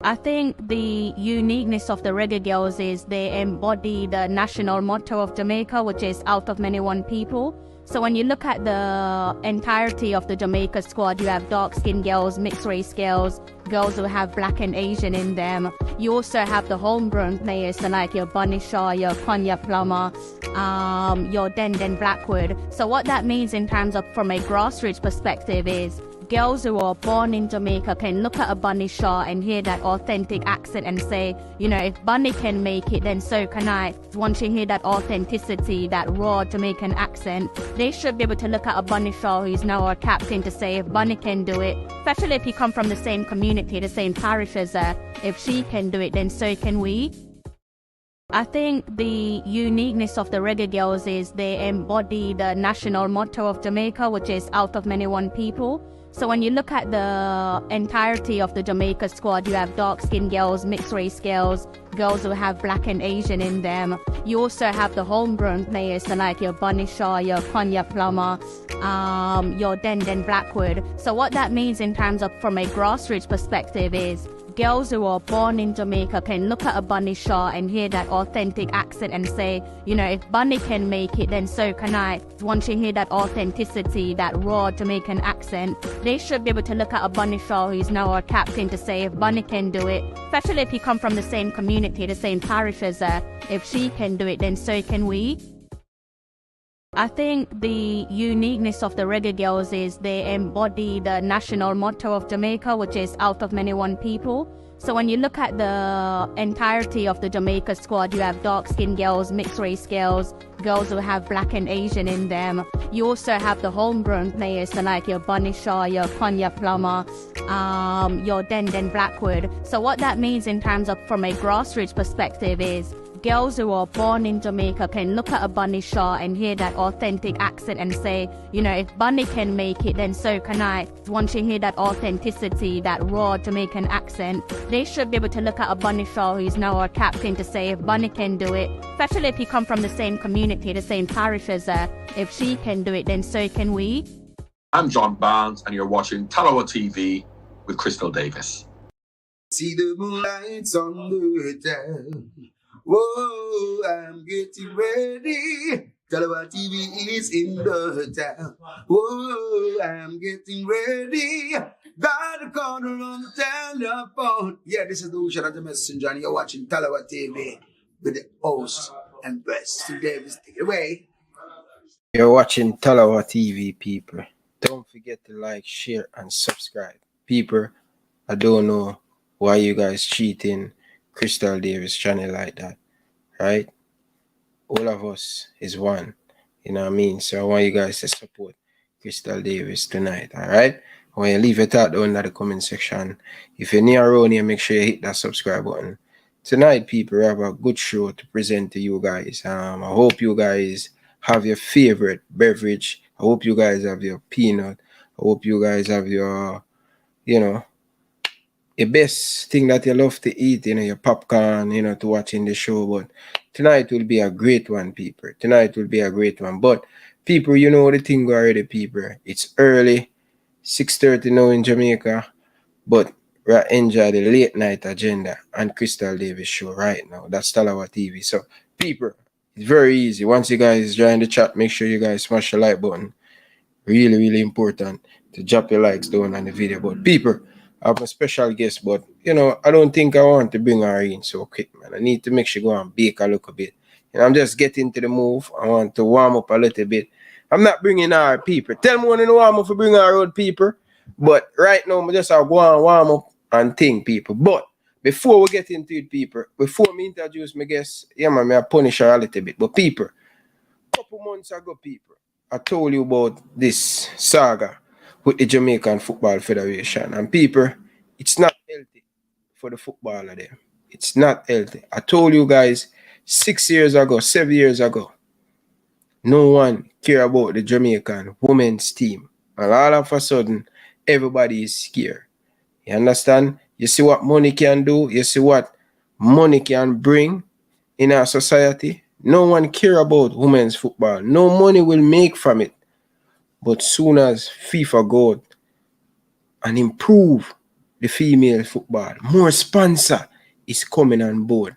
I think the uniqueness of the Reggae Girlz is they embody the national motto of Jamaica, which is out of many one people. So when you look at the entirety of the Jamaica squad, you have dark-skinned girls, mixed-race girls, girls who have black and Asian in them. You also have the homegrown players, so like your Bunny Shaw, your Konya Plummer, your Den Blackwood. So what that means in terms of from a grassroots perspective is girls who are born in Jamaica can look at a Bunny Shaw and hear that authentic accent and say, you know, if Bunny can make it, then so can I. Once you hear that authenticity, that raw Jamaican accent, they should be able to look at a Bunny Shaw who's now our captain to say, if Bunny can do it, especially if you come from the same community, the same parish as her, if she can do it, then so can we. I think the uniqueness of the Reggae Girlz is they embody the national motto of Jamaica, which is out of many one people. So when you look at the entirety of the Jamaica squad, you have dark-skinned girls, mixed-race girls, girls who have black and Asian in them. You also have the homegrown players, so like your Bunny Shaw, your Konya Plummer, your Den Blackwood. So what that means in terms of from a grassroots perspective is girls who are born in Jamaica can look at a Bunny Shaw and hear that authentic accent and say, you know, if Bunny can make it, then so can I. Once you hear that authenticity, that raw Jamaican accent, they should be able to look at a Bunny Shaw who's now our captain to say, if Bunny can do it, especially if you come from the same community, the same parish as her, if she can do it, then so can we. I think the uniqueness of the Reggae Girlz is they embody the national motto of Jamaica, which is out of many one people. So when you look at the entirety of the Jamaica squad, you have dark-skinned girls, mixed-race girls, girls who have black and Asian in them. You also have the homegrown players, so like your Bunny Shaw, your Konya Plummer, your Den Blackwood. So what that means in terms of from a grassroots perspective is girls who are born in Jamaica can look at a Bunny Shaw and hear that authentic accent and say, you know, if Bunny can make it, then so can I. Once you hear that authenticity, that raw Jamaican accent, they should be able to look at a Bunny Shaw who's now our captain to say, if Bunny can do it, especially if you come from the same community, the same parish as her, if she can do it, then so can we. I'm John Barnes, and you're watching Talawa TV with Crystal Davis. See the moonlights on the town. Whoa, I'm getting ready. Talawa TV is in the town. Whoa, I'm getting ready. Got a corner on the telephone. Yeah, this is the Ocean of the Messenger, and you're watching Talawa TV with the host and best. So Davis, take it away. You're watching Talawa TV, people. Don't forget to like, share, and subscribe. People, I don't know why you guys cheating Crystal Davis channel like that, right? All of us is one, you know what I mean? So I want you guys to support Crystal Davis tonight, all right? I want you to leave your thought down in the comment section. If you're near around here, make sure you hit that subscribe button. Tonight, people, we have a good show to present to you guys. I hope you guys have your favorite beverage. I hope you guys have your peanut. I hope you guys have your, you know, the best thing that you love to eat, you know, your popcorn, you know, to watching the show. But tonight will be a great one, people. Tonight will be a great one. But people, you know the thing already, people. It's early, 6:30 now in Jamaica. But we enjoy the late night agenda and Crystal Davis show right now. That's Talawa TV. So, people, it's very easy. Once you guys join the chat, make sure you guys smash the like button. Really, really important to drop your likes down on the video. But people, I have a special guest, but you know, I don't think I want to bring her in so quick, man. I need to make sure go and bake a little bit. And I'm just getting to the move. I want to warm up a little bit. I'm not bringing her, people. Tell me when to warm up to bring her out, people. But right now, I just have go and warm up and think, people. But before we get into it, people, before me introduce my guest, yeah, man, I punish her a little bit. But people, a couple months ago, people, I told you about this saga with the Jamaican Football Federation. And people, it's not healthy for the footballer there. It's not healthy. I told you guys 6 years ago, 7 years ago, no one care about the Jamaican women's team. And all of a sudden, everybody is scared. You understand? You see what money can do? You see what money can bring in our society? No one care about women's football. No money will make from it. But soon as FIFA go and improve the female football. More sponsor is coming on board.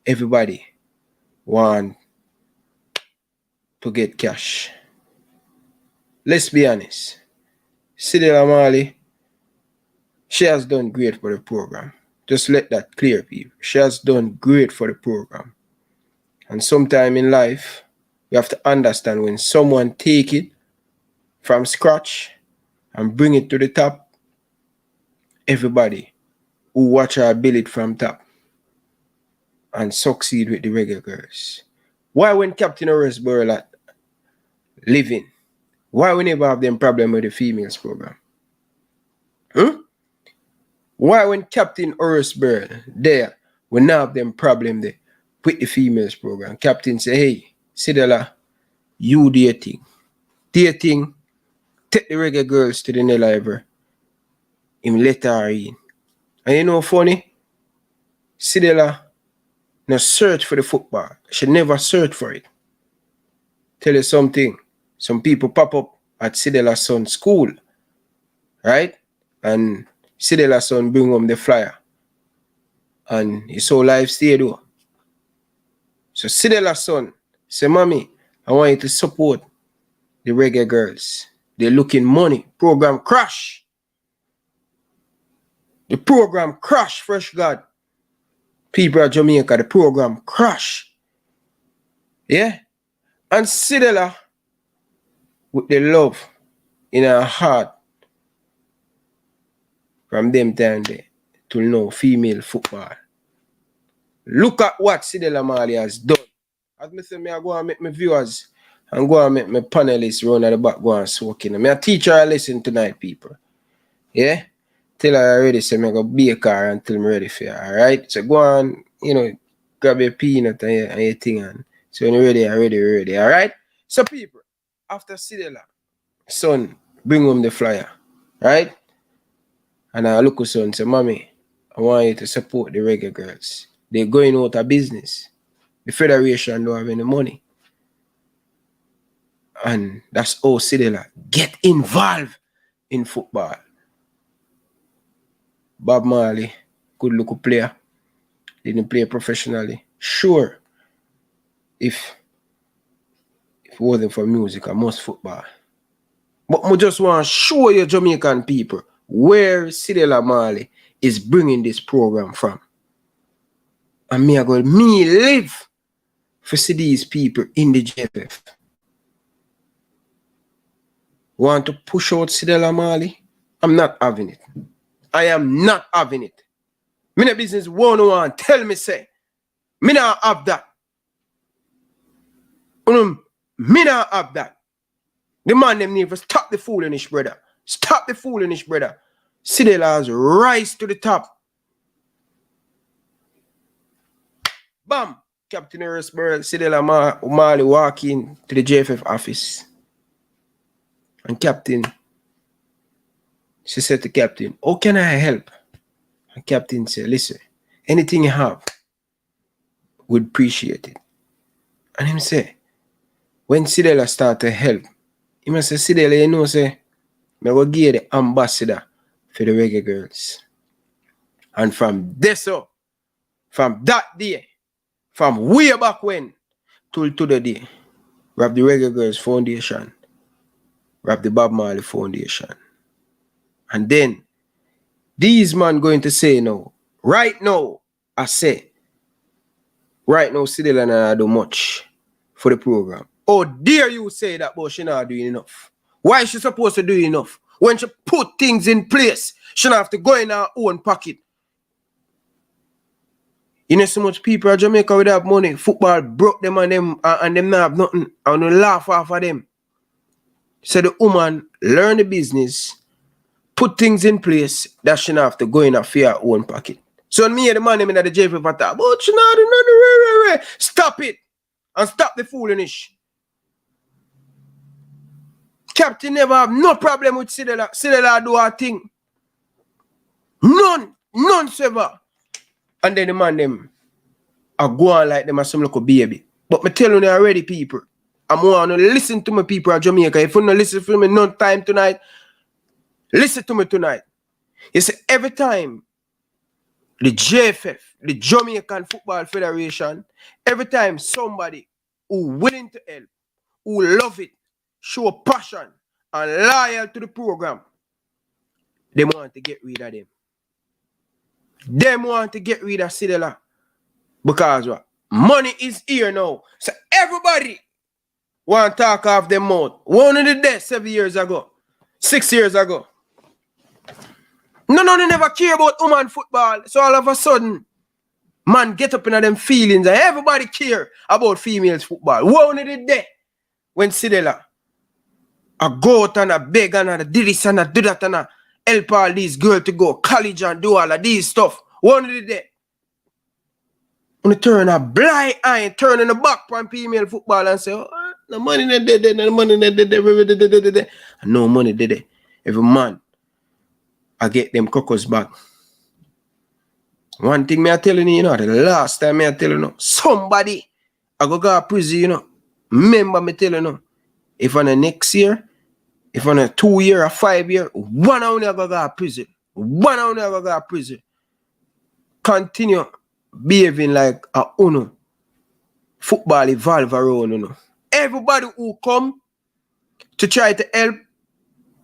Everybody want to get cash. Let's be honest. Sidela Mali, she has done great for the program. Just let that clear, people. She has done great for the program. And sometime in life, you have to understand when someone take it from scratch and bring it to the top, everybody who watch her build it from top and succeed with the Reggae Girlz. Why when Captain Horaceburl living, why we never have them problem with the females program? Why when Captain Horaceburl there, we not have them problem there with the females program? Captain say, hey, Sidela, you do your thing. Do your thing. Take the Reggae Girlz to the library. Him let her in. And you know funny? Sidela no search for the football. She never search for it. Tell you something. Some people pop up at Sidela's son's school. Right? And Sidela's son bring home the flyer. And he saw live stay though. So Sidela's son say, Mommy, I want you to support the Reggae Girlz. They're looking money. Program crash. The program crash, fresh God. People at Jamaica, the program crash. Yeah? And Sidela, with the love in her heart, from them time there, to know female football. Look at what Sidela Mali has done. As I say, I go and make my viewers and go and make my panelists run at the back, go and soaking. I teach her a lesson tonight, people. Yeah? Tell her already, so I go bake her until I'm ready for her, alright? So go on, grab your peanut and your thing on. So when you're ready, alright? So people, after Sidela, son, bring home the flyer, right? And I look at son and say, Mommy, I want you to support the Reggae Girlz. They're going out of business. The Federation don't have any money. And that's how Sidela get involved in football. Bob Marley, good look player. Didn't play professionally. Sure. If it wasn't for music, I must football. But I just want to show you Jamaican people where Sidela Mali is bringing this program from. And me live for see these people in the JFF. Want to push out Sidela Mali? I'm not having it. I am not having it. Me no business one tell me say. Me not have that. Me not have that. The man them need to stop the foolishness, brother. Stop the foolishness, brother. Sidela's rise to the top. Bam! Captain Horaceburl, Sidela Mali walk in to the JFF office. And she said to Captain, how can I help? And Captain said, listen, anything you have, would appreciate it. And him say, when Sidela start to help, he must say, Sidela, you know, say, I will give the ambassador for the Reggae Girlz. And from this up, from that day, from way back when, till to the day, we have the Reggae Girlz Foundation, we have the Bob Marley Foundation. And then, these men going to say no. Right now, I say, right now, Sidela and I do much for the program. Oh, dare you say that, but she not doing enough. Why is she supposed to do enough? When she put things in place, she not have to go in her own pocket. You know so much people in Jamaica without money. Football broke them and them not have nothing. And they laugh off of them. So the woman learn the business, put things in place that she not have to go in her own pocket. So me and the man in the JFF attack, but she not do nothing. Stop it. And stop the foolishness. Captain never have no problem with Sidela. Sidela do her thing. None ever. And then the man them are going like them as some little baby. But me tell you already, people, I'm want to listen to my people at Jamaica. If you don't listen to me no time tonight, listen to me tonight. You see, every time the JFF, the Jamaican Football Federation, every time somebody who willing to help, who love it, show passion and loyal to the program, they want to get rid of them. They want to get rid of Sidela. Because what? Money is here now. So everybody want to talk off their mouth. One of the death 7 years ago, 6 years ago. No, they never care about woman football. So all of a sudden, man get up in them feelings and everybody care about females football. One of the day when Sidela a go out and a beg and a do this and a do that and a help all these girls to go college and do all of these stuff. One of the day. When you turn a blind eye and turn in the back on female football and say, oh, no money not there, no money not there. No money there. Every man, I get them cocos back. One thing me I telling you, the last time me I telling you, somebody I go to prison, Remember me telling you, if on the next year, if on a 2 year or 5 year, one only I go to prison. One only I go to prison. Continue behaving like a uno. Football evolve around uno. Everybody who come to try to help,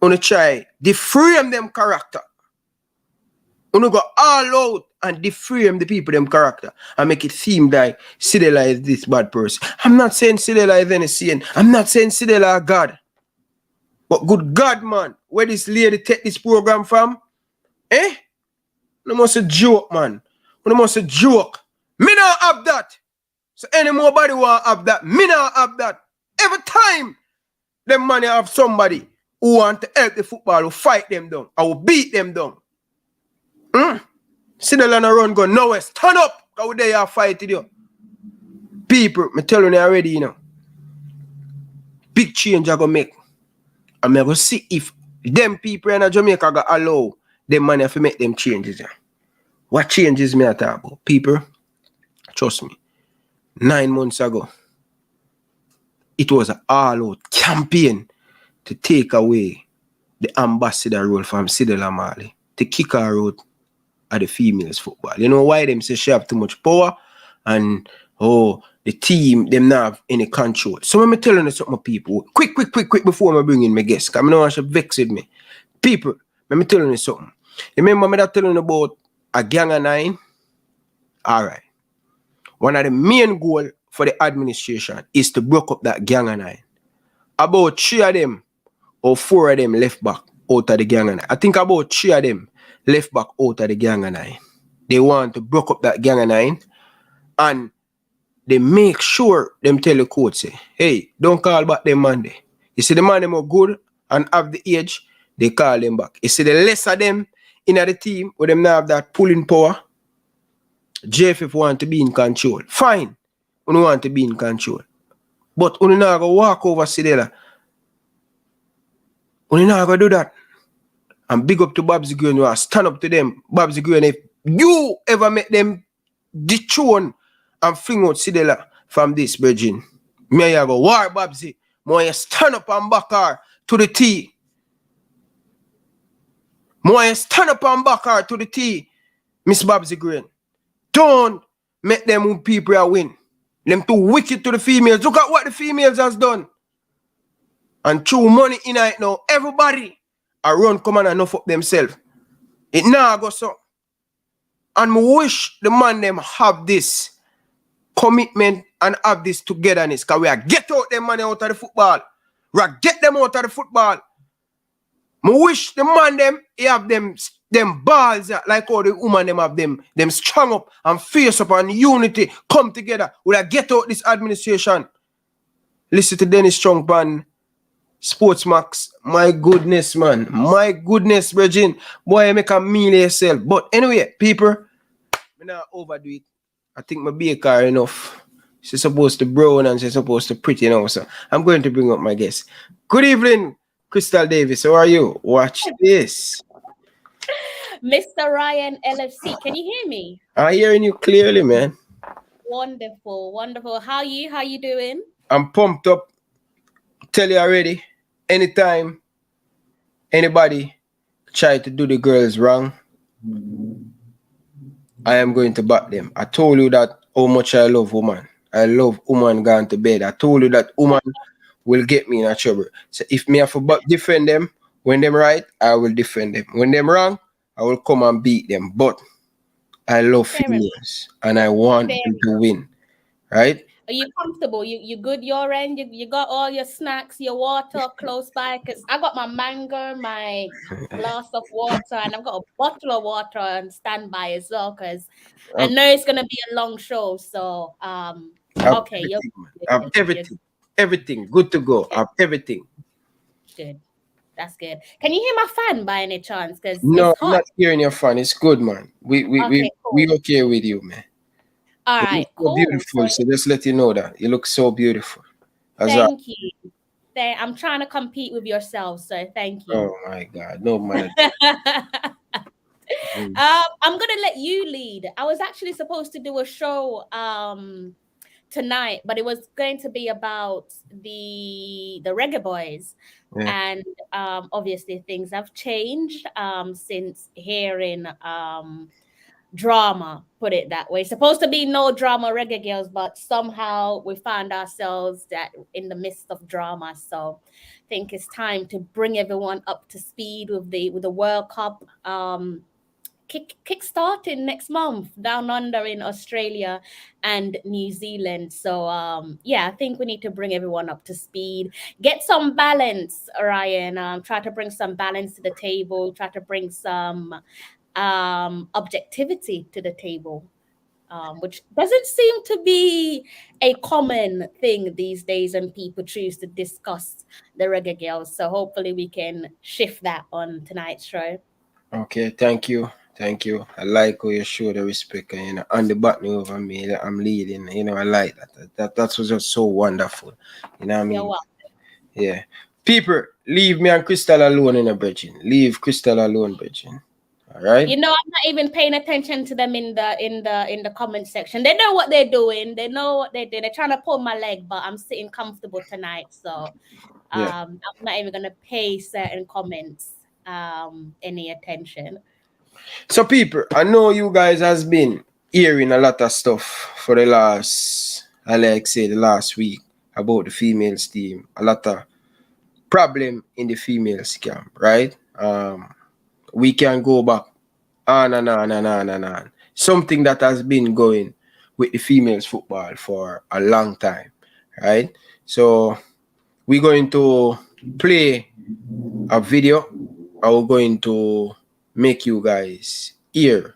uno try deframe them character. Uno go all out and deframe the people them character and make it seem like Sidela is this bad person. I'm not saying Sidela is any sin. I'm not saying Sidela is God. But good God, man, where this lady take this program from? Eh? No must a joke, man. No must a joke. Me not have that. So any nobody want have that. Me not have that. Every time them money have somebody who want to help the football, who fight them down, I will beat them down. Sidela and run go nowhere. Stand up. How they are fighting you. People, me tell you already, you know. Big change I go make. I'm going to see if them people in Jamaica go allow them money to make them changes. Yeah. What changes me I talk about? People, trust me, 9 months ago, it was an all-out campaign to take away the ambassador role from Sidela Marley, to kick her out of the females football. You know why them say she have too much power and the team, them not have any control. So let me telling you something, people. Quick, before I bring in my guest. Because I don't want to vex with me. People, let me telling you something. Remember me that telling you about a gang of 9? Alright. One of the main goal for the administration is to break up that gang of 9. About 3 of them or 4 of them left back out of the gang of 9. I think about 3 of them left back out of the gang of 9. They want to break up that gang of 9 and they make sure them tell the coach say, hey, don't call back them man there. You see the man them are good and have the age, they call them back. You see the less of them in the team where them now have that pulling power, JFF want to be in control. Fine. We don't want to be in control. But we not go walk over Sidela. We not go do that. And big up to Babsy Green, you stand up to them. Babsy Green, if you ever make them dethrone and fling out Sidela from this, Virgin, me I go war Babsy. More stand up and back her to the T. More stand up and back her to the T, Miss Babsy Green. Don't make them people win. Them too wicked to the females. Look at what the females has done. And through money in it now, everybody I run come and enough up themselves. It now go so. And I wish the man them have this commitment and have this togetherness. Because we are get out them money out of the football. We are get them out of the football. I wish the man them he have them balls like all the woman them have them strong up and face up and unity come together. We are get out this administration. Listen to Dennis Strong pan Sports Max. My goodness, man. My goodness, Virgin. Boy, I make a meal yourself. But anyway, people, I not overdo it. I think my baker enough. She's supposed to brown and she's supposed to pretty now. So I'm going to bring up my guest. Good evening, Crystal Davis. How are you? Watch this. Mr. Ryan LFC, can you hear me? I'm hearing you clearly, man. Wonderful, wonderful. How you doing? I'm pumped up. Tell you already, anytime anybody try to do the girls wrong, I am going to back them. I told you that how much I love woman. I love woman gone to bed. I told you that woman will get me in a trouble. So if me have to defend them, when them right, I will defend them. When them wrong, I will come and beat them. But I love females and I want them to win. Right? Are you comfortable? You good your end? You got all your snacks, your water close by? Because I got my mango, my glass of water, and I've got a bottle of water on standby as well. Because I know it's gonna be a long show. So okay, you're everything good to go. I have everything. Good. That's good. Can you hear my fan by any chance? Because no, I'm not hearing your fan. It's good, man. We okay with you, man. All right, cool. Beautiful. So just let you know that you look so beautiful. Thank you. I'm trying to compete with yourself, so thank you. Oh my God, no man. I'm gonna let you lead. I was actually supposed to do a show tonight, but it was going to be about the Reggae Boys. And obviously things have changed since hearing drama, put it that way. Supposed to be no drama Reggae Girlz, but somehow we found ourselves that in the midst of drama. So I think it's time to bring everyone up to speed with the World Cup kick starting next month down under in Australia and New Zealand. So yeah, I think we need to bring everyone up to speed, get some balance, Ryan. Try to bring some balance to the table, try to bring some objectivity to the table, which doesn't seem to be a common thing these days when people choose to discuss the Reggae Girlz. So hopefully we can shift that on tonight's show. Okay, thank you. I like how you show the respect, and on the button over me that I'm leading. I like that. That was just so wonderful. You know what I mean? You're welcome. Yeah. People, leave me and Crystal alone in the bridging. Leave Crystal alone, bridging. All right. I'm not even paying attention to them in the comment section. They know what they're doing. They know what they're doing. They're trying to pull my leg, but I'm sitting comfortable tonight, so I'm not even gonna pay certain comments any attention. So people, I know you guys has been hearing a lot of stuff for the last week about the females team. A lot of problem in the females camp, right? We can go back on and on. Something that has been going with the females football for a long time, right? So we're going to play a video. I'm going to make you guys hear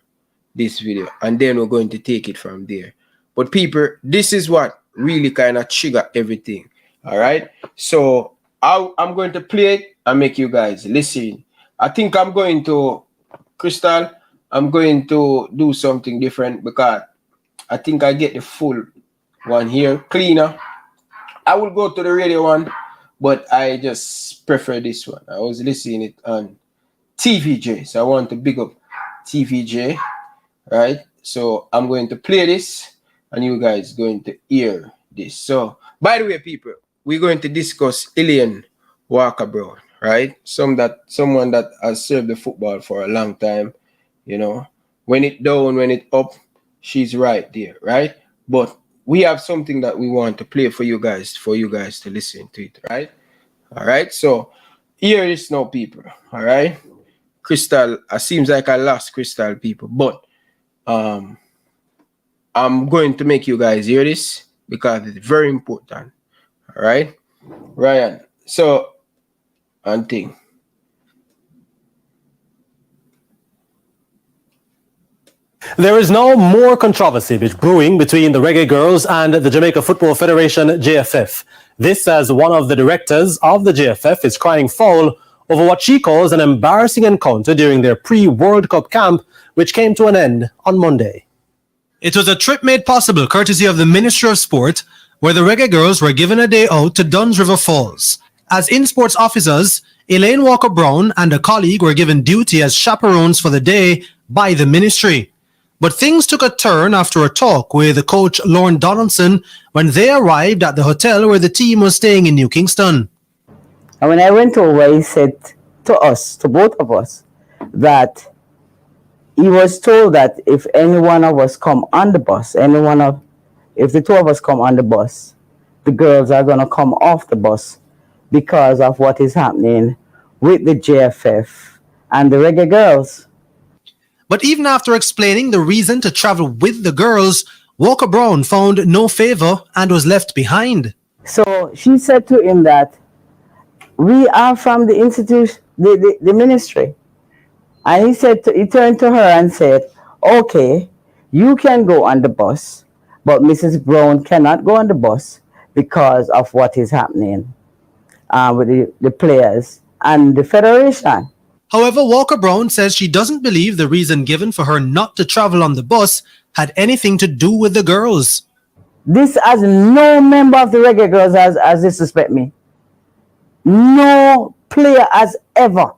this video, and then we're going to take it from there. But people, this is what really kind of trigger everything. All right. So I'm going to play it and make you guys listen. I think I'm going to, Crystal, I'm going to do something different because I think I get the full one here, cleaner. I will go to the radio one, but I just prefer this one. I was listening it on TVJ, so I want to big up TVJ, right? So I'm going to play this, and you guys going to hear this. So, by the way, people, we're going to discuss Elaine Walker Brown, right? Someone that has served the football for a long time. When it down, when it up, she's right there, right? But we have something that we want to play for you guys to listen to it, right? All right. So here is now, people. All right. Crystal, it seems like I lost Crystal, people, but I'm going to make you guys hear this because it's very important. All right, Ryan. So, one thing. There is now more controversy brewing between the Reggae Girlz and the Jamaica Football Federation, JFF. This as one of the directors of the JFF is crying foul over what she calls an embarrassing encounter during their pre-World Cup camp, which came to an end on Monday. It was a trip made possible courtesy of the Ministry of Sport, where the Reggae Girlz were given a day out to Duns River Falls. As in-sports officers, Elaine Walker Brown and a colleague were given duty as chaperones for the day by the ministry. But things took a turn after a talk with coach Lorne Donaldson when they arrived at the hotel where the team was staying in New Kingston. And when I went over, he said to us, to both of us, that he was told that if any one of us come on the bus, if the two of us come on the bus, the girls are going to come off the bus because of what is happening with the JFF and the Reggae Girlz. But even after explaining the reason to travel with the girls, Walker Brown found no favor and was left behind. So she said to him that we are from the institute, the ministry. And he turned to her and said, okay, you can go on the bus, but Mrs. Brown cannot go on the bus because of what is happening with the players and the federation. However, Walker Brown says she doesn't believe the reason given for her not to travel on the bus had anything to do with the girls. This has no member of the Reggae Girlz has disrespect me. No player has ever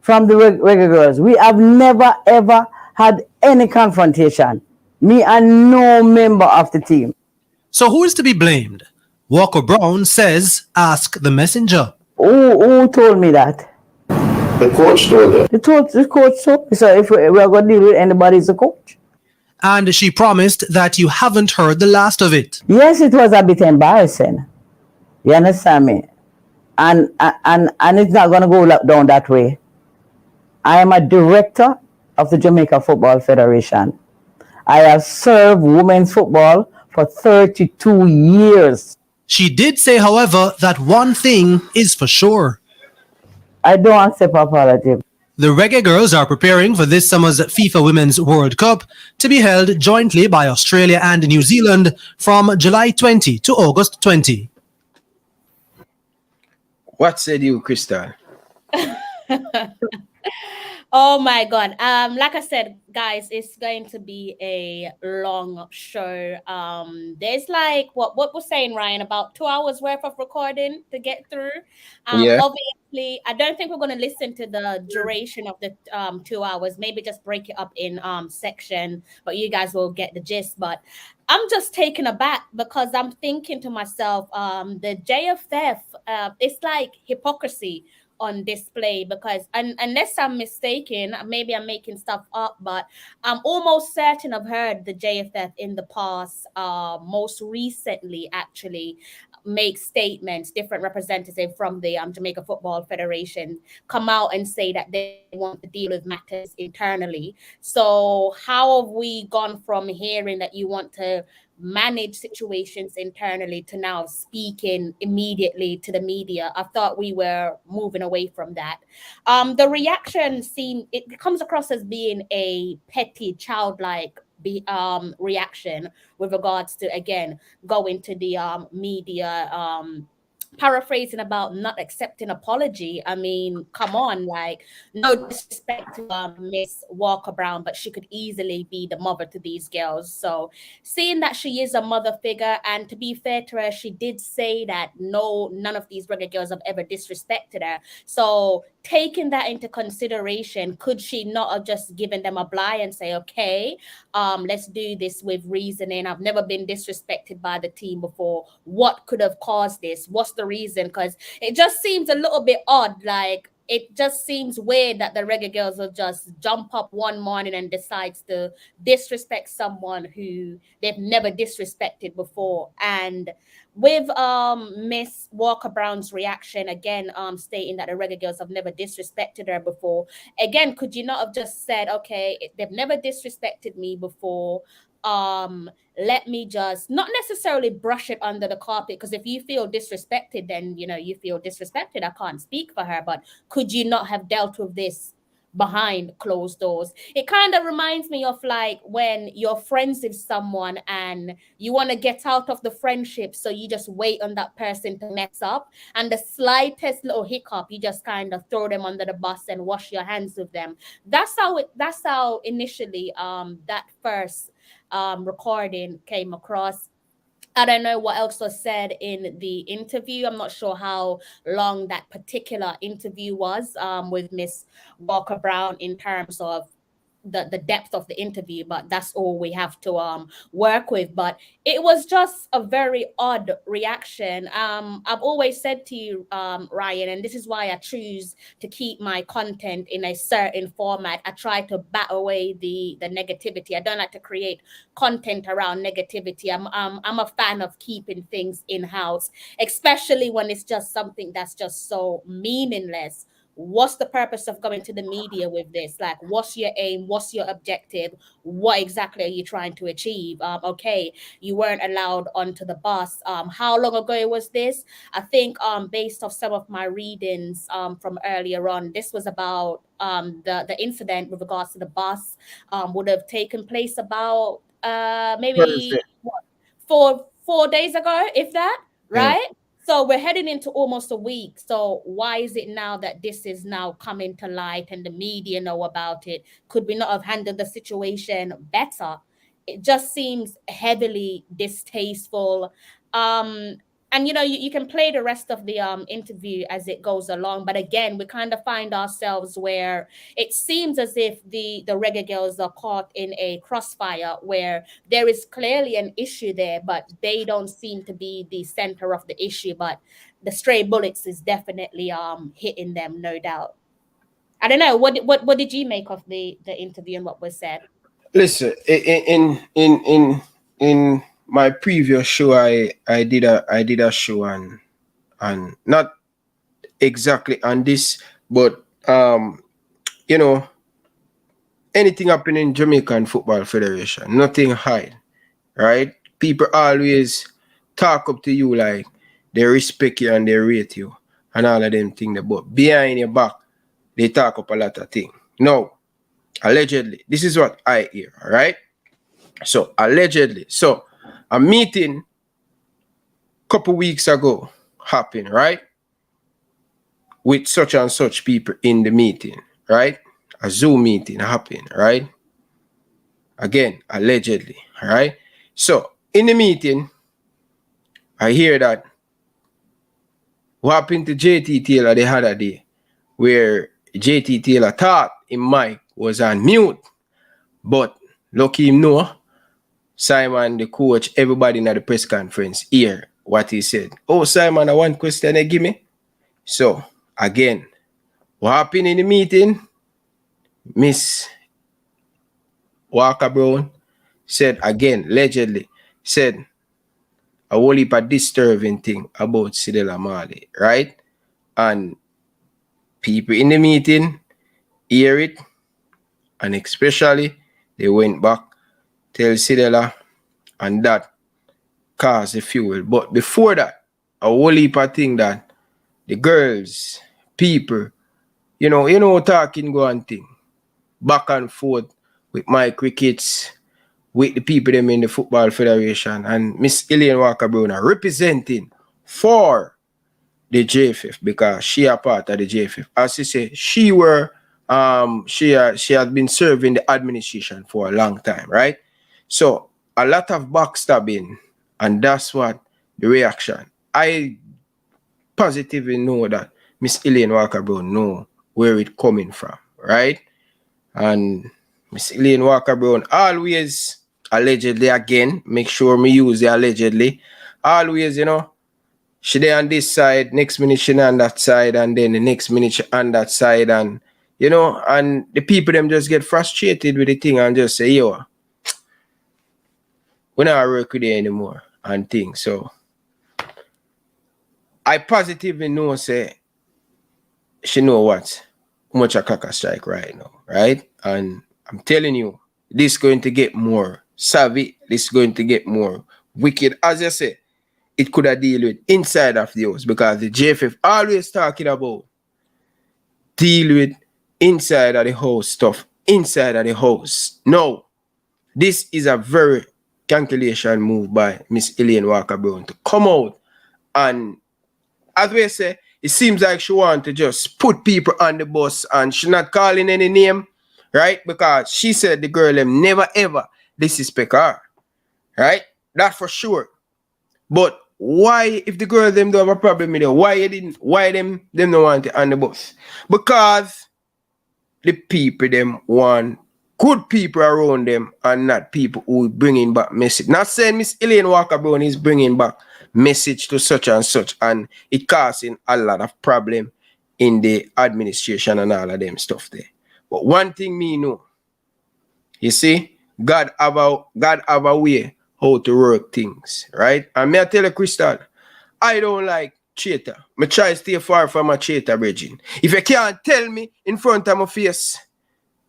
from the Reggae Girlz. We have never ever had any confrontation. Me and no member of the team. So who is to be blamed? Walker Brown says, ask the messenger. Who told me that? The coach told her. The coach told me. So if we're going to deal with anybody, it's the coach. And she promised that you haven't heard the last of it. Yes, it was a bit embarrassing. You understand me? And it's not going to go down that way. I am a director of the Jamaica Football Federation. I have served women's football for 32 years. She did say, however, that one thing is for sure. I don't accept apology. The Reggae Girlz are preparing for this summer's FIFA Women's World Cup to be held jointly by Australia and New Zealand from July 20 to August 20. What said you, Crystal? Oh my God. Like I said, guys, it's going to be a long show. There's like what we're saying, Ryan, about 2 hours worth of recording to get through. Yeah. Obviously, I don't think we're going to listen to the duration of the 2 hours. Maybe just break it up in section, but you guys will get the gist. But I'm just taken aback because I'm thinking to myself, the JFF, it's like hypocrisy on display, because unless I'm mistaken, maybe I'm making stuff up, but I'm almost certain I've heard the JFF in the past, most recently actually, make statements, different representatives from the Jamaica Football Federation come out and say that they want to deal with matters internally. So how have we gone from hearing that you want to manage situations internally to now speaking immediately to the media? I thought we were moving away from that. The reaction it comes across as being a petty, childlike reaction with regards to, again, going to the media, paraphrasing about not accepting apology. I mean, come on, like, no disrespect to Miss Walker Brown, but she could easily be the mother to these girls. So seeing that she is a mother figure, and to be fair to her, she did say that none of these Reggae Girlz have ever disrespected her. So taking that into consideration, could she not have just given them a bly and say, okay, let's do this with reasoning. I've never been disrespected by the team before. What could have caused this? What's the reason? Because it just seems a little bit odd. Like, it just seems weird that the Reggae Girlz will just jump up one morning and decides to disrespect someone who they've never disrespected before. And with Miss Walker Brown's reaction, again, stating that the Reggae Girlz have never disrespected her before. Again, could you not have just said, okay, they've never disrespected me before, let me just not necessarily brush it under the carpet, because if you feel disrespected, then you feel disrespected. I can't speak for her, but could you not have dealt with this behind closed doors? It kind of reminds me of like when you're friends with someone and you want to get out of the friendship, so you just wait on that person to mess up, and the slightest little hiccup, you just kind of throw them under the bus and wash your hands with them. That's how initially that first recording came across. I don't know what else was said in the interview. I'm not sure how long that particular interview was with Miss Walker Brown in terms of the depth of the interview, but that's all we have to work with. But it was just a very odd reaction. I've always said to you, Ryan, and this is why I choose to keep my content in a certain format. I try to bat away the negativity. I don't like to create content around negativity. I'm a fan of keeping things in house, especially when it's just something that's just so meaningless. What's the purpose of going to the media with this? Like, what's your aim? What's your objective? What exactly are you trying to achieve? Okay, you weren't allowed onto the bus. How long ago was this? I think based off some of my readings from earlier on, this was about the incident with regards to the bus would have taken place about maybe Thursday. what, 4 days ago, if that, Yeah. right? So we're heading into almost a week. So why is it now that this is now coming to light and the media know about it? Could we not have handled the situation better? It just seems heavily distasteful. And you can play the rest of the interview as it goes along, but again, we kind of find ourselves where it seems as if the Reggae Girlz are caught in a crossfire where there is clearly an issue there, but they don't seem to be the center of the issue. But the stray bullets is definitely hitting them, no doubt. I don't know. What did you make of the interview and what was said? Listen, in my previous show, I did a show and not exactly on this, but anything happening in Jamaican Football Federation, nothing hide, right? People always talk up to you like they respect you and they rate you and all of them things, but behind your back, they talk up a lot of things. No, allegedly, this is what I hear, all right? So, allegedly. So, a meeting a couple weeks ago happened, right? With such and such people in the meeting, right? A Zoom meeting happened, right? Again, allegedly, all right? So, in the meeting, I hear that what happened to JT Taylor the other day, where JT Taylor thought his mic was on mute, but lucky him know, Simon, the coach, everybody in the press conference hear what he said. Oh, Simon, I want question they give me. So, again, what happened in the meeting? Miss Walker Brown said again, allegedly, said a whole heap of disturbing thing about Sidela Marley, right? And people in the meeting hear it, and especially they went back, tell Sidela, and that caused the fuel. But before that, a whole heap of thing that the girls, people, talking go on thing, back and forth with my crickets, with the people them in the Football Federation, and Miss Elaine Walker Brown representing for the JFF because she a part of the JFF. As she said, she had been serving the administration for a long time, right? So a lot of backstabbing, and that's what the reaction. I positively know that Miss Elaine Walker Brown know where it coming from, right? And Miss Elaine Walker Brown always, allegedly again, make sure me use the allegedly, always, she there on this side, next minute she on that side, and then the next minute she on that side, and and the people them just get frustrated with the thing and just say, yo, we not work with you anymore and things. So I positively know say she know what much a cracker strike right now, right? And I'm telling you, this is going to get more savvy, this is going to get more wicked. As I say, it could have deal with inside of the house because the JFF always talking about deal with inside of the house stuff, inside of the house. No, this is a very calculation move by Miss Elaine Walker Brown to come out, and as we say, it seems like she wants to just put people on the bus, and she's not calling any name, right? Because she said the girl them never ever disrespect her, right? That for sure. But why, if the girl them don't have a problem with it, why them don't want it on the bus? Because the people them want good people around them and not people who bringing back message. Not saying Miss Elaine Walker Brown is bringing back message to such and such, and it causing a lot of problem in the administration and all of them stuff there. But one thing me know, you see, God have a way how to work things, right? And me I tell you, Crystal, I don't like traitor. Me try to stay far from a traitor, brethren. If you can't tell me in front of my face,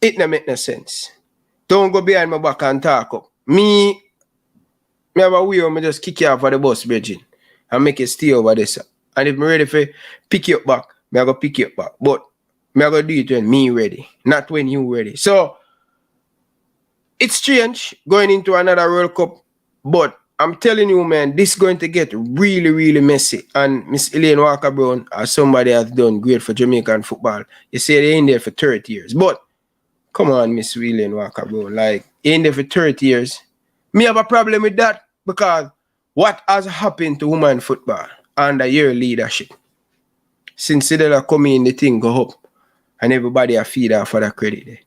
it don't make no sense. Don't go behind my back and talk up. Me have a way where me just kick you off of the bus, brethren, and make you stay over this. And if I'm ready for pick you up back, me I go pick you up back. But me I go do it when me ready, not when you ready. So it's strange going into another World Cup, but I'm telling you, man, this is going to get really, really messy. And Miss Elaine Walker Brown, as somebody has done great for Jamaican football, you say they're in there for 30 years. But come on, Miss Elaine Walker Brown, like, in there for 30 years. Me have a problem with that because what has happened to women football under your leadership? Since they come in, the thing go up and everybody a feed off for that credit there.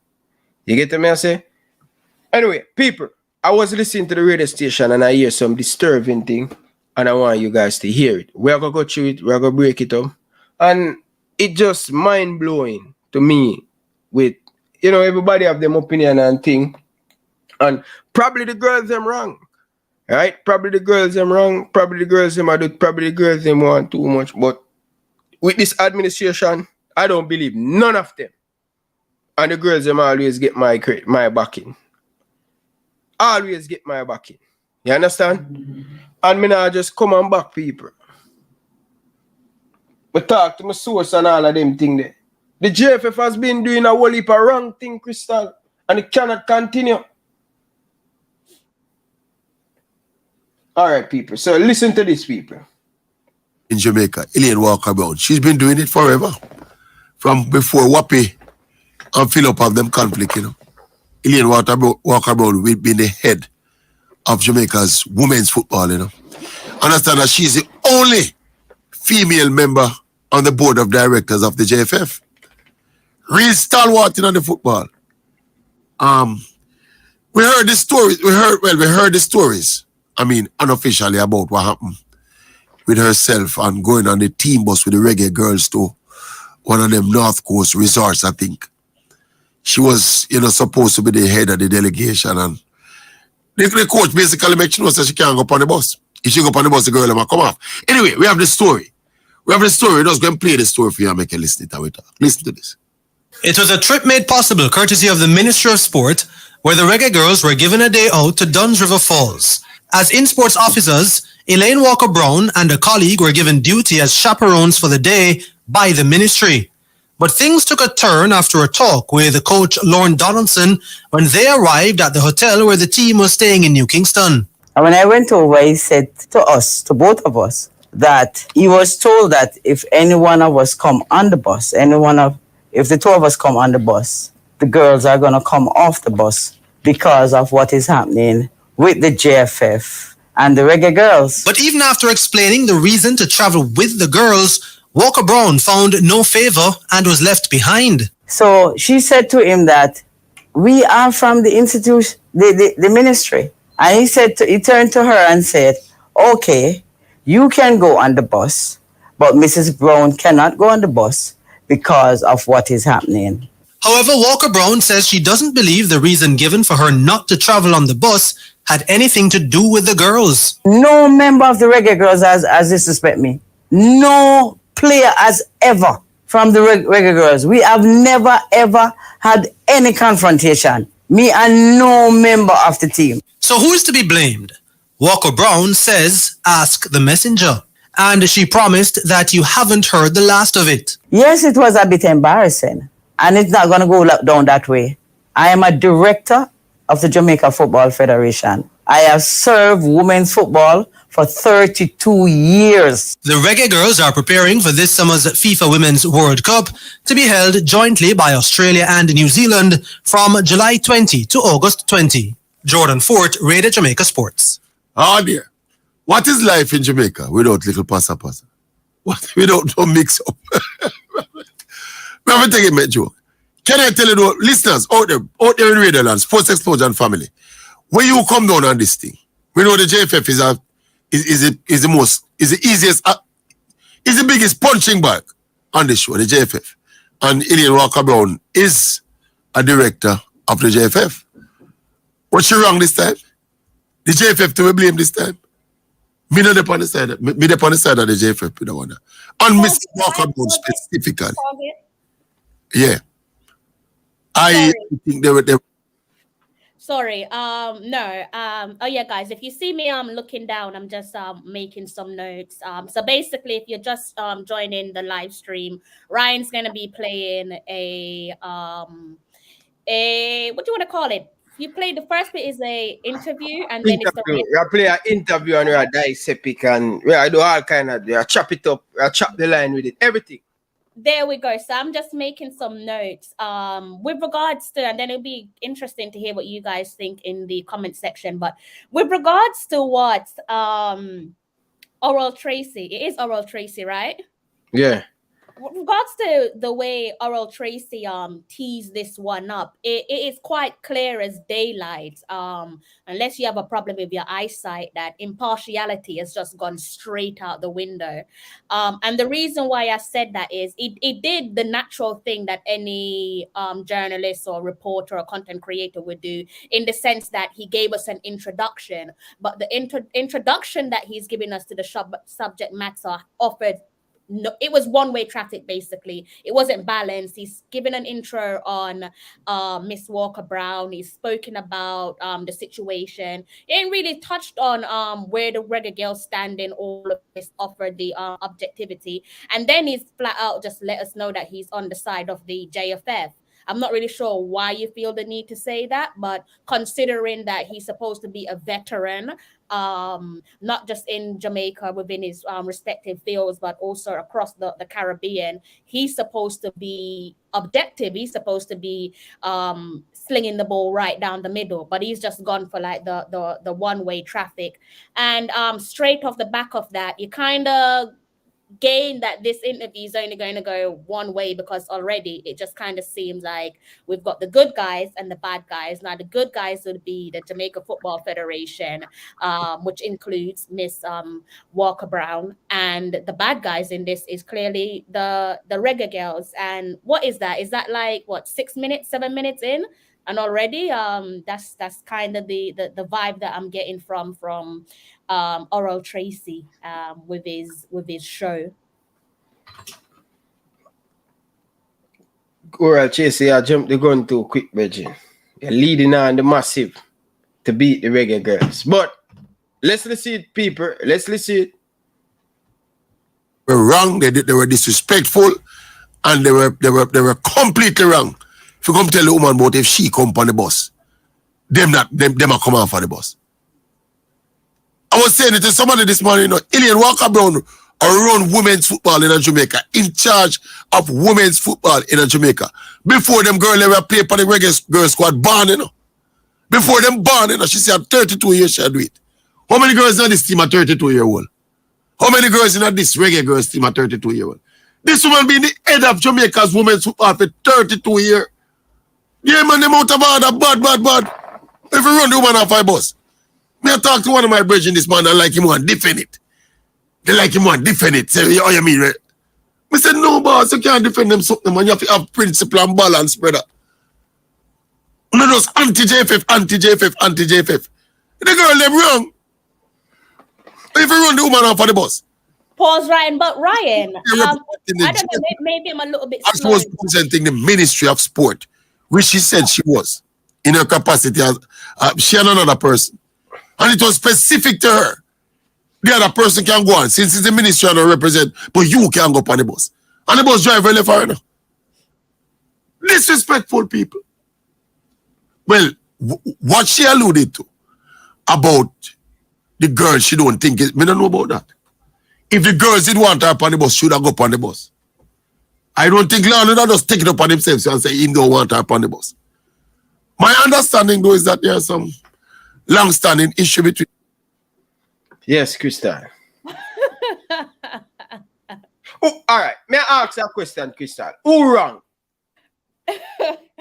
You get what I say? Anyway, people, I was listening to the radio station and I hear some disturbing thing and I want you guys to hear it. We're going to go through it, we're going to break it up. And it just mind-blowing to me with, you know, everybody have them opinion and thing. And probably the girls them wrong, right? Probably the girls them wrong. Probably the girls them do. Probably the girls them want too much. But with this administration, I don't believe none of them. And the girls them always get my backing. Always get my backing. You understand? And me now just come and back people. But talk to my source and all of them thing there. The JFF has been doing a whole heap of wrong thing, Crystal, and it cannot continue. All right, people. So listen to this, people. In Jamaica, Elaine Walker Brown, she's been doing it forever. From before Wappy and Philip have them conflict, you know. Elaine Walker Brown will be the head of Jamaica's women's football, you know. Understand that she's the only female member on the board of directors of the JFF. Real stalwart in the football. We heard the stories. We heard the stories. I mean, unofficially about what happened with herself and going on the team bus with the Reggae Girlz to one of them North Coast resorts, I think. She was, you know, supposed to be the head of the delegation, and the coach basically makes sure that she can't go up on the bus. If she go up on the bus, the girl will come off. Anyway, we have the story. We're just going to play the story for you and make you listen to it. Listen to this. It was a trip made possible courtesy of the Ministry of Sport, where the Reggae Girlz were given a day out to Duns River Falls. As in-sports officers, Elaine Walker Brown and a colleague were given duty as chaperones for the day by the ministry. But things took a turn after a talk with coach Lorne Donaldson when they arrived at the hotel where the team was staying in New Kingston. And when I went over, he said to us, to both of us, that he was told that if any one of us come on the bus, if the two of us come on the bus, the girls are going to come off the bus because of what is happening with the JFF and the Reggae Girlz. But even after explaining the reason to travel with the girls, Walker Brown found no favor and was left behind. So she said to him that we are from the institution, the ministry. And he turned to her and said, okay, you can go on the bus, but Mrs. Brown cannot go on the bus because of what is happening. However, Walker Brown says she doesn't believe the reason given for her not to travel on the bus had anything to do with the girls. No member of the Reggae Girlz has disrespect me. No player has ever from the Reggae Girlz. We have never ever had any confrontation. Me and no member of the team. So who is to be blamed? Walker Brown says, ask the messenger. And she promised that you haven't heard the last of it. Yes, it was a bit embarrassing. And it's not going to go down that way. I am a director of the Jamaica Football Federation. I have served women's football for 32 years. The Reggae Girlz are preparing for this summer's FIFA Women's World Cup to be held jointly by Australia and New Zealand from July 20 to August 20. Jordan Fort, Radio Jamaica Sports. Ah, dear. What is life in Jamaica without little passa? What? Without no mix up. Let me take a joke. Can I tell you, though, listeners out there in Radio Land, Sports Explosion family, when you come down on this thing, we know the JFF is the easiest, is the biggest punching bag on the show, the JFF. And Elaine Walker-Brown is a director of the JFF. What's she wrong this time? The JFF to be blamed this time? Me not upon the side of the JFF with the one. And Miss Walker-Brown specifically. Yeah. I think they were. Sorry. No. Oh yeah, guys. If you see me, I'm looking down. I'm just making some notes. So basically, if you're just joining the live stream, Ryan's gonna be playing a what do you want to call it? You play the first bit is a interview, and then it's the you play an interview and you dissect it and I do all kind of chop it up, chop the line with it, everything. There we go. So I'm just making some notes with regards to, and then it'll be interesting to hear what you guys think in the comment section. But with regards to what Oral Tracy, it is Oral Tracy, right? Yeah. With regards to the way Oral Tracy teased this one up, it is quite clear as daylight. Unless you have a problem with your eyesight, that impartiality has just gone straight out the window. And the reason why I said that is it did the natural thing that any journalist or reporter or content creator would do, in the sense that he gave us an introduction, but the introduction that he's giving us to the subject matter offered. No, it was one-way traffic, basically. It wasn't balanced. He's given an intro on Miss Walker-Brown. He's spoken about the situation. He ain't really touched on where the Reggae Girlz stand in all of this, offered the objectivity. And then he's flat out just let us know that he's on the side of the JFF. I'm not really sure why you feel the need to say that, but considering that he's supposed to be a veteran, not just in Jamaica within his respective fields, but also across the Caribbean, he's supposed to be objective. He's supposed to be slinging the ball right down the middle, but he's just gone for like the one-way traffic. And straight off the back of that, you kind of gain that this interview is only going to go one way, because already it just kind of seems like we've got the good guys and the bad guys. Now the good guys would be the Jamaica Football Federation, which includes Miss Walker-Brown, and the bad guys in this is clearly the Reggae Girlz. And what is that? Is that like what, 7 minutes in? And already that's kind of the vibe that I'm getting from Oral Tracy with his show. Oral Tracy, I jumped the gun too quick, Reggie. You're leading on the massive to beat the Reggae Girlz. But let's listen it, people. Let's listen it. They were wrong. They were disrespectful, and they were completely wrong. If you come tell the woman about if she come on the bus, them are come off on the bus. I was saying it to somebody this morning, you know, Elaine Walker-Brown around women's football in Jamaica, in charge of women's football in Jamaica. Before them girls ever play for the Reggae Girlz squad, born, you know. Before them born, you know, she said 32 years she'll do it. How many girls in this team are 32-year-old? How many girls in this Reggae Girlz team are 32-year-old? This woman being the head of Jamaica's women's football for 32 years. Yeah, man, them out of order, bad. If you run the woman off my bus. Me I talk to one of my brethren this man, I like him one defend it. They like him one defend it. Say, oh, you mean, right? I said, no, boss, you can't defend them something, man. You have to have principle and balance, brother. No, just anti-JFF. The girl, them wrong. If you run the woman off of the bus. Pause, Ryan. But Ryan, I don't know, maybe I'm a little bit slow. She was representing the Ministry of Sport, which she said she was, in her capacity as she and another person. And it was specific to her. The other person can go on, since it's the ministry and represent, but you can go up on the bus. And the bus driver left her. Disrespectful people. Well, what she alluded to about the girl, she don't think it, me don't know about that. If the girls didn't want her up on the bus, should have go up on the bus. I don't think Lorne would just take it up on himself and say he don't want her up on the bus. My understanding though is that there's some long-standing issue between. Yes, Crystal. Oh, all right. May I ask a question, Crystal? Who wrong?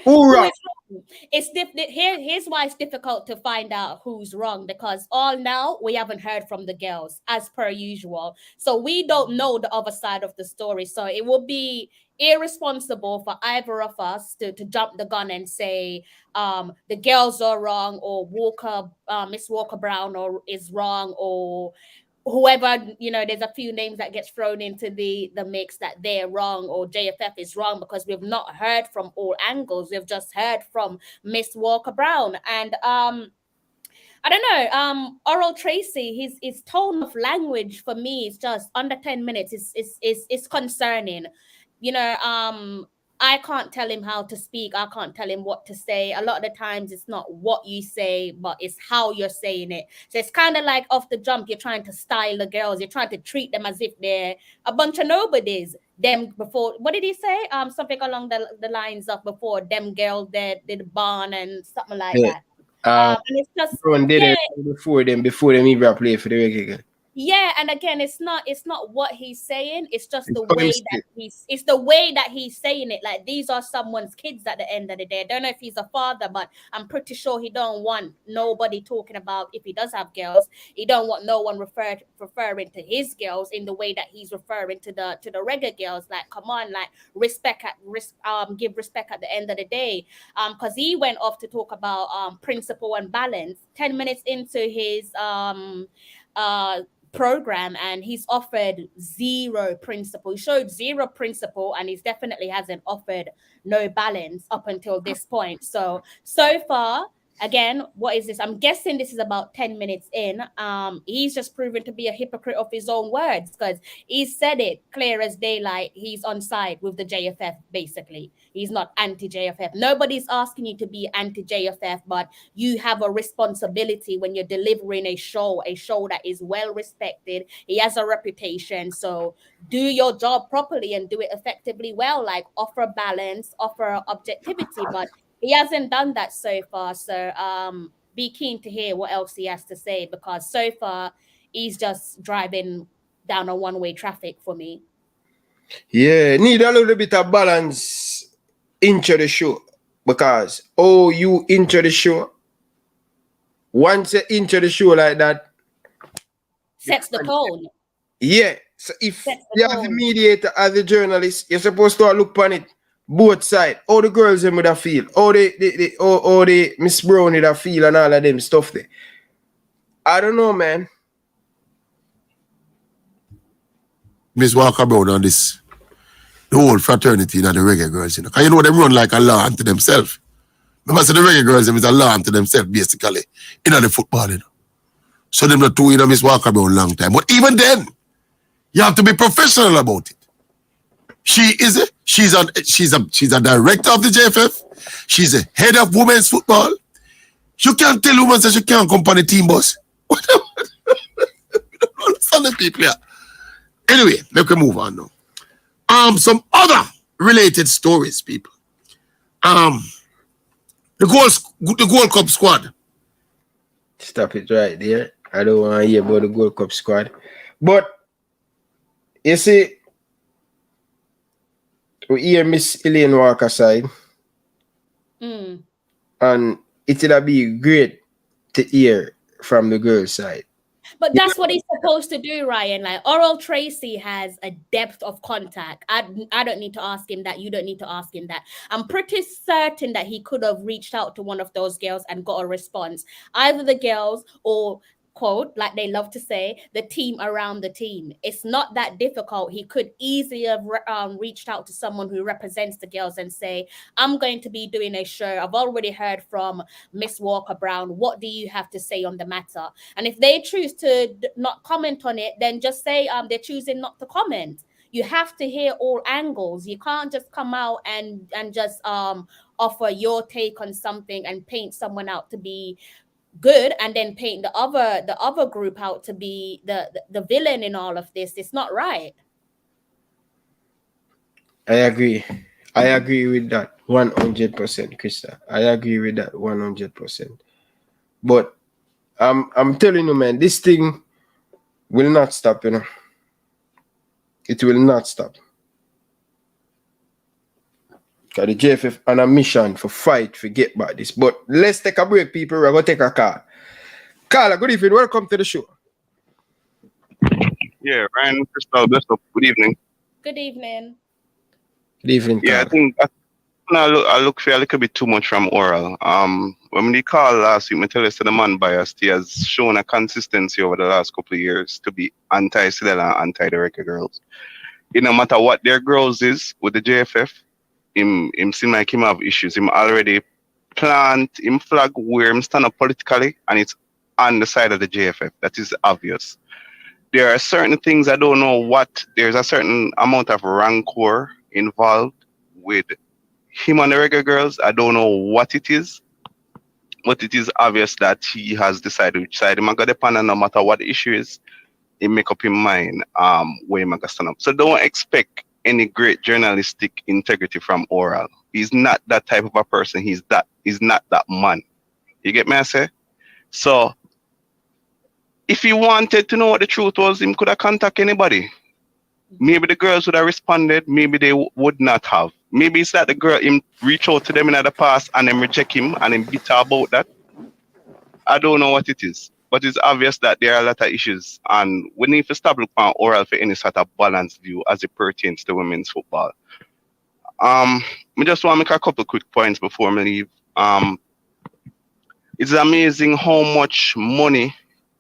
Who Who wrong? is wrong? Here's why it's difficult to find out who's wrong, because all now we haven't heard from the girls as per usual. So we don't know the other side of the story. So it would be irresponsible for either of us to jump the gun and say the girls are wrong, or Miss Walker Brown is wrong, or whoever, there's a few names that gets thrown into the mix that they're wrong, or JFF is wrong, because we've not heard from all angles. We've just heard from Miss Walker Brown. And I don't know, Oral Tracy, his tone of language for me is just under 10 minutes. It's concerning. I can't tell him how to speak. I can't tell him what to say. A lot of the times it's not what you say, but it's how you're saying it. So it's kind of like off the jump, you're trying to style the girls. You're trying to treat them as if they're a bunch of nobodies. Them before, what did he say? Something along the lines of before them girls that did barn and something like Yeah. that. And it's just, Everyone did it before them even play for the Reggae Girl. yeah, and again, it's not what he's saying. It's just It's the how way him that say it. it's the way that he's saying it. Like, these are someone's kids at the end of the day. I don't know if he's a father, but I'm pretty sure he don't want nobody talking about, if he does have girls, he don't want no one referring to his girls in the way that he's referring to the Reggae Girls. Like, come on, like, give respect at the end of the day. Because he went off to talk about principle and balance 10 minutes into his program, and he's offered zero principle. He showed zero principle, and he's definitely hasn't offered no balance up until this point. So far, again, what is this? I'm guessing this is about 10 minutes in. He's just proven to be a hypocrite of his own words, because he said it clear as daylight. He's on side with the JFF, basically. He's not anti-JFF. Nobody's asking you to be anti-JFF, but you have a responsibility when you're delivering a show that is well respected. He has a reputation. So do your job properly and do it effectively well, like offer balance, offer objectivity, but he hasn't done that so far. So be keen to hear what else he has to say, because so far he's just driving down a one-way traffic for me. Yeah, need a little bit of balance into the show, because you into the show, once you into the show like that, sets the tone. Yeah, so if you have the mediator as the journalist, you're supposed to look on it both sides. All the girls them would have feel, all the Miss Brown would have feel, and all of them stuff there. I don't know, man. Miss Walker Brown on this, the whole fraternity and the Reggae Girls, because you know them run like a law unto themselves. Remember, so the Reggae Girls them is a law unto themselves, basically, in the football, So them not two in Miss Walker Brown long time. But even then, you have to be professional about it. She's a director of the JFF. She's a head of women's football. You can't tell women that she can't come on the team bus. I don't understand the people here. Anyway, let me move on now. Some other related stories, people. The Gold Cup squad. Stop it right there. I don't want to hear about the Gold Cup squad. But you see, we hear Miss Elaine Walker side. And it'll be great to hear from the girl side. But that's what he's supposed to do, Ryan. Like, Oral Tracy has a depth of contact. I don't need to ask him that. You don't need to ask him that. I'm pretty certain that he could have reached out to one of those girls and got a response. Either the girls or, quote, like they love to say, the team around the team. It's not that difficult. He could easily have reached out to someone who represents the girls and say, I'm going to be doing a show. I've already heard from Miss Walker Brown. What do you have to say on the matter? And if they choose to not comment on it, then just say they're choosing not to comment. You have to hear all angles. You can't just come out and just offer your take on something and paint someone out to be good and then paint the other group out to be the villain in all of this. It's not right. I agree with that 100%, Krista. I agree with that 100%. But I'm telling you, man, this thing will not stop, It will not stop. Because the JFF on a mission for fight, for get back this. But let's take a break, people. We're going to take a call. Carla, good evening. Welcome to the show. Yeah, Ryan, Crystal, bless up. Good evening. Good evening. Good evening, Yeah, Carla. I look for a little bit too much from Oral. When we called last week, I tell you that the man biased, he has shown a consistency over the last couple of years to be anti-Sidela and anti the Reggae Girlz. It no matter what their girls is with the JFF, him seem like him have issues. Him already him flag where him stand up politically, and it's on the side of the JFF. That is obvious. There are certain things I don't know what. There's a certain amount of rancor involved with him and the Reggae Girlz. I don't know what it is, but it is obvious that he has decided which side he's gonna depend on. No matter what the issue is, he make up his mind where he's gonna stand up. So don't expect any great journalistic integrity from Oral. He's not that type of a person. He's not that man. You get me, I say? So if he wanted to know what the truth was, he could have contacted anybody. Maybe the girls would have responded, maybe they would not have. Maybe it's that the girl him reach out to them in the past and then reject him and then bitter about that. I don't know what it is. But it's obvious that there are a lot of issues, and we need to stop looking at Oral for any sort of balanced view as it pertains to women's football. I just want to make a couple quick points before I leave. It's amazing how much money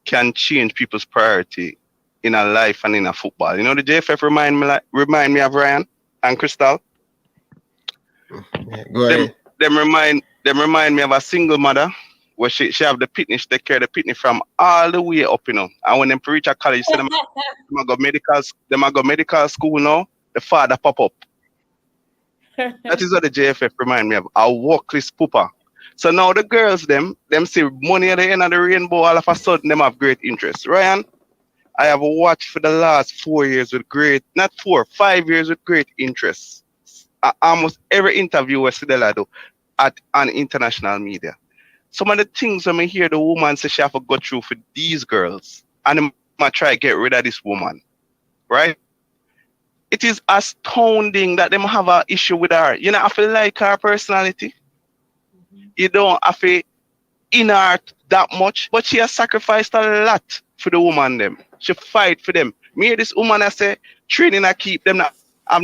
can change people's priority in a life and in a football. You know, the JFF remind me of Ryan and Crystal. Yeah, go ahead. Them remind me of a single mother where she have the pitney, she take care of the pitney from all the way up, you know. And when them reach a college, say them go medical school now, the father pop up. That is what the JFF remind me of, a workless pooper. So now the girls, them see money at the end of the rainbow, all of a sudden them have great interest. Ryan, I have watched for the last 4 years with 5 years with great interest. Almost every interview with Sidela do on international media. Some of the things when I hear the woman say she have to go through for these girls, and I'm gonna try to get rid of this woman, right? It is astounding that them have an issue with her. You know, I feel like her personality. You don't have to in her that much, but she has sacrificed a lot for the woman them. She fight for them. Me this woman I say training I keep them not have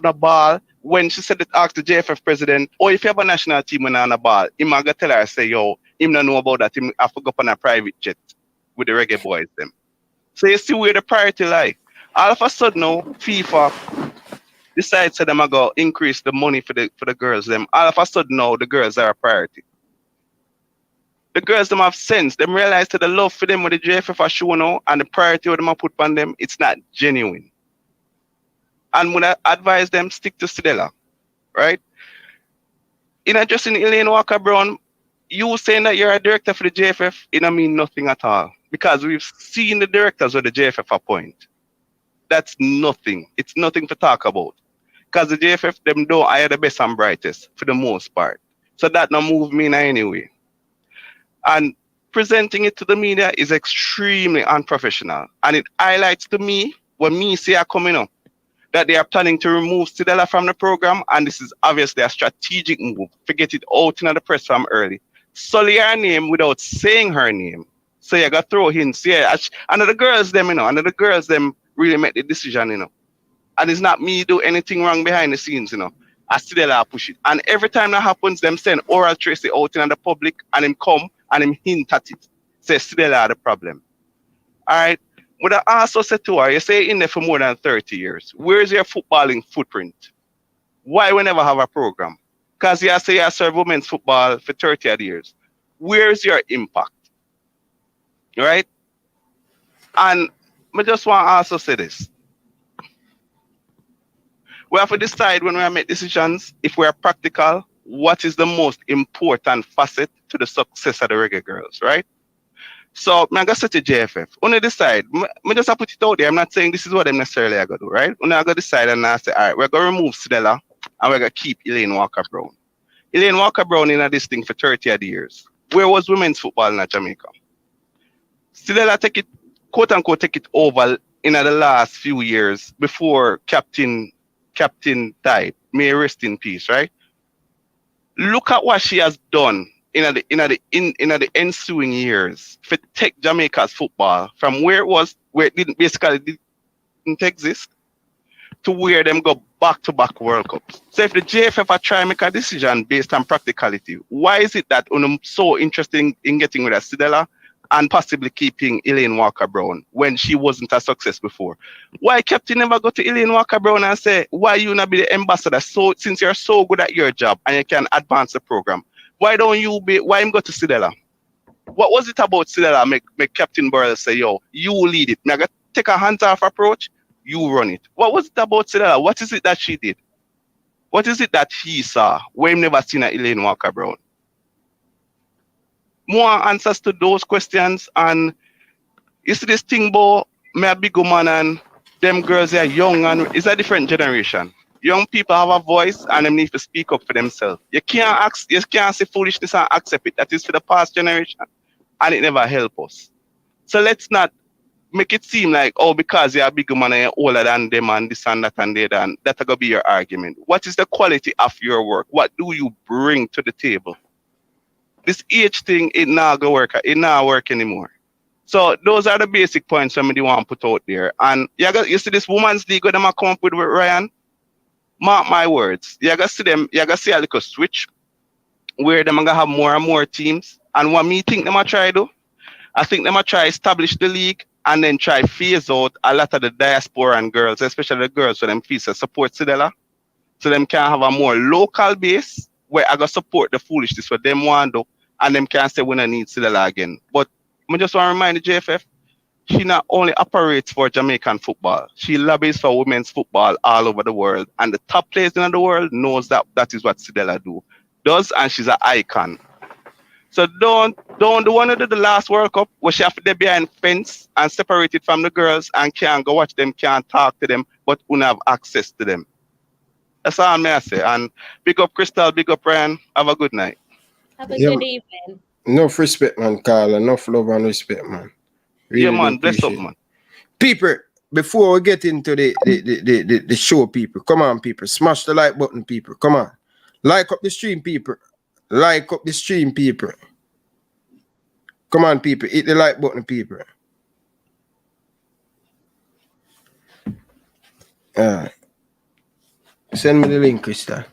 no ball. When she said that asked the JFF president, oh, if you have a national team and on a ball, him gonna tell her say, yo, him not know about that. Him have to go on a private jet with the reggae boys them. So you see where the priority lie. All of a sudden now, FIFA decides that them go increase the money for the girls them. All of a sudden now the girls are a priority. The girls them have sense. Them realize that the love for them with the JFF are shown now and the priority of them put on them, it's not genuine. And when I advise them, stick to Sidela, right? In addressing Elaine Walker Brown, you saying that you're a director for the JFF, it don't mean nothing at all. Because we've seen the directors of the JFF appoint. That's nothing. It's nothing to talk about. Because the JFF, them don't hire the best and brightest for the most part. So that don't move me in any way. And presenting it to the media is extremely unprofessional. And it highlights to me, when me see her coming up, that they are planning to remove Sidela from the program, and this is obviously a strategic move to get it out in the press from early. Sully her name without saying her name. So you got to throw hints. Yeah, and the girls them, you know, and the girls them really make the decision, you know. And it's not me do anything wrong behind the scenes, you know. I Sidela push it. And every time that happens, them send Oral Tracy out in the public and him come and him hint at it. Say Sidela the problem. All right. But I also said to her, you say in there for more than 30 years. Where's your footballing footprint? Why we never have a program? Because you say you serve women's football for 30 odd years. Where's your impact? Right? And I just want to also say this. We have to decide when we make decisions, if we are practical, what is the most important facet to the success of the Reggae Girlz, right? So, I'm going to say to JFF, only decide, I just put it out there, I'm not saying this is what I'm necessarily going to do, right? Only I'm going to decide and I say, all right, we're going to remove Sidela and we're going to keep Elaine Walker Brown. Elaine Walker Brown in this thing for 30 odd years. Where was women's football in Jamaica? Sidela take it, quote unquote, take it over in the last few years before Captain died. may rest in peace, right? Look at what she has done in the ensuing years for take Jamaica's football from where it didn't exist to where them go back-to-back World Cups. So if the JFF are trying to make a decision based on practicality, why is it that I'm so interested in getting rid of Sidela and possibly keeping Elaine Walker-Brown when she wasn't a success before? Why Captain never go to Elaine Walker-Brown and say, why you not be the ambassador since you're so good at your job and you can advance the program? Why him go to Sidela? What was it about Sidela make Captain Burrell say, yo, you lead it. Now take a hands-off approach, you run it. What was it about Sidela? What is it that she did? What is it that he saw when he never seen a Elaine Walker-Brown? More answers to those questions. And you see this thing about me a big woman and them girls are young and it's a different generation. Young people have a voice and they need to speak up for themselves. You can't say foolishness and accept it. That is for the past generation and it never help us. So let's not make it seem like, oh, because you're a big woman and you're older than them and this and that and that, and that's going to be your argument. What is the quality of your work? What do you bring to the table? This age thing, it not gonna work. It not work anymore. So those are the basic points somebody want to put out there. And you see this women's league where them come up with Ryan. Mark my words. You gotta see them. You gotta see a little switch where them gonna have more and more teams. And what me think them a try do? I think them a try establish the league and then try phase out a lot of the diaspora and girls, especially the girls, so them feel support Sidela, so them can have a more local base where I got support the foolishness what them want to, and them can say we don't need Sidela again. But I just want to remind the JFF, she not only operates for Jamaican football, she lobbies for women's football all over the world, and the top players in the world knows that is what Sidela does, and she's an icon. So don't the one who did the last World Cup where she have to be behind fence and separated from the girls and can't go watch them, can't talk to them, but won't have access to them. That's all I'm gonna say. And big up Crystal, big up Ryan. Have a good night. Have a good evening. Enough respect, man, Carl. Enough love and respect, man. Really yeah, man. Bless up, man. People, before we get into the show, people, come on, people. Smash the like button, people. Come on. Like up the stream, people. Like up the stream, people. Come on, people. Hit the like button, people. Send me the link, Krista.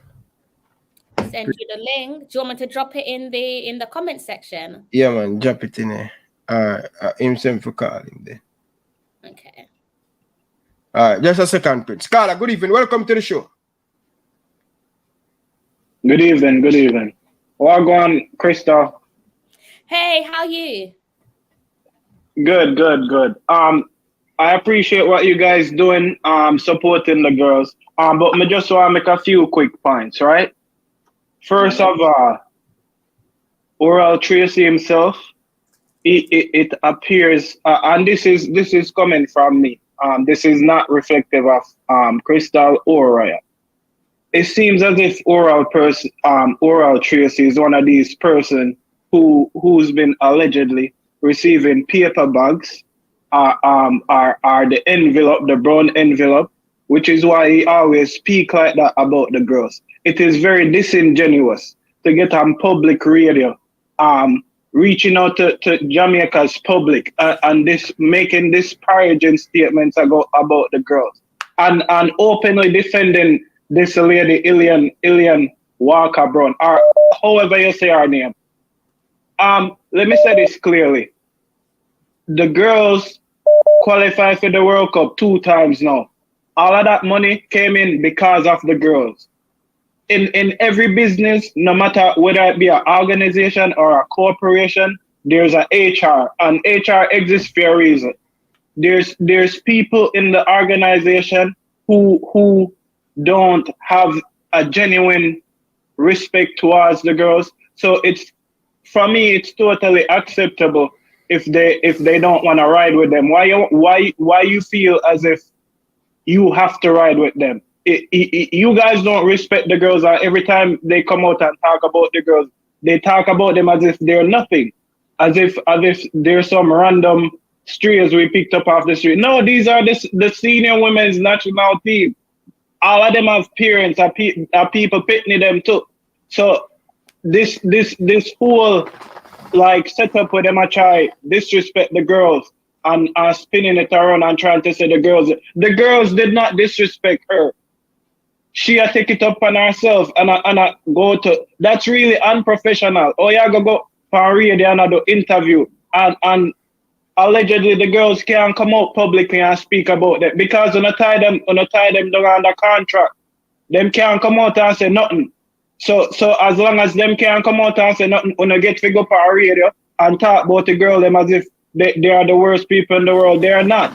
Send you the link. Do you want me to drop it in the comment section? Yeah, man. Drop it in there. Him send for calling there. Okay. All right. Just a second, Prince. Carla, good evening. Welcome to the show. Good evening. Good evening. Welcome, Krista. Hey, how are you? Good. I appreciate what you guys doing, supporting the girls. But I just want to make a few quick points, right? First of all, Oral Tracy himself, it appears, and this is coming from me. This is not reflective of Crystal or Ryan. It seems as if Oral Tracy is one of these person who's been allegedly receiving paper bags, are the envelope, the brown envelope, which is why he always speak like that about the girls. It is very disingenuous to get on public radio, reaching out to Jamaica's public and making disparaging statements about the girls and openly defending this lady Elaine Walker-Brown, or however you say her name. Let me say this clearly. The girls qualified for the World Cup 2 times now. All of that money came in because of the girls. In every business, no matter whether it be an organization or a corporation, there's an HR, and HR exists for a reason. There's people in the organization who don't have a genuine respect towards the girls. So for me, it's totally acceptable if they don't want to ride with them. Why you feel as if you have to ride with them? You guys don't respect the girls. Every time they come out and talk about the girls, they talk about them as if they're nothing, as if they're some random strays we picked up off the street. No, these are the senior women's national team. all of them have parents, are people picking them too. So this whole like setup where them a try disrespect the girls and spinning it around and trying to say the girls did not disrespect her. She take it up on herself and go to, that's really unprofessional. Oh, yeah, go for radio and do interview and allegedly the girls can't come out publicly and speak about that because when I tie them down under contract, them can't come out and say nothing. So as long as them can't come out and say nothing, when I get to go for radio and talk about the girl them as if they are the worst people in the world, they are not.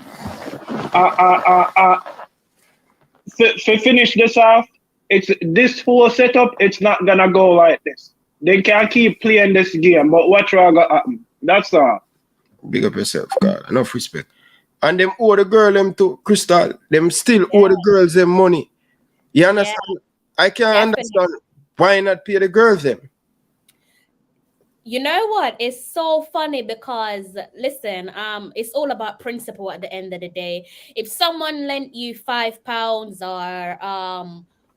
To finish this off, it's this whole setup. It's not gonna go like this. They can't keep playing this game. But what gonna happen? That's all. Big up yourself, God. Enough respect. And them owe the girl them to Crystal. Them still owe the girls them money. You understand? Yeah. I can't understand why not pay the girls them. You know what? It's so funny because listen, it's all about principle at the end of the day. If someone lent you £5 or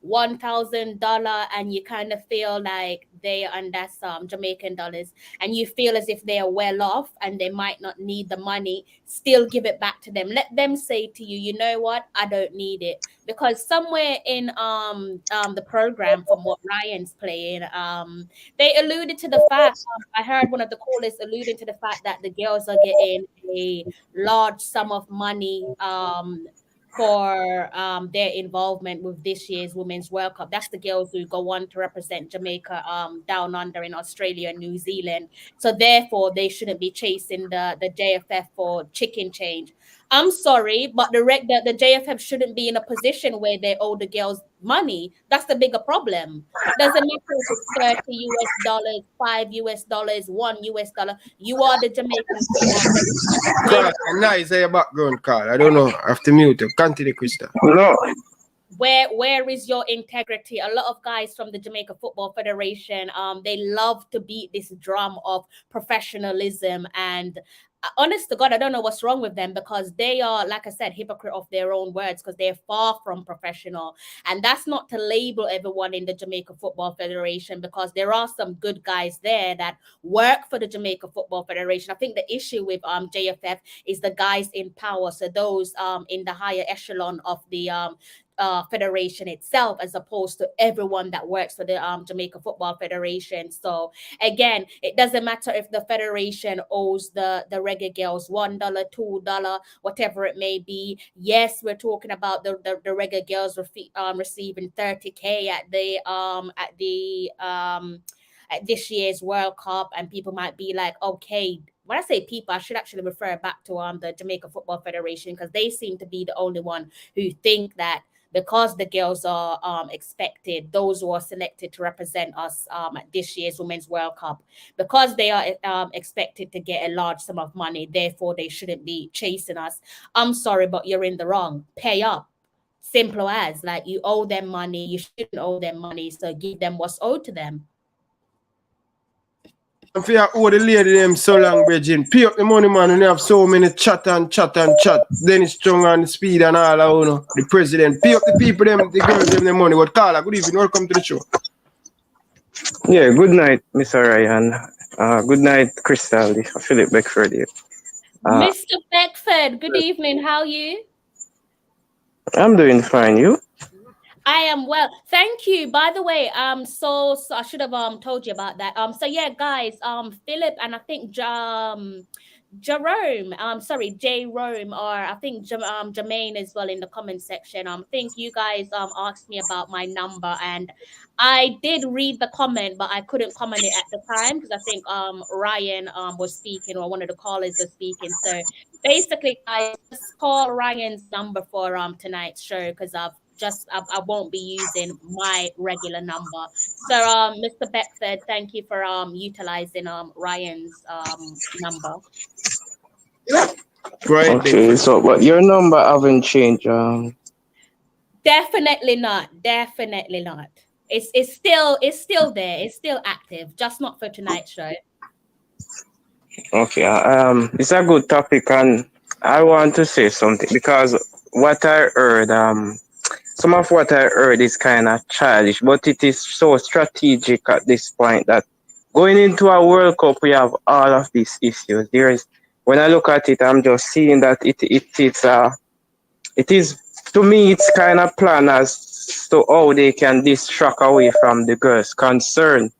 $1,000 and you kind of feel like and that's Jamaican dollars, and you feel as if they are well off and they might not need the money, still give it back to them. Let them say to you, you know what, I don't need it. Because somewhere in the program, from what Ryan's playing, they alluded to the fact, I heard one of the callers alluding to the fact that the girls are getting a large sum of money for their involvement with this year's Women's World Cup. That's the girls who go on to represent Jamaica down under in Australia and New Zealand. So therefore, they shouldn't be chasing the JFF for chicken change. I'm sorry, but the JFF shouldn't be in a position where they owe the girls money. That's the bigger problem. Doesn't matter if it's $30, $5, $1. You are the Jamaican. Carl, nice your background, Carl. I don't know. I have to mute you. Continue, Krista. No. Where is your integrity? A lot of guys from the Jamaica Football Federation, they love to beat this drum of professionalism, and honest to God, I don't know what's wrong with them, because they are, like I said, hypocrite of their own words, because they're far from professional. And that's not to label everyone in the Jamaica Football Federation, because there are some good guys there that work for the Jamaica Football Federation. I think the issue with JFF is the guys in power, so those in the higher echelon of the federation itself, as opposed to everyone that works for the Jamaica Football Federation. So again, it doesn't matter if the federation owes the Reggae Girlz $1, $2, whatever it may be. Yes, we're talking about the Reggae Girlz receiving $30K at this year's World Cup, and people might be like, okay. When I say people, I should actually refer back to the Jamaica Football Federation, because they seem to be the only one who think that because the girls are expected, those who are selected to represent us at this year's Women's World Cup, because they are expected to get a large sum of money, therefore they shouldn't be chasing us. I'm sorry, but you're in the wrong. Pay up. Simple as. Like, you owe them money, you shouldn't owe them money, so give them what's owed to them. If you owe the lady them so long, Bridging, pay up the money, man, and you have so many chat. Dennis Strong and Speed and all, you know, the president. Pay up the people, them, the girls, them the money. But Carla, good evening, welcome to the show. Yeah, good night, Mr. Ryan. Good night, Crystal. Philip Beckford here. Mr. Beckford, good evening, how are you? I'm doing fine, you? I am well, thank you. By the way, so I should have told you about that. So yeah, guys, Philip and I think Jerome, or I think Jermaine as well in the comment section. I think you guys asked me about my number, and I did read the comment, but I couldn't comment it at the time because I think Ryan was speaking, or one of the callers was speaking. So basically, guys, just call Ryan's number for tonight's show, because I won't be using my regular number. So Mr. Beckford, thank you for utilizing Ryan's number. Right. Okay, so but your number haven't changed. Definitely not. It's still there. It's still active, just not for tonight's show. Okay, it's a good topic, and I want to say something, because what I heard some of what I heard is kind of childish, but it is so strategic at this point that going into a World Cup, we have all of these issues. When I look at it, I'm just seeing that it is, to me, it's kind of planned as to how they can distract away from the girls' concern.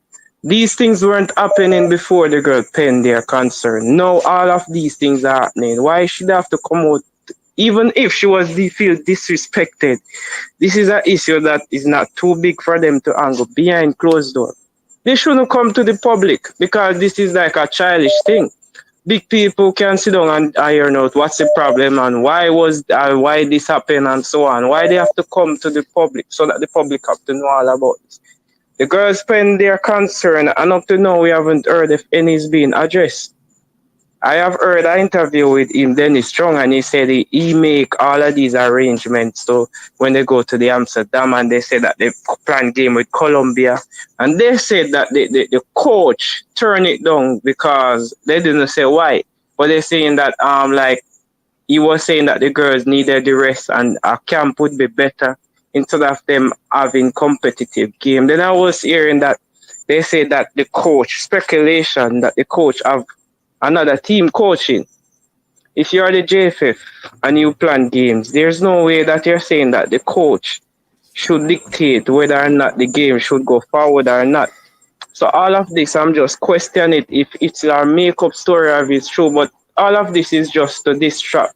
These things weren't happening before the girl penned their concern. Now all of these things are happening. Why should they have to come out? Even if she was feel disrespected, this is an issue that is not too big for them to angle behind closed door. They shouldn't come to the public because this is like a childish thing. Big people can sit down and iron out what's the problem and why this happened and so on. Why they have to come to the public so that the public have to know all about this. The girls spend their concern, and up to now we haven't heard if any is being addressed. I have heard an interview with him, Dennis Strong, and he said he make all of these arrangements. So when they go to the Amsterdam, and they said that they plan game with Colombia, and they said that the coach turned it down because they didn't say why, but they're saying that like he was saying that the girls needed the rest and a camp would be better instead of them having competitive game. Then I was hearing that they said that the coach, speculation that the coach have another team coaching. If you're the JFF and you plan games, there's no way that you're saying that the coach should dictate whether or not the game should go forward or not. So all of this, I'm just questioning it if it's a make-up story or if it's true, but all of this is just to distract.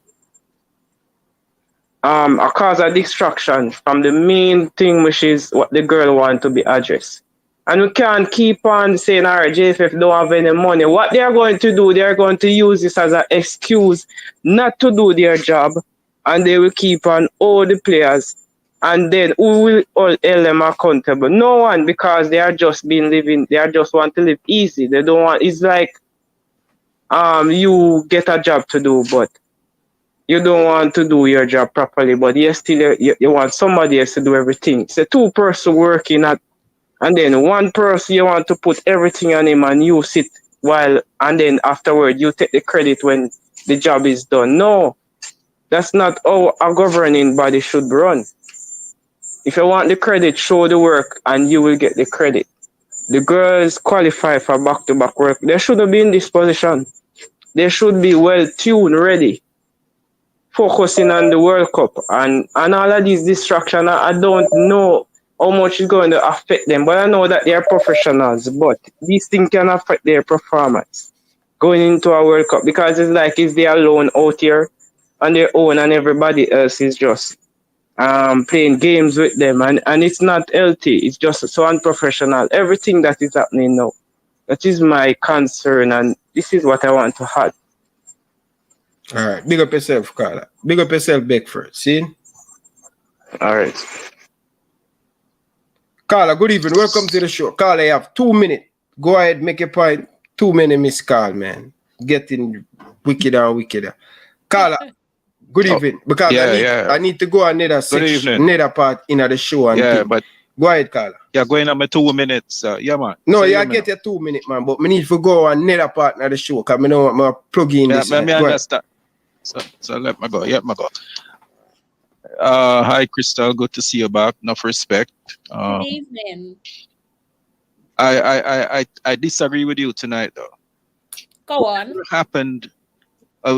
A cause of distraction from the main thing, which is what the girl want to be addressed. And we can't keep on saying, all right, JFF don't have any money. What they are going to do, they are going to use this as an excuse not to do their job, and they will keep on all the players. And then who will hold them accountable? No one, because they are just want to live easy. They don't want, it's like you get a job to do, but you don't want to do your job properly, but you want somebody else to do everything. It's a two-person working at, and then one person you want to put everything on him and you sit and then afterward you take the credit when the job is done. No, that's not how a governing body should run. If you want the credit, show the work and you will get the credit. The girls qualify for back-to-back work. They shouldn't be in this position. They should be well-tuned, ready, focusing on the World Cup and all of these distractions. I don't know how much is going to affect them, but I know that they are professionals, but these things can affect their performance going into a World Cup because it's like if they're alone out here on their own and everybody else is just playing games with them and it's not healthy. It's just so unprofessional. Everything that is happening now, that is my concern, and this is what I want to add. All right, big up yourself, Carla. Big up yourself, Beckford. See? All right. Carla, good evening. Welcome to the show. Carla, you have 2 minutes. Go ahead, make your point. Too many missed call, man. Getting wickeder and wickeder. Carla, good evening. Because I need to go another section, another part in the show. And but go ahead, Carla. You're going on my 2 minutes. Yeah, man. No, so you get your 2 minutes, man. But I need to go another part of the show because I don't want to plug in this. Let me understand. So let me go. Yeah, me go. Hi, Crystal. Good to see you back. Enough respect. Good evening. I disagree with you tonight, though. Go on. What happened?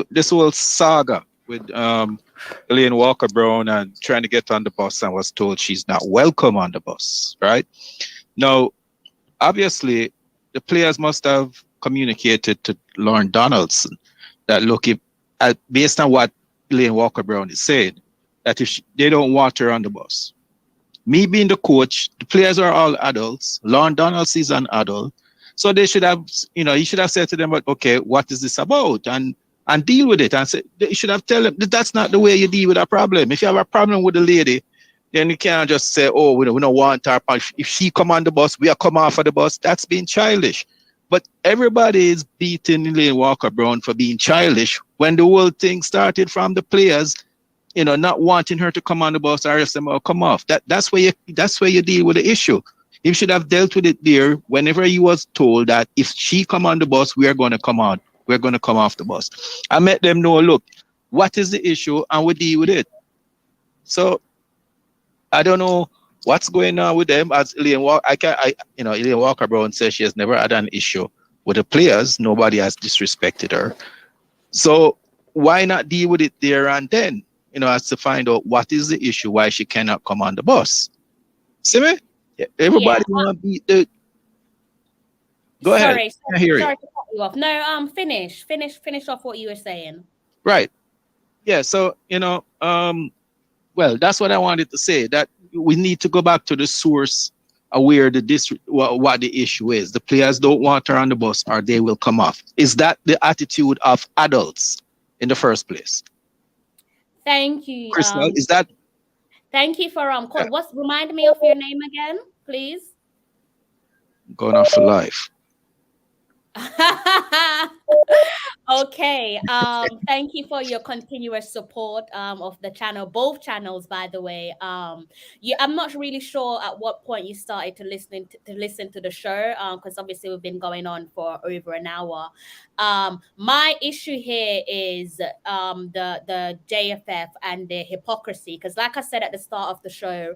This whole saga with Elaine Walker Brown and trying to get on the bus and was told she's not welcome on the bus. Right now, obviously, the players must have communicated to Lorne Donaldson that look, if based on what Elaine Walker Brown is saying, that if they don't want her on the bus. Me being the coach, the players are all adults. Lorne Donaldson is an adult. So they should have, he should have said to them, okay, what is this about? And deal with it. And say, they should have told them that that's not the way you deal with a problem. If you have a problem with a lady, then you can't just say, oh, we don't want her. If she come on the bus, we are come off of the bus. That's being childish. But everybody is beating Elaine Walker Brown for being childish when the whole thing started from the players, not wanting her to come on the bus or else them will come off. That's where you deal with the issue. You should have dealt with it there whenever you was told that if she come on the bus, we are going to come on. We're going to come off the bus. I let them know, look, what is the issue, and we deal with it. So I don't know what's going on with them. As Elaine Walker, Elaine Walker Brown says she has never had an issue with the players. Nobody has disrespected her. So why not deal with it there and then? As to find out what is the issue, why she cannot come on the bus. See me? Everybody want to be the. Go ahead. Sorry to cut you off. No, finish off what you were saying. Right. Yeah. So well, that's what I wanted to say. That we need to go back to the source of where what the issue is. The players don't want her on the bus, or they will come off. Is that the attitude of adults in the first place? Thank you, Crystal. Is that? Thank you for remind me of your name again, please. Going off for life. Okay. Thank you for your continuous support of the channel, both channels, by the way. I'm not really sure at what point you started to listen to the show, because obviously we've been going on for over an hour. My issue here is the JFF and the hypocrisy, because like I said at the start of the show,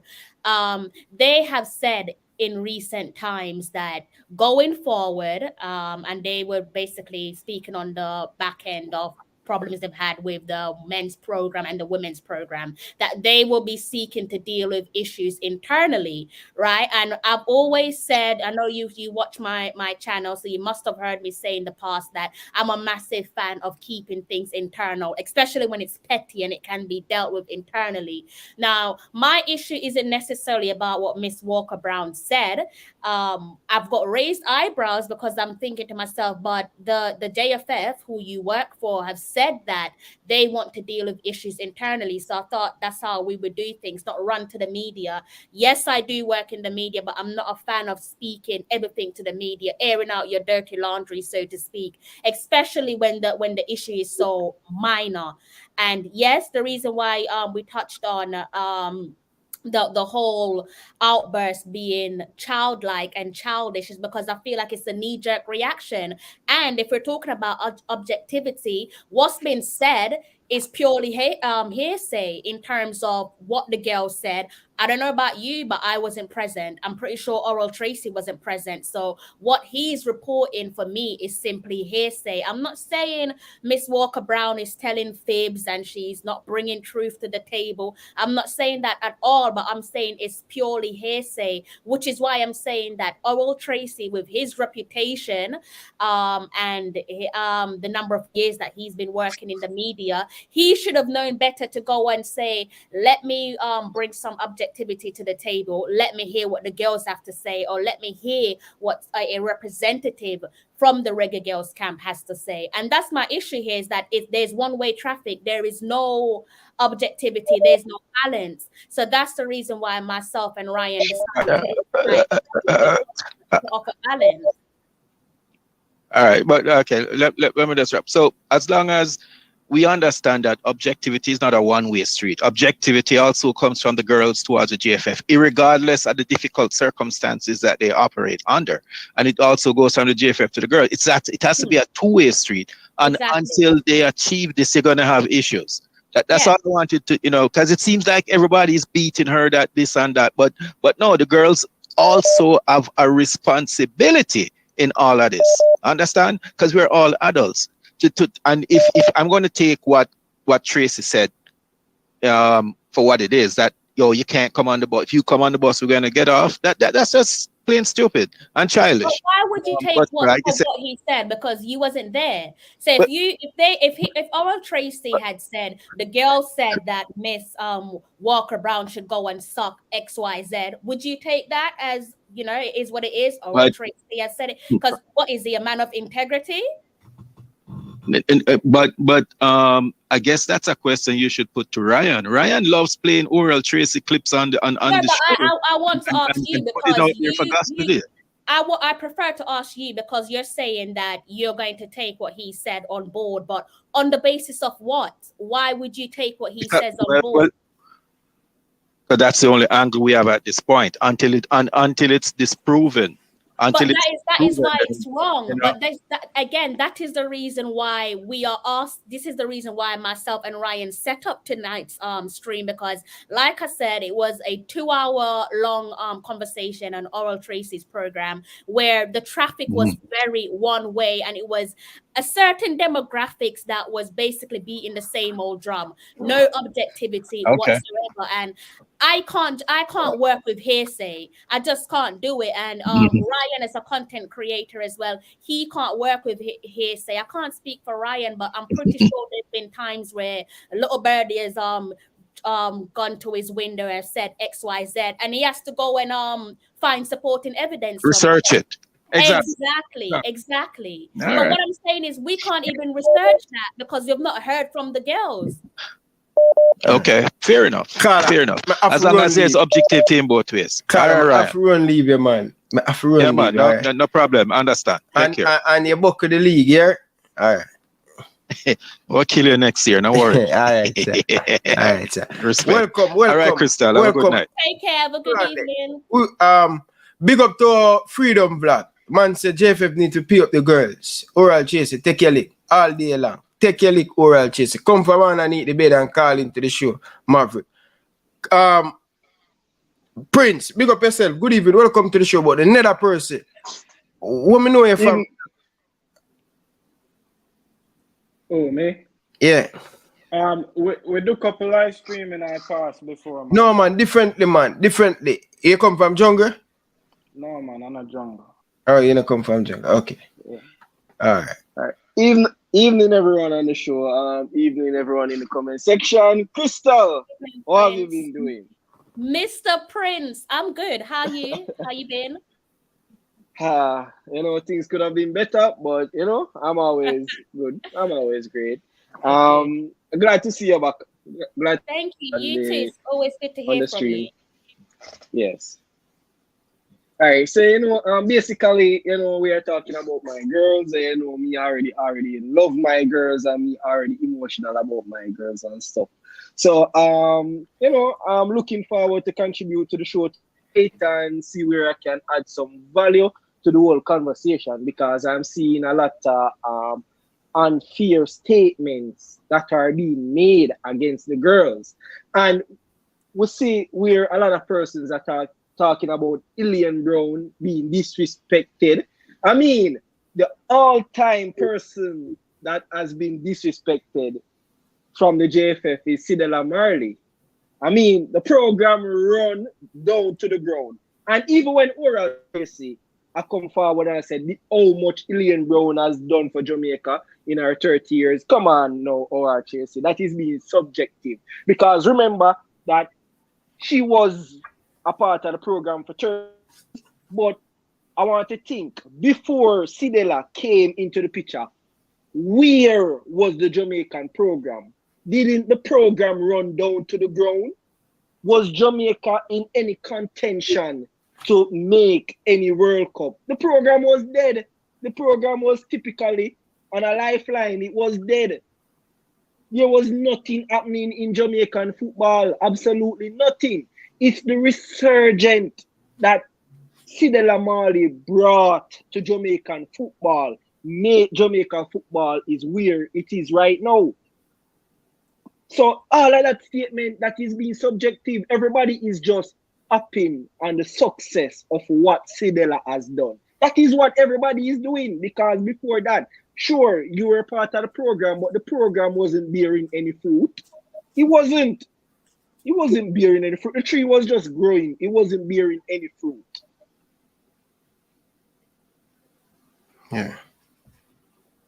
they have said in recent times that going forward, and they were basically speaking on the back end of problems they've had with the men's program and the women's program, that they will be seeking to deal with issues internally, right? And I've always said, I know you watch my channel, so you must have heard me say in the past that I'm a massive fan of keeping things internal, especially when it's petty and it can be dealt with internally. Now, my issue isn't necessarily about what Miss Walker Brown said. I've got raised eyebrows because I'm thinking to myself, but the JFF, who you work for, have said that they want to deal with issues internally. So I thought that's how we would do things, not run to the media. Yes, I do work in the media, but I'm not a fan of speaking everything to the media, airing out your dirty laundry, so to speak, especially when the issue is so minor. And yes, the reason why we touched on the whole outburst being childlike and childish is because I feel like it's a knee-jerk reaction. And if we're talking about objectivity, what's been said is purely hearsay in terms of what the girl said. I don't know about you, but I wasn't present. I'm pretty sure Oral Tracy wasn't present. So what he's reporting for me is simply hearsay. I'm not saying Miss Walker Brown is telling fibs and she's not bringing truth to the table. I'm not saying that at all, but I'm saying it's purely hearsay, which is why I'm saying that Oral Tracy, with his reputation and the number of years that he's been working in the media, he should have known better to go and say, let me bring some objectivity to the table. Let me hear what the girls have to say, or let me hear what a representative from the Reggae Girlz camp has to say. And that's my issue here, is that if there's one-way traffic, there is no objectivity, there's no balance. So that's the reason why myself and Ryan decided to offer balance. All right, but okay, let me just wrap. So as long as we understand that objectivity is not a one-way street. Objectivity also comes from the girls towards the JFF, irregardless of the difficult circumstances that they operate under. And it also goes from the JFF to the girls. It has to be a two-way street. And until they achieve this, they're going to have issues. That's all I wanted to, because it seems like everybody's beating her that this and that. But no, the girls also have a responsibility in all of this. Understand? Because we're all adults. And if I'm going to take what Tracy said for what it is, that you can't come on the bus. If you come on the bus, we're going to get off. That's just plain stupid and childish. But why would you take what he said? Because you wasn't there. So if Oral Tracy had said, the girl said that Miss Walker Brown should go and suck XYZ, would you take that as, it is what it is? Oral Tracy has said it. Because what is he, a man of integrity? But I guess that's a question you should put to Ryan. Ryan loves playing Oral Tracy clips on the show. I want to ask you because I prefer to ask you because you're saying that you're going to take what he said on board, but on the basis of what? Why would you take what he says on board? Because that's the only angle we have at this point until it's disproven until But it's that is why proven, it's wrong. you know. But that is the reason why we are asked. This is the reason why myself and Ryan set up tonight's stream, because, like I said, it was a 2-hour long conversation on Oral Tracy's program where the traffic was very one way, and it was a certain demographics that was basically beating the same old drum, no objectivity Okay. whatsoever. And I can't work with hearsay. I just can't do it. And Ryan is a content creator as well. He can't work with hearsay. I can't speak for Ryan, but I'm pretty sure there's been times where a little birdie has gone to his window and said XYZ, and he has to go and find supporting evidence. Research it. Exactly. All But right. what I'm saying is we can't even research that because we've not heard from the girls. Okay, fair enough. Fair enough. As long as there's objectivity in both ways. Carl, All I right. have to run leave you, man. I have to run Yeah, leave man. you, No, all right? no, no problem. I understand. Take care. And you book the league, yeah? All right. We'll kill you next year. No worry. All right, sir. All right, sir. Respect. Welcome. All right, Crystal. Have a good night. Take care. Have a good evening. Big up to Freedom Vlog. Man said JFF need to pay up the girls. Oral Chaser, take your lick all day long. Take your lick, Oral Chaser. Come from underneath the bed and call into the show, Maverick. Prince, big up yourself. Good evening. Welcome to the show. But another person, what me know you from? Oh, me? Yeah. We do couple live streaming I passed before, man. No, man. Differently, man. Differently. You come from jungle? No, man. I'm not jungle. Oh, you don't come from jungle. Okay. Yeah. All right. Evening, everyone on the show. Evening, everyone in the comment section. Crystal, what have you been doing? Mr. Prince, I'm good. How you? How you been? Things could have been better, but I'm always good. I'm always great. Glad to see you back. Thank you. You too. It's always good to hear from you. Yes. All right, so basically, we are talking about my girls. Me already love my girls, and me already emotional about my girls and stuff. So I'm looking forward to contribute to the show tonight and see where I can add some value to the whole conversation, because I'm seeing a lot of unfair statements that are being made against the girls, and we see where a lot of persons that are talking about Elaine Brown being disrespected. I mean, the all-time person that has been disrespected from the JFF is Sidela Marley. I mean, the program run down to the ground. And even when Oral Tracy, I come forward and I said how much Elaine Brown has done for Jamaica in her 30 years. Come on now, Oral Tracy. That is being subjective. Because remember that she was a part of the program for 30 years, but I want to think, before Sidela came into the picture, where was the Jamaican program? Didn't the program run down to the ground? Was Jamaica in any contention to make any World Cup? The program was dead. The program was typically on a lifeline. It was dead. There was nothing happening in Jamaican football. Absolutely nothing. It's the resurgent that Sidela Marley brought to Jamaican football. Made Jamaican football is where it is right now. So all of that statement that is being subjective, everybody is just upping on the success of what Sidela has done. That is what everybody is doing, because before that, sure, you were part of the program, but the program wasn't bearing any fruit. It wasn't. It wasn't bearing any fruit. The tree was just growing. It wasn't bearing any fruit. Yeah.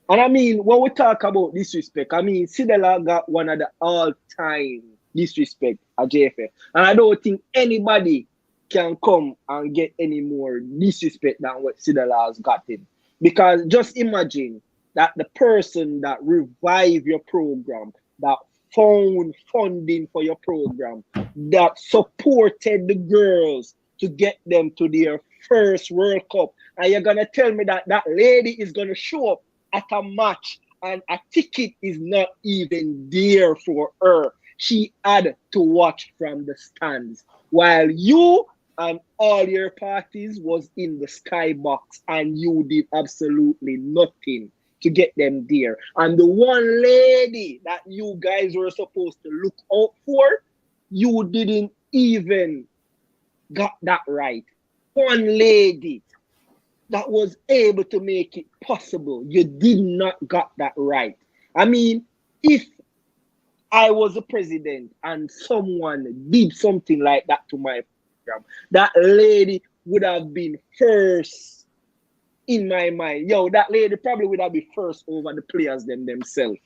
And I mean, when we talk about disrespect, I mean, Sidela got one of the all-time disrespect at JFF. And I don't think anybody can come and get any more disrespect than what Sidela has gotten. Because just imagine that the person that revived your program, that found funding for your program, that supported the girls to get them to their first World Cup, and you're going to tell me that that lady is going to show up at a match and a ticket is not even there for her. She had to watch from the stands. While you and all your parties was in the skybox and you did absolutely nothing to get them there. And the one lady that you guys were supposed to look out for, you didn't even got that right. One lady that was able to make it possible, you did not got that right. I mean, if I was a president and someone did something like that to my program, that lady would have been first in my mind. Yo, that lady probably would have been first over the players themselves.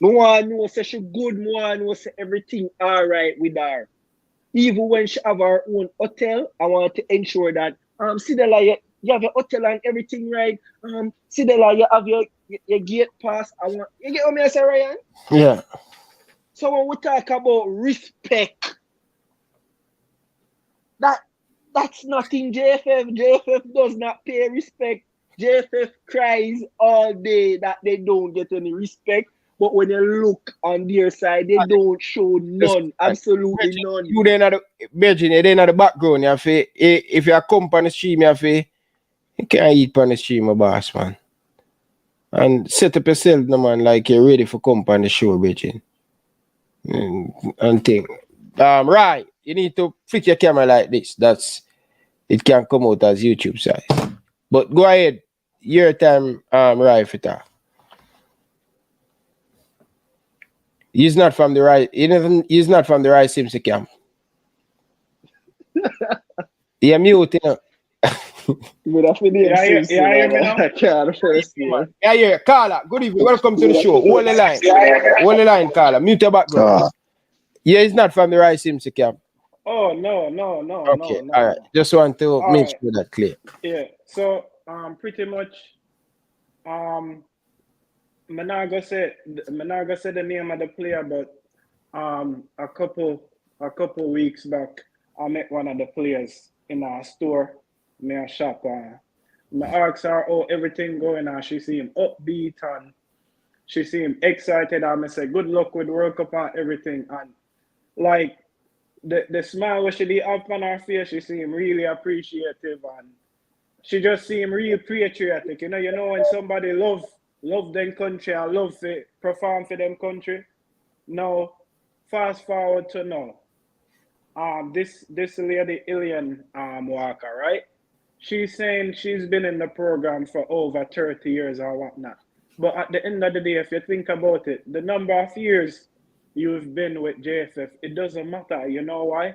No one knows say she good, no one knows say everything all right with her. Even when she have her own hotel, I want to ensure that Sidela, you have your hotel and everything right. Sidela, you have your gate pass. You get what me I say, Ryan? Yeah. So when we talk about respect, that's not in JFF. JFF does not pay respect. JFF cries all day that they don't get any respect. But when you look on their side, they don't show none, absolutely none. You then at the Virgin, you then at the background, you feel, if you come on the stream, you feel, you can't eat on the stream, my boss, man. And set up yourself, no man, like you're ready for come on the show, Virgin. And think. Right, you need to fix your camera like this. It can come out as YouTube size. But go ahead, your time, right for that. He's not from the right. He's not from the right Simpson camp. You're mute, you know. Yeah, Carla, good evening. Welcome to the show. Hold the line. Hold the line, Carla. Mute your background. Yeah, he's not from the right Simpson camp. Oh, no. Okay, all right. Just want to make sure that clear. Yeah, so pretty much I'm not gonna say the name of the player, but a couple weeks back, I met one of the players in our store, in our shop. I asked her how everything going on. She seemed upbeat and she seemed excited. I said, good luck with World Cup and everything. And like the smile which she did up on her face, she seemed really appreciative and she just seemed real patriotic. You know when somebody love them country and love to perform for them country. Now, fast forward to now. This lady Elaine Walker, right? She's saying she's been in the program for over 30 years or whatnot. But at the end of the day, if you think about it, the number of years you've been with JFF, it doesn't matter. You know why?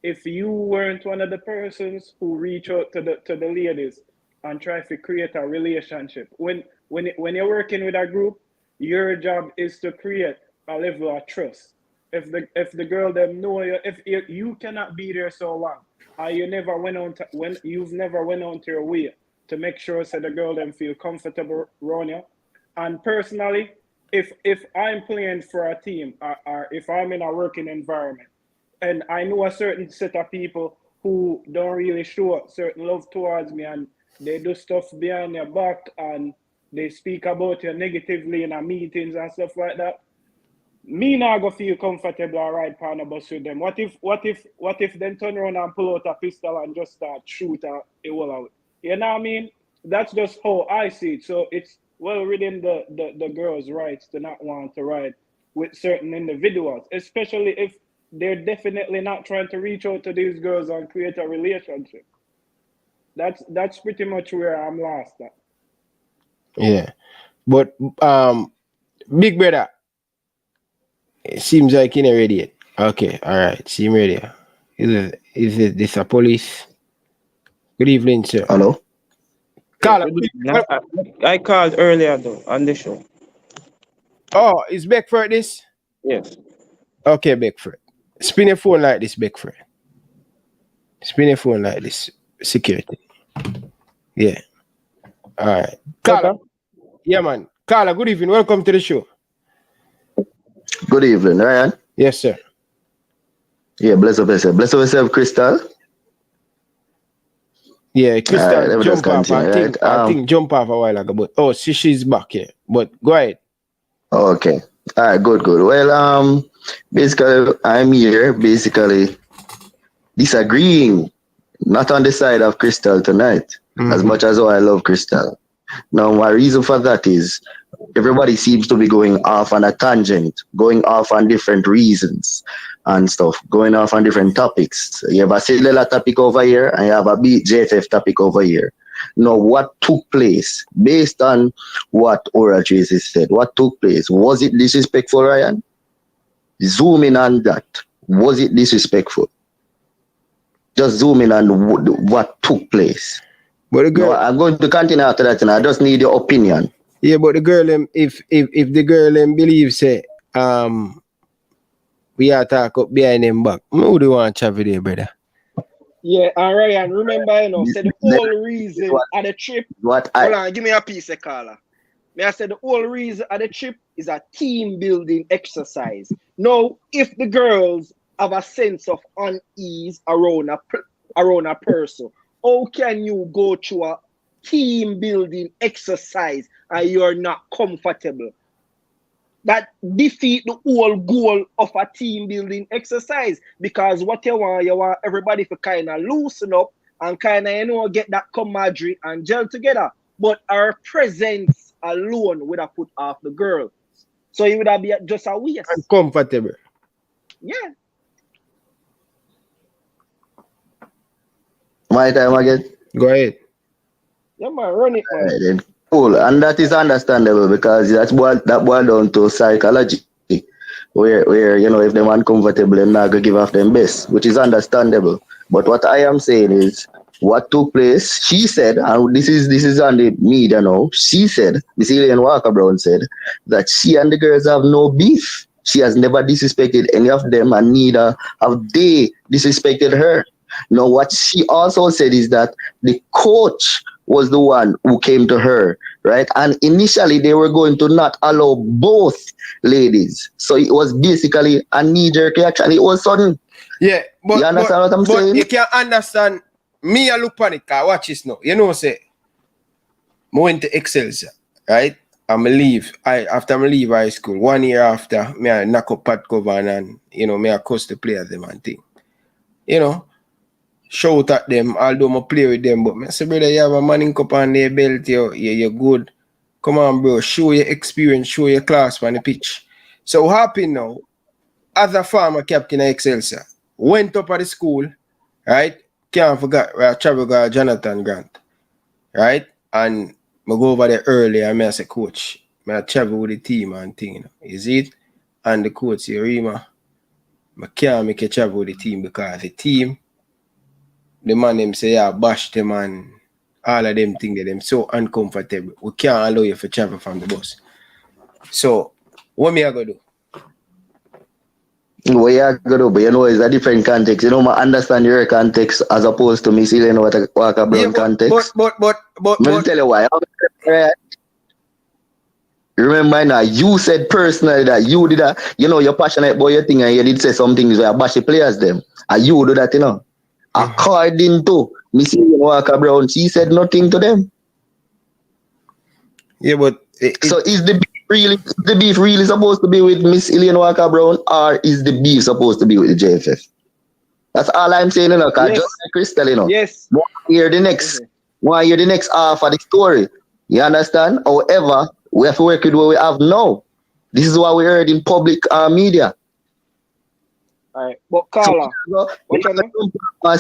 If you weren't one of the persons who reach out to the ladies and try to create a relationship, when you're working with a group, your job is to create a level of trust. If the girl them know you, if you cannot be there so long, you've never went on to your way to make sure so the girl them feel comfortable around you. And personally, if I'm playing for a team or if I'm in a working environment and I know a certain set of people who don't really show certain love towards me and they do stuff behind your back and they speak about you negatively in our meetings and stuff like that, me not go feel comfortable or ride on the bus with them. What if then turn around and pull out a pistol and just start shoot it all out? You know what I mean? That's just how I see it. So it's well within the girls' rights to not want to ride with certain individuals, especially if they're definitely not trying to reach out to these girls and create a relationship. That's pretty much where I'm lost at. Yeah. But big brother, it seems like you're not ready yet. Okay, all right. Seem ready. Is this a police? Good evening, sir. Hello. Carla, I called earlier though on the show. Oh, is Beckford this? Yes. Okay, Beckford. Spin your phone like this, Beckford. Spin your phone like this. Security. Yeah. All right. Carla. Okay. Yeah, man. Carla, good evening. Welcome to the show. Good evening, Ryan. Yes, sir. Yeah, bless up yourself. Bless up yourself, Crystal. Yeah, Crystal right, jump off. I think jump off a while ago, but she's back here. But go ahead. Okay. All right, good. Well, basically, I'm here basically disagreeing, not on the side of Crystal tonight, as much as I love Crystal. Now, my reason for that is everybody seems to be going off on a tangent, going off on different reasons and stuff, going off on different topics. You have a cellular topic over here and you have a JFF topic over here. Now, what took place based on what Oral Tracy said? What took place? Was it disrespectful, Ryan? Zoom in on that. Was it disrespectful? Just zoom in on what took place. But the girl, no, I'm going to continue after that, and I just need your opinion. Yeah, but the girl, if the girl believes say, we are talk up behind them back, who do you want to chat with there, brother? Yeah, and Ryan, remember, say the whole reason of the trip. Hold on, give me a piece of color. May I say the whole reason of the trip is a team building exercise. Now, if the girls have a sense of unease around a person, how can you go through a team building exercise and you're not comfortable? That defeat the whole goal of a team building exercise, because what you want everybody to kind of loosen up and kind of, get that camaraderie and gel together. But our presence alone would have put off the girl. So it would have been just a waste. Uncomfortable. Yeah. My time again. Go ahead. Yeah, man, run it, man. Right, then. Cool, and that is understandable because that boil down to psychology, where if they're uncomfortable, they're not gonna give off them best, which is understandable. But what I am saying is, what took place? She said, and this is on the media now. She said, Miss Elaine Walker Brown said that she and the girls have no beef. She has never disrespected any of them, and neither have they disrespected her. Now, what she also said is that the coach was the one who came to her, right? And initially, they were going to not allow both ladies. So it was basically a knee-jerk reaction. It was sudden. Yeah, but you understand what I'm saying? You can't understand. Me, I look panic. Watch this now. You know, say, I went to Excelsior, right? After I leave high school, 1 year after, I knock up Pat Covan and, I cost the players them and thing. Shout at them, although I play with them, but I say, brother, you have a manning cup on their belt, you're good. Come on, bro, show your experience, show your class on the pitch. So what happened now, as a former captain of Excelsior, went up at the school, right? Can't forget, I travel with Jonathan Grant, right? And I go over there early and I say, coach, I travel with the team and thing, is it? And the coach say, Rima, I can't make a travel with the team because the team, the man them say, yeah, bash them and all of them things, them so uncomfortable. We can't allow you to travel from the bus. So, what me I go do? What you are going to do, but it's a different context. I understand your context as opposed to Miss Elaine Walker Brown context. But let me tell you why. Remember now, you said personally that you did that, you're passionate about your thing and you did say some things where bash the players them. And you do that, According to Miss Elaine Walker Brown, she said nothing to them. Yeah, but so is the beef really supposed to be with Miss Elaine Walker Brown, or is the beef supposed to be with the JFF? That's all I'm saying, because just like Crystal, yes. One year the next half of the story. You understand? However, we have to work with what we have now. This is what we heard in public media. Alright, but Carla, I'm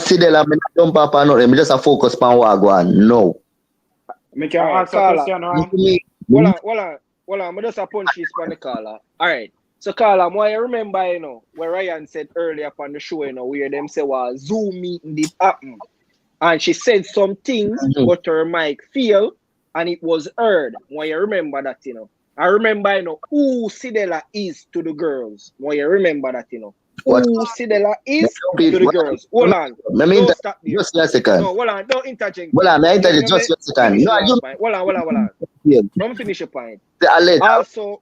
just a focus on what I go on. No. Make you ask a question, Hold on, I just a punch this on the Carla. Alright. So Carla, I remember, where Ryan said earlier on the show, where them say was Zoom meeting did happen. And she said some things, but her mic failed and it was heard. When you remember that, I remember, who Sidela is to the girls. When you remember that, What? Who Sidela is to the girls. Hold on. Don't stop there. Just a second. No, hold on. Don't interject. Hold on, I interject just a second. No, hold on. Yeah. Let me finish your point. Also,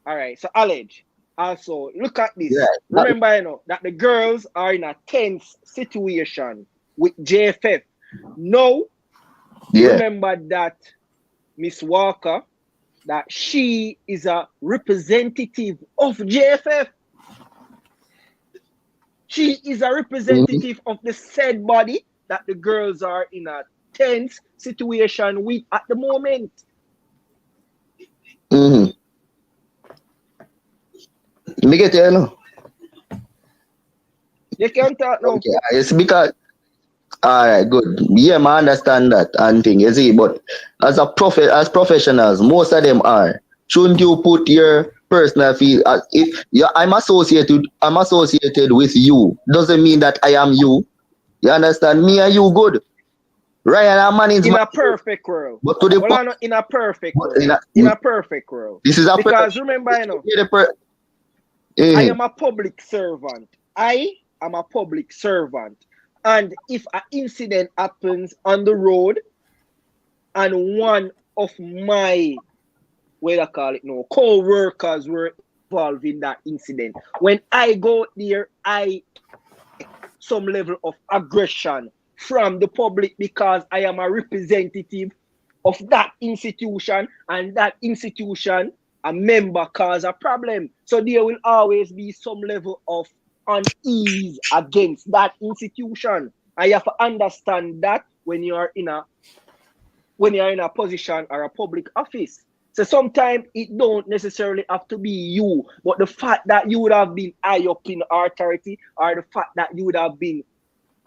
all right, so allege. Also, look at this. Yeah, remember, that the girls are in a tense situation with JFF. No, remember that Miss Walker, that she is a representative of JFF. She is a representative of the said body that the girls are in a tense situation with at the moment. Me get you know. You can talk now. Okay, it's because all right, good. Yeah, I understand that and thing, you see, but as professionals, most of them are. Shouldn't you put your personal feel if I'm associated with you, doesn't mean that I am you. You understand? Me and you good. Ryan and man is in a perfect world. But to the well, in a perfect world. In a perfect world. This is a because remember, you know, I am a public servant. I am a public servant. And if an incident happens on the road and one of my co-workers were involved in that incident, when I go there, I some level of aggression from the public because I am a representative of that institution, and that institution, a member, cause a problem. So there will always be some level of unease against that institution. And you have to understand that when you are in a position or a public office. So sometimes it don't necessarily have to be you, but the fact that you would have been high up in authority, or the fact that you would have been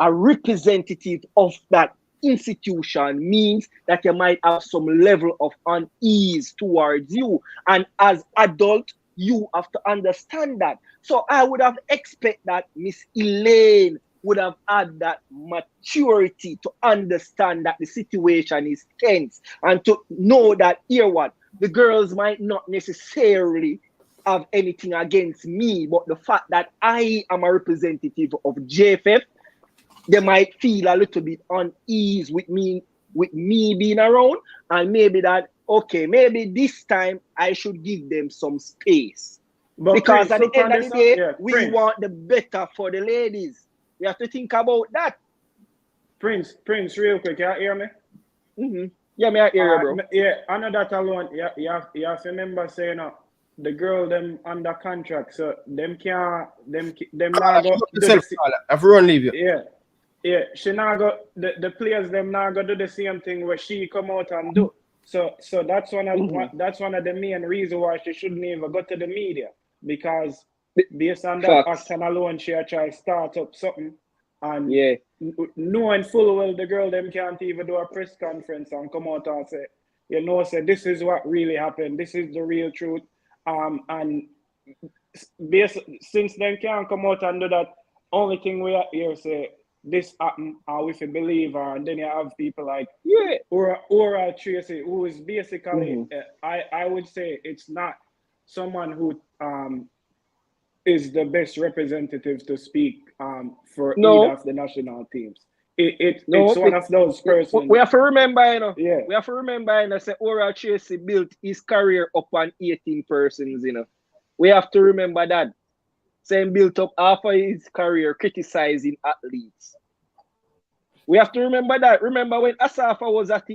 a representative of that institution, means that you might have some level of unease towards you. And as adult, you have to understand that. So I would have expected that Miss Elaine would have had that maturity to understand that the situation is tense, and to know that the girls might not necessarily have anything against me, but the fact that I am a representative of JFF, they might feel a little bit unease with me being around, and maybe that, okay, maybe this time I should give them some space. But because Prince, at the end of the day, we want the better for the ladies. We have to think about that. Prince, real quick, you hear me? Yeah, me I hear you, bro. Yeah, I know that alone. You have to remember saying the girl them under contract, so them not go. Everyone leave you. Yeah. She not go. The players them not go do the same thing where she come out and do. So that's one of the main reasons why she shouldn't even go to the media, because based on that action alone, she try to start up something, and knowing full well the girl them can't even do a press conference and come out and say, say this is what really happened, this is the real truth, and since them can't come out and do that, only thing we are here say this happened, and we can believe her, and then you have people like Ora Tracy, who is basically I would say it's not someone who is the best representative to speak for either of the national teams. It's one of those persons. We have to remember, we have to remember, say Ora Tracy built his career upon 18 persons, We have to remember that. Same built up half of his career criticizing athletes. We have to remember that. Remember when Asafa was at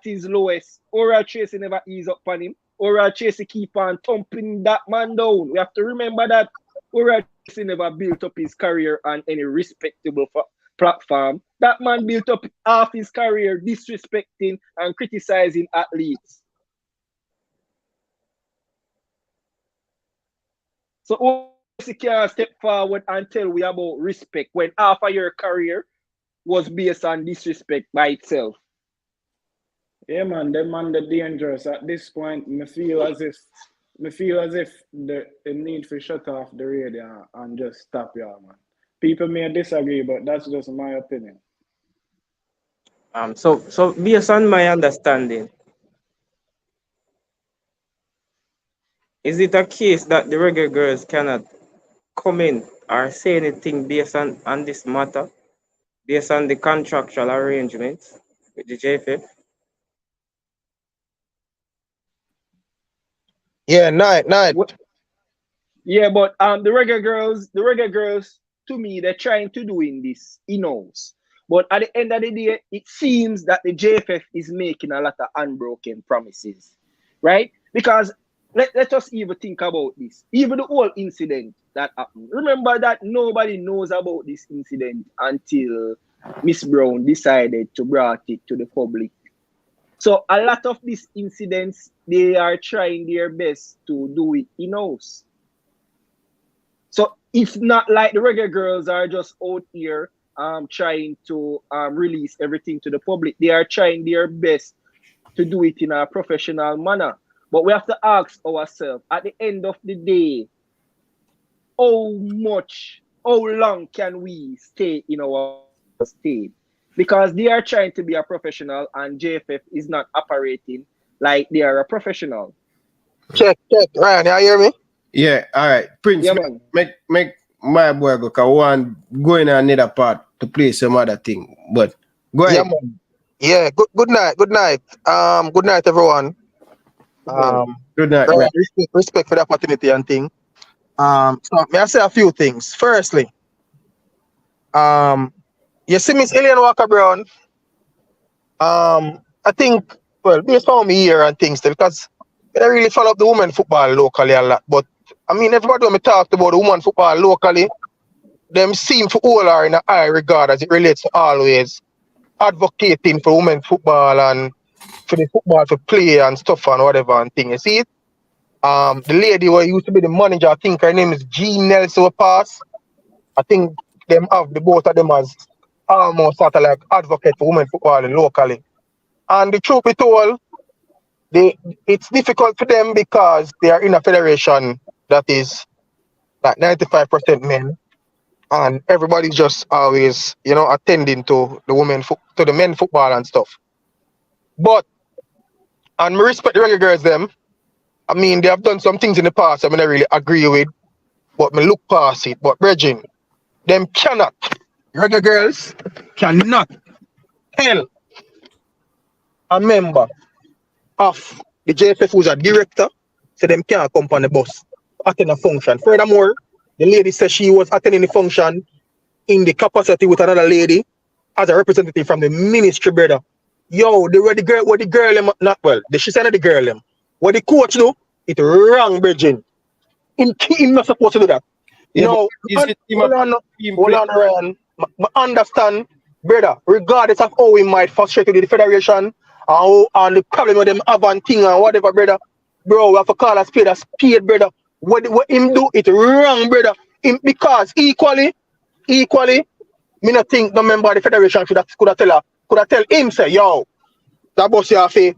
his lowest, Ora Tracy never eased up on him. Ora Tracy keep on thumping that man down. We have to remember that. Ora Tracy never built up his career on any respectable platform. That man built up half his career disrespecting and criticizing athletes. So Ora Tracy can't step forward and tell we about respect when half of your career was based on disrespect by itself. Yeah, man, them man the dangerous. At this point, me feel as if the need for shut off the radio and just stop y'all, man. People may disagree, but that's just my opinion. So based on my understanding, is it a case that the Reggae Girlz cannot come in or say anything based on this matter, based on the contractual arrangements with the JFF? Yeah, night. Yeah, but the Reggae Girlz, to me, they're trying to do in this, knows. But at the end of the day, it seems that the JFF is making a lot of unbroken promises, right? Because Let us even think about this. Even the whole incident that happened. Remember that nobody knows about this incident until Miss Brown decided to bring it to the public. So a lot of these incidents, they are trying their best to do it in-house. So it's not like the Reggae Girlz are just out here trying to release everything to the public. They are trying their best to do it in a professional manner. But we have to ask ourselves, at the end of the day, how long can we stay in our state? Because they are trying to be a professional and JFF is not operating like they are a professional. Check. Ryan, you hear me? Yeah, all right. Prince, Yeah, make my boy go, because I want go in another part to play some other thing. But go ahead. Yeah, man. Yeah, good night. Good night, everyone. Good night, right. Respect for the opportunity and thing. So may I say a few things. Firstly, you see Miss Elaine Walker Brown. I think, well, based on me here and things, because I don't really follow up the women football locally a lot. But I mean, everybody when me talked about the women football locally, them seem to all are in a high regard as it relates to always advocating for women football and for the football for play and stuff and whatever and thing. You see it? The lady who used to be the manager, I think her name is Jean Nelson Pass. I think them have the both of them as almost sort of like advocate for women football locally. And the truth be told, it's difficult for them because they are in a federation that is like 95% men, and everybody's just always, attending to the men football and stuff. But, and me respect the Reggae Girlz them. I mean, they have done some things in the past I mean I really agree with, but me look past it. But Reggie, them cannot. Reggae Girlz cannot tell a member of the JFF who's a director, so them can't come on the bus, attend a function. Furthermore, the lady said she was attending the function in the capacity with another lady as a representative from the ministry, brother. Yo, what the girl them not well. She said the girl them. What the coach do, it's wrong, Bridging. Him not supposed to do that. Hold on, Ryan. I understand, brother, regardless of how we might frustrate with the federation and the problem with them have and thing and whatever, brother. Bro, we have to call a spade, brother. What him do, it's wrong, brother. Because equally, me not think no member of the federation could have tell him, say, yo, that boss you have a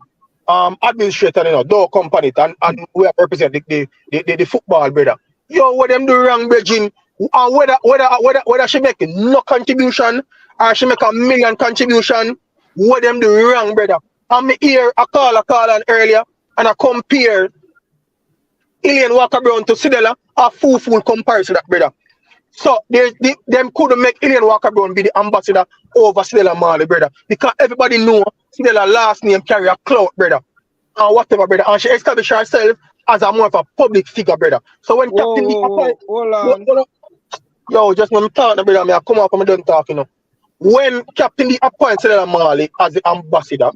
administrator, door company, and we have represent the football, brother. Yo, what them do wrong, Bridging? Whether she make no contribution or she make $1 million contribution, what them do wrong, brother? And me hear a call on earlier, and I compare Elaine Walker Brown to Sidela, a full comparison, that brother. So them could make Elaine Walker Brown be the ambassador over Sidela Marley, brother. Because everybody know Sidela last name carry a clout, brother. And whatever, brother. And she established herself as a more of a public figure, brother. So when Captain D appointed, yo, just when I'm talking, brother, I come up and I'm done talking. When Captain D appointed Sidela Marley as the ambassador,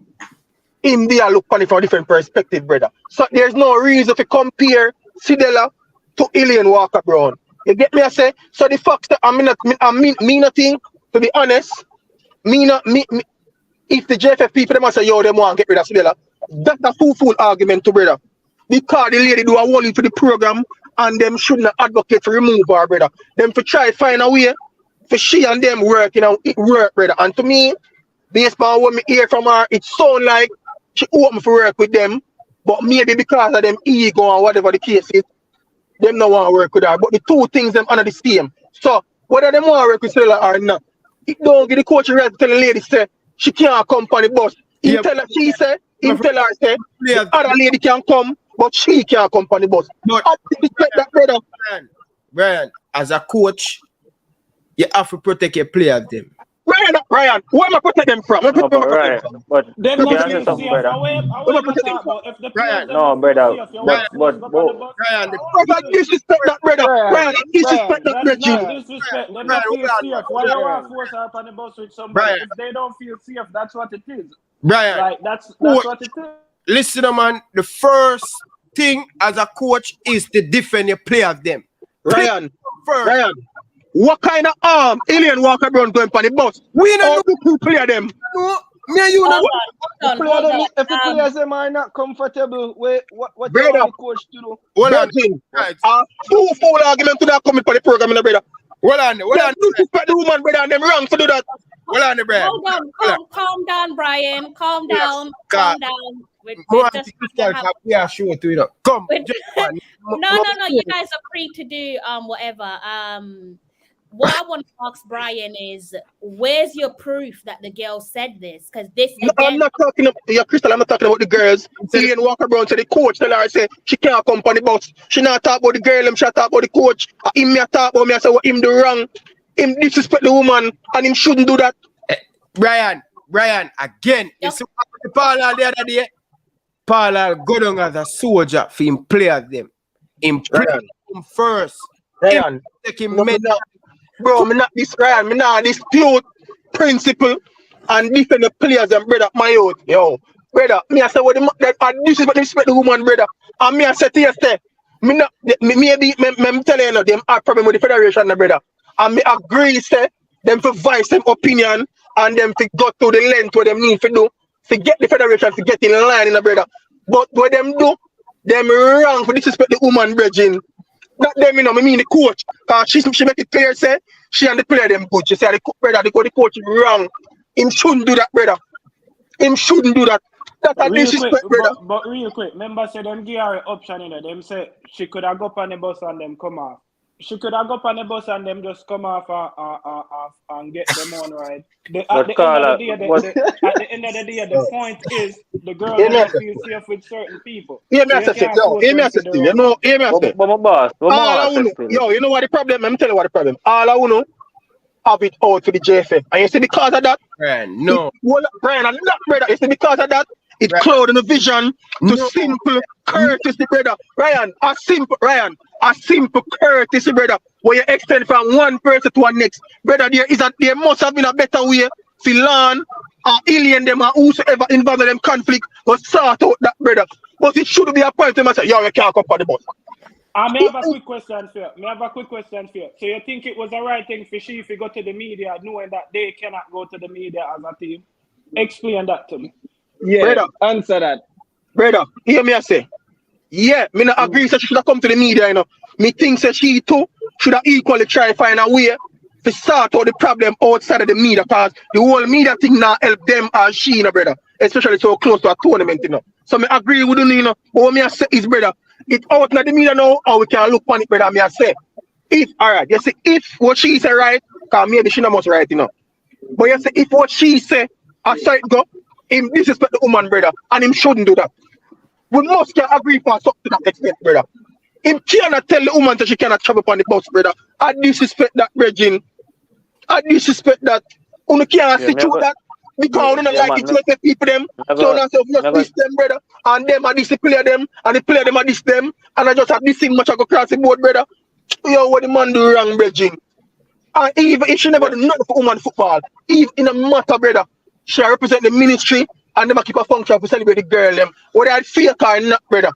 him there look on it from a different perspective, brother. So there's no reason to compare Sidela to Elaine Walker Brown. You get me? I say, so the fact that I mean nothing, to be honest, if the JFF people them say, yo, them want to get rid of Sidela, that's a fool argument to brother. Because the lady do a whole for the program and them shouldn't advocate for remove her, brother. Them for try find a way for she and them work, it work, brother. And to me, based on what me hear from her, it sound like she open for work with them, but maybe because of them ego and whatever the case is, them don't want to work with her. But the two things them under the same. So whether them want to work with Stella or not, it don't give the coach right to tell the lady say she can't come on the bus. He tell her say the other lady can come, but she can't come on the bus. But I respect that, brother. Brian, as a coach, you have to protect your players them. Ryan, where am I protect them from? Them not feel safe. If the players no, brother. Ryan, disrespect that, brother. Ryan, disrespect that, brother. Disrespect. Them not feel safe. Why you want to force her up on the bus with somebody? If they don't feel safe, that's what it is. Brian, like that's what it is. Listen, man. The first thing as a coach is to defend your players them. Ryan, what kind of arm Elaine Walker Brown going on the bus? We don't know who play them. No, me and you Hold know. on, hold on. If the players them are not comfortable, what you Brother, want the coach to do? Hold on. Right. Full argument to that coming for the program in the brother. Hold on. Disrespect the woman, brother, and them wrong to do that. Hold on, brother. Hold on, calm down, Brian. Calm down. God. Calm down. We are sure to it. Come. No. You guys are free to do whatever. What I want to ask Brian is, where's your proof that the girl said this? Because this. No, I'm not talking about Crystal. I'm not talking about the girls. Elaine Walker Brown said the coach tell her say she can't come on the bus. She not talk about the girl. She talk about the coach. Him me talk about me. I say what him do wrong. Him disrespect the woman, and him shouldn't do that. Brian, again, you see what happened to Paula the other day? Paula go down as a soldier for him players them. Him play him first. Ryan, take him bro, me not this Ryan, me not dispute principle and defend the players and brother my youth. Yo, brother, me I say what this is what respect the woman, brother. And me I say to you, me not me telling you them have problem with the federation, brother. And me agree, say them to voice them opinion and them to go to the length where them need to do to get the federation to get in line, brother. But what them do, them wrong for disrespect the woman, brethren. Not them, I mean the coach. Cause she make it clear, say she and the player them good. She say the coach is wrong. Him shouldn't do that, brother. Him shouldn't do that. That's a disrespect, brother. But real quick, remember say them give her an option in it. Them say she could have go up on the bus and them come off. She could have go up on the bus and them just come off and get them on right. At the end of the day, the point is the girl don't feel safe with certain people. You know what the problem? Let me tell you what the problem. All I wanna have it out for the JFF. And you see because of that? No. Brian, I'm not brother. You see because of that? It clouded the vision to simple courtesy, brother. Ryan, a simple courtesy, brother. Where you extend from one person to the next. Brother, there must have been a better way for Lorne or Elaine them or whosoever involved in them conflict to sort out that, brother. But it should be a point to say, yo, you can't come on the bus. I may have a quick question for you. So you think it was the right thing for she if you go to the media knowing that they cannot go to the media as a team? Explain that to me. Yeah, brother, answer that. Brother, hear me I say. Yeah, me not agree that she should have come to the media, you know. Me think that she too should have equally try to find a way to sort out the problem outside of the media, because the whole media thing now help them as she, you know, brother. Especially so close to a tournament, you know. So me agree with you, know. But what me I say is, brother, it out in the media now, how we can look on it, brother. Me I say, if alright, you say if what she say right, because maybe she not must right, you know. But you say if what she say aside go, him disrespect the woman, brother, and him shouldn't do that. We must can agree for something to that extent, brother. Him cannot tell the woman that she cannot travel on the bus, brother. I disrespect that, brethren. I disrespect that. You can't sit through that because you don't like it to make people them. So now say just diss them, brother. And them are this the player them, and the player them are diss them. And I just have this thing much I go cross the board, brother. Yo, what the man do wrong, brethren. And even if she never do nothing for woman football, even in a matter, brother, she represent the ministry and them keep a function to celebrate the girl them. Whether I fake or not, brother.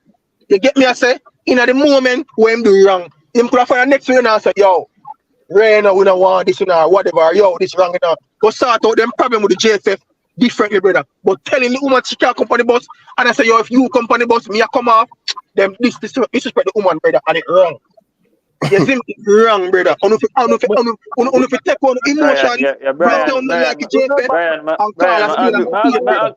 You get me, I say? In the moment when him do wrong, him could have find the next one and say, yo, Raina, we don't want this, whatever, yo, this wrong, you know. Go sort out them problem with the JFF differently, brother. But telling the woman she can't come on the bus, and I say, yo, if you come on the bus, me I come off, then this disrespect the woman, brother, and it's wrong. You see, it's wrong, brother. On if you take on emotion, Brian, like a JFF, and call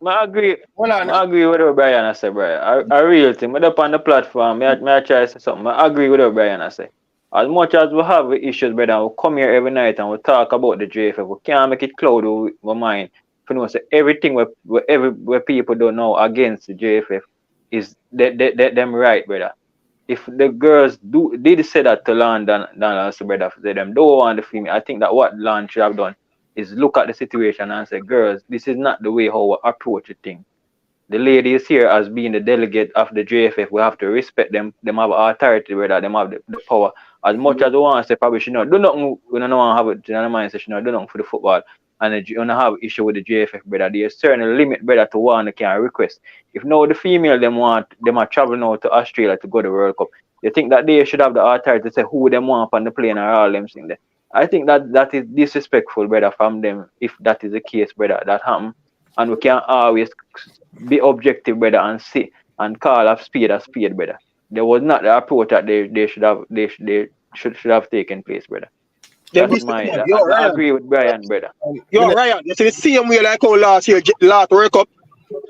I agree with what Brian I say, Brian. I real thing. But up on the platform, I try to say something. I agree with what Brian I say. As much as we have issues, brother, we come here every night and we talk about the JFF. We can't make it cloud with my mind. You know, say everything where people don't know against the JFF is them right, brother. If the girls did say that to Lorne Donaldson, brother, say them don't want the female, I think that what Lorne should have done is look at the situation and say, girls, this is not the way how we approach the thing. The ladies here as being the delegate of the JFF, we have to respect them. Them have authority, brother. Them have the power. As much as we want to say, probably she not do nothing. We don't want to have it in our mind. Say she not do nothing for the football, and you don't have issue with the JFF, brother, there's certain limit, brother, to one they can request. If now the female them are traveling now to Australia to go to the World Cup, you think that they should have the authority to say who them want on the plane or all them things there. I think that is disrespectful, brother, from them if that is the case, brother, that happen. And we can't always be objective, brother, and see and call a spade, brother. There was not the approach that they should have taken place, brother. That's I agree with Brian, brother. Yo, Ryan, you see the same way like how last World Cup,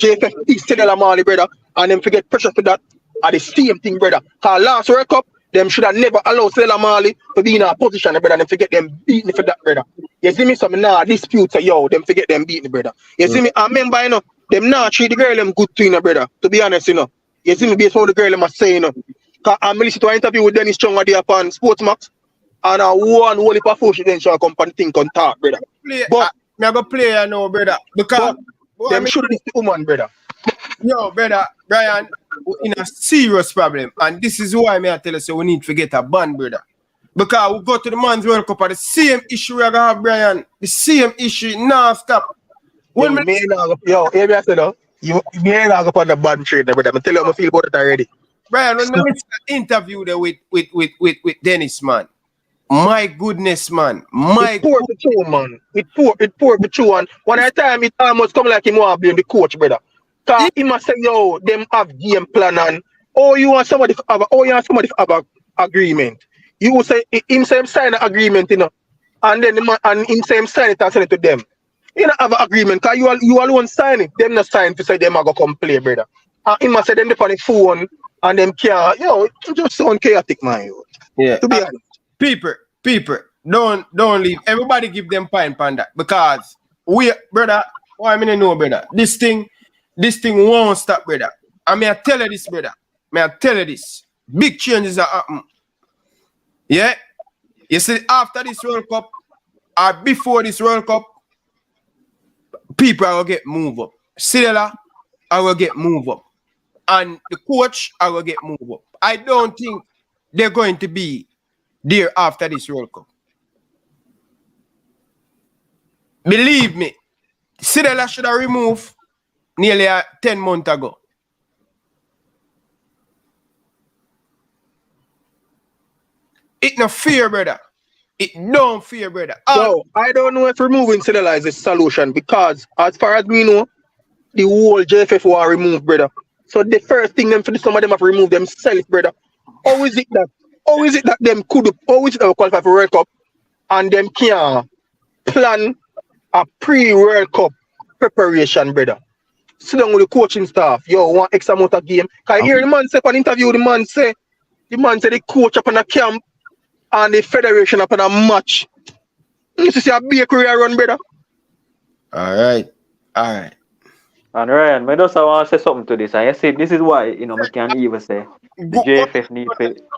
JFF is Stella Mali, brother, and them forget pressure for that. Are the same thing, brother. Cause last World Cup, them should have never allowed Stella Mali to be in a position, brother, and forget them beating for that, brother. You see me, some dispute, yo, them forget them beating, brother. You see me, I remember, you know, them not treat the girl them good to, you know, brother. To be honest, you know. You see me, based on the girl them are saying, you know. Cause I'm listening to an interview with Dennis Chung day upon Sportsmax, and I one whole heap of force then shall come and think on talk, brother. But me go play, you know, brother. Because them should be the woman, brother. Yo, brother, Brian, in a serious problem, and this is why I tell you, so we need to get a ban, brother. Because we go to the Men's World Cup, and the same issue we're gonna have, Brian. The same issue, now stop. When yo, hear me say though, you may not go on the ban trade, brother. I tell you how I feel about it already. Brian, when I interview there with Dennis, man. My goodness, man. It poor the two, man. It poor the two, and one at a time it almost come like him want to blame the coach, brother. Cause he must say, yo, them have game plan and you want somebody to have a agreement. You will say him say him sign an agreement, you know, and then him say him sign it and send it to them. You don't have an agreement, cause you alone sign it. Them not sign to say them are gonna come play, brother. And he must say them on the phone and them can't, it just sound chaotic, man. Yeah. To be honest. People, don't leave. Everybody give them pine on that. Because brother, why I mean know, brother? This thing won't stop, brother. I mean I tell you this, brother. Big changes are happening. Yeah? You see, after this World Cup, or before this World Cup, people will get moved up. Stella, I will get moved up. And the coach, I will get moved up. I don't think they're going to be there after this World Cup. Believe me, Stella should have removed nearly 10 months ago. It no fear, brother. It don't fear, brother. Yo, I don't know if removing Stella is the solution because as far as we know, the whole JFF will remove, brother. So the first thing them for some of them have removed themselves, brother. How is it that them could always qualify for World Cup and them can plan a pre-World Cup preparation, brother? Sit down with the coaching staff. Yo, want X amount of game. Cause I hear the man say on interview, the man say the coach up on a camp and the federation up on a match. You see a big career run, brother. All right. And Ryan, I just want to say something to this. And I say this is why, I can even say the JFF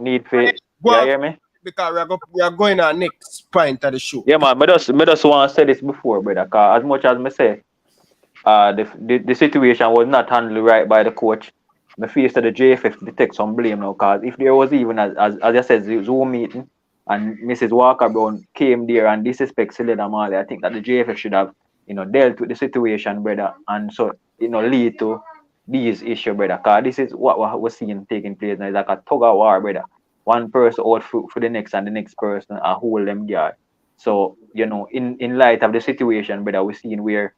need for you hear me? Because we are going our next point of the show. Yeah, man, I just want to say this before, brother, because as much as I say the situation was not handled right by the coach, I feel that the JFF to take some blame now, because if there was even, as I said, Zoom meeting, and Mrs. Walker Brown came there and disrespect Selena Marley, I think that the JFF should have, dealt with the situation, brother, and so, lead to these issues, brother, because this is what we're seeing taking place now. It's like a tug of war, brother. One person out for the next and the next person hold them guard. So, in light of the situation, brother, we're seeing where,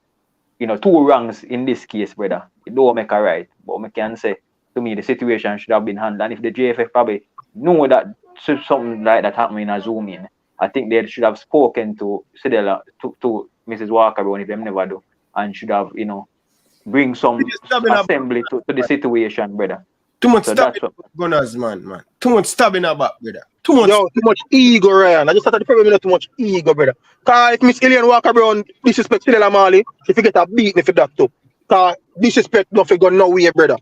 two wrongs in this case, brother. It don't make a right. But I can say, to me, the situation should have been handled. And if the JFF probably know that something like that happened in a Zoom in, I think they should have spoken to Sidela, to Mrs. Walker Brown if they never do, and should have, bring some assembly to the situation, brother. Too much stabbing gunners, man. Too much stabbing about, brother. Too much ego, Ryan. I just thought the problem too much ego, brother. Cause if Miss Elaine Walker Brown disrespect Stella Marley, if you get a beating for that too. Cause disrespect nothing go nowhere, brother.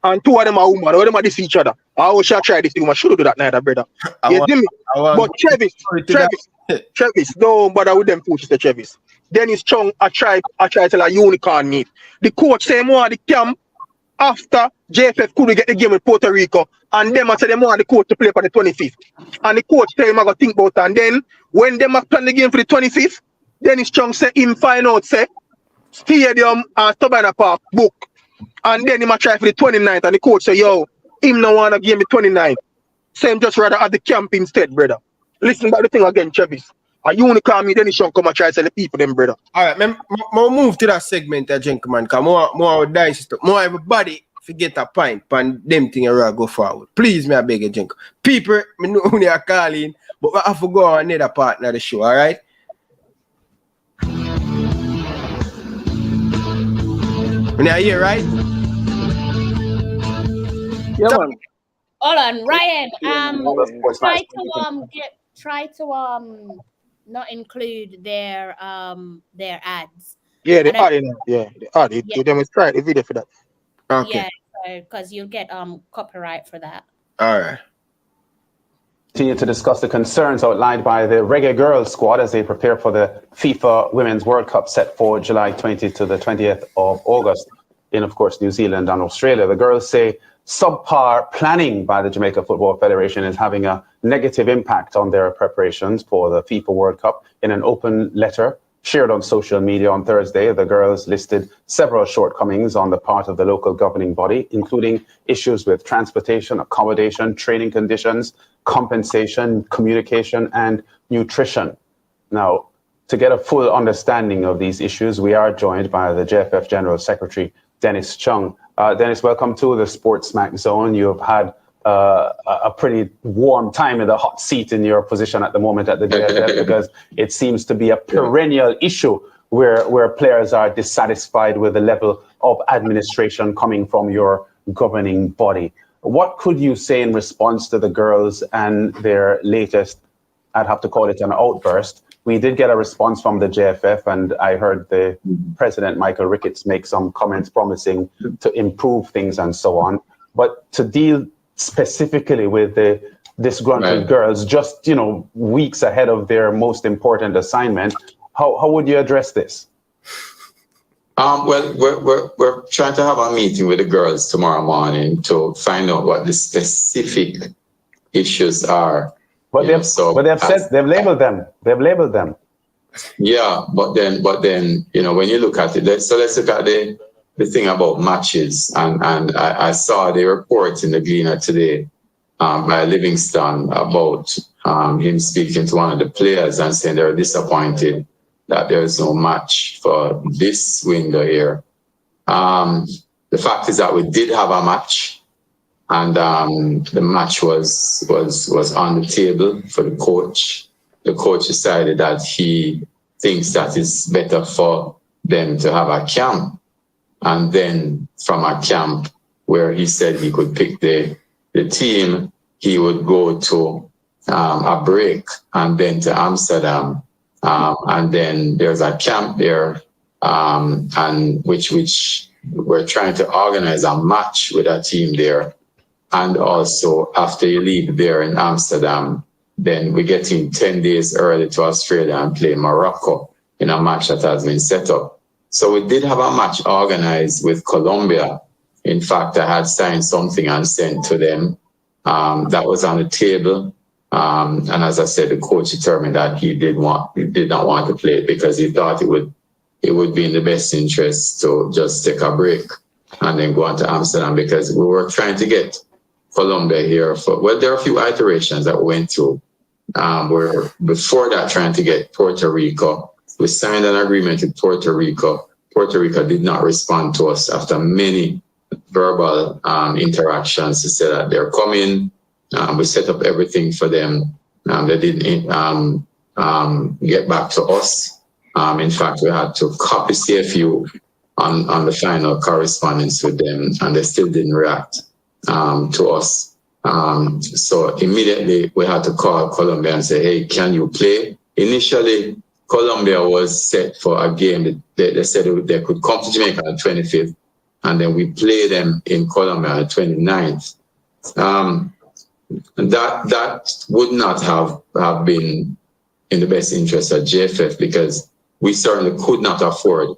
And two of them are women, all of them are this each other. I wish I try this thing, I should do that neither, brother. You see me? But Travis, don't bother with them fools, Travis. Dennis Chung, I try to tell a unicorn meet. The coach say more at the camp after JFF couldn't get the game with Puerto Rico, and them I say them want the coach to play for the 25th. And the coach tell him I got think about it. And then when them plan the game for the 25th, Dennis Chung say him find out say stadium Tabana Park book. And then him a try for the 29th and the coach say, yo, him no wanna give me 29th. So him just rather have the camp instead, brother. Listen about the thing again, Travis. And you wanna call me Dennis Chung come and try to tell the people them, brother. Alright, more move to that segment, gentlemen, because more dice stuff. More everybody forget a point and them thing around go forward. Please, me I beg you, Jenko. People, me know who they are calling, but I have to go on another part of the show, alright? When you hear, right? Yeah, man. Hold on, Ryan. Try to not include their ads. Yeah, they add it. Yeah, they add it. Yeah. Them try the video for that. Okay. Yeah, because you'll get copyright for that. All right. Continue to discuss the concerns outlined by the Reggae Girlz squad as they prepare for the FIFA Women's World Cup set for July 20th to the 20th of August in, of course, New Zealand and Australia. The girls say subpar planning by the Jamaica Football Federation is having a negative impact on their preparations for the FIFA World Cup. In an open letter shared on social media on Thursday, the girls listed several shortcomings on the part of the local governing body, including issues with transportation, accommodation, training conditions, compensation, communication, and nutrition. Now, to get a full understanding of these issues, we are joined by the JFF General Secretary, Dennis Chung. Dennis, welcome to the Sports Smack Zone. You have had a pretty warm time in the hot seat in your position at the moment at the JFF because it seems to be a perennial issue where players are dissatisfied with the level of administration coming from your governing body. What could you say in response to the girls and their latest, I'd have to call it an outburst? We did get a response from the JFF, and I heard the President, Michael Ricketts, make some comments promising to improve things and so on. But to deal specifically with the disgruntled girls, just weeks ahead of their most important assignment, how would you address this? Well, we're trying to have a meeting with the girls tomorrow morning to find out what the specific issues are. But they've said they've labeled them. They've labeled them. Yeah, but then when you look at it, let's look at the thing about matches. And I saw the report in the Gleaner today by Livingston about him speaking to one of the players and saying they're disappointed that there is no match for this window here. The fact is that we did have a match. And the match was on the table for the coach. The coach decided that he thinks that it's better for them to have a camp. And then from a camp where he said he could pick the team, he would go to a break and then to Amsterdam. And then there's a camp there, and which we're trying to organize a match with a team there. And also, after you leave there in Amsterdam, then we get in 10 days early to Australia and play Morocco in a match that has been set up. So we did have a match organized with Colombia. In fact, I had signed something and sent to them that was on the table. And as I said, the coach determined that he did not want to play it because he thought it would be in the best interest to just take a break and then go on to Amsterdam, because we were trying to get Colombia here there are a few iterations that we went through. We're before that trying to get Puerto Rico. We signed an agreement with Puerto Rico. Puerto Rico did not respond to us after many verbal interactions to say that they're coming. We set up everything for them. They didn't get back to us. In fact, we had to copy CFU on the final correspondence with them, and they still didn't react to us. So immediately we had to call Colombia and say, hey, can you play? Initially, Colombia was set for a game. They said they could come to Jamaica on the 25th, and then we play them in Colombia on the 29th. That would not have been in the best interest of JFF, because we certainly could not afford,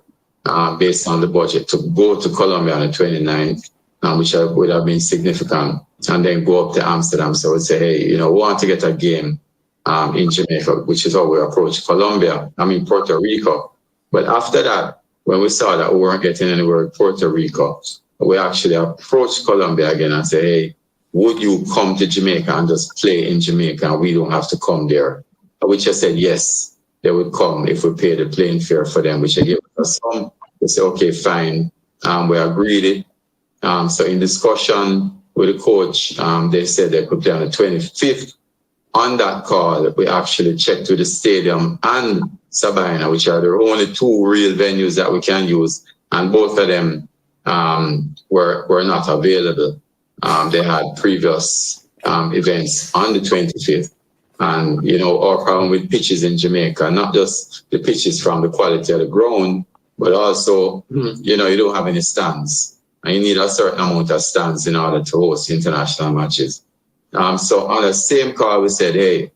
based on the budget, to go to Colombia on the 29th, which would have been significant, and then go up to Amsterdam. So I would say, hey, we want to get a game in Jamaica, which is how we approached Puerto Rico. But after that, when we saw that we weren't getting anywhere with Puerto Rico, we actually approached Colombia again and said, hey, would you come to Jamaica and just play in Jamaica and we don't have to come there? Which I said, yes, they would come if we paid the plane fare for them, which I gave us some. They said, okay, fine. We agreed it. So in discussion with the coach, they said they could play on the 25th. On that call, we actually checked with the stadium and Sabina, which are the only two real venues that we can use, and both of them were not available. They had previous events on the 25th. And, you know, our problem with pitches in Jamaica, not just the pitches from the quality of the ground, but also, you know, you don't have any stands. And you need a certain amount of stands in order to host international matches. So on the same call, we said, hey,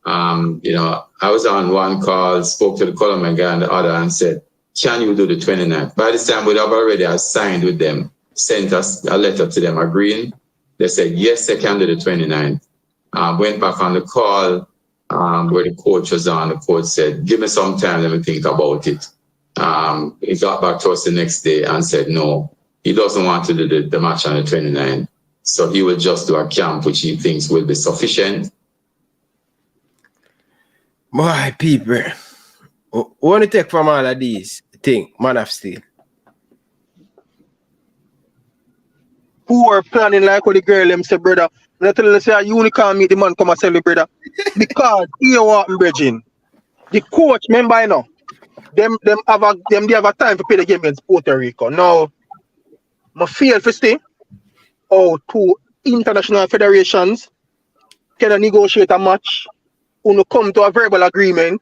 you know, I was on one call, spoke to the Colombian guy on the other and said, can you do the 29th? By this time, we'd have already signed with them, sent us a letter to them agreeing. They said, yes, they can do the 29th. Went back on the call where the coach was on. The coach said, give me some time, let me think about it. He got back to us the next day and said, no, he doesn't want to do the match on the 29th. So he will just do a camp, which he thinks will be sufficient. My people, what want to take from all of these things, man of steel? Who are planning like what the girl them say, brother? Let them say a unicorn meet the man come and sell the brother. Because here what I'm bridging. The coach, remember you know, they have a time to play the game against Puerto Rico. Now, I feel for stay. Or two international federations can negotiate a match, who come to a verbal agreement,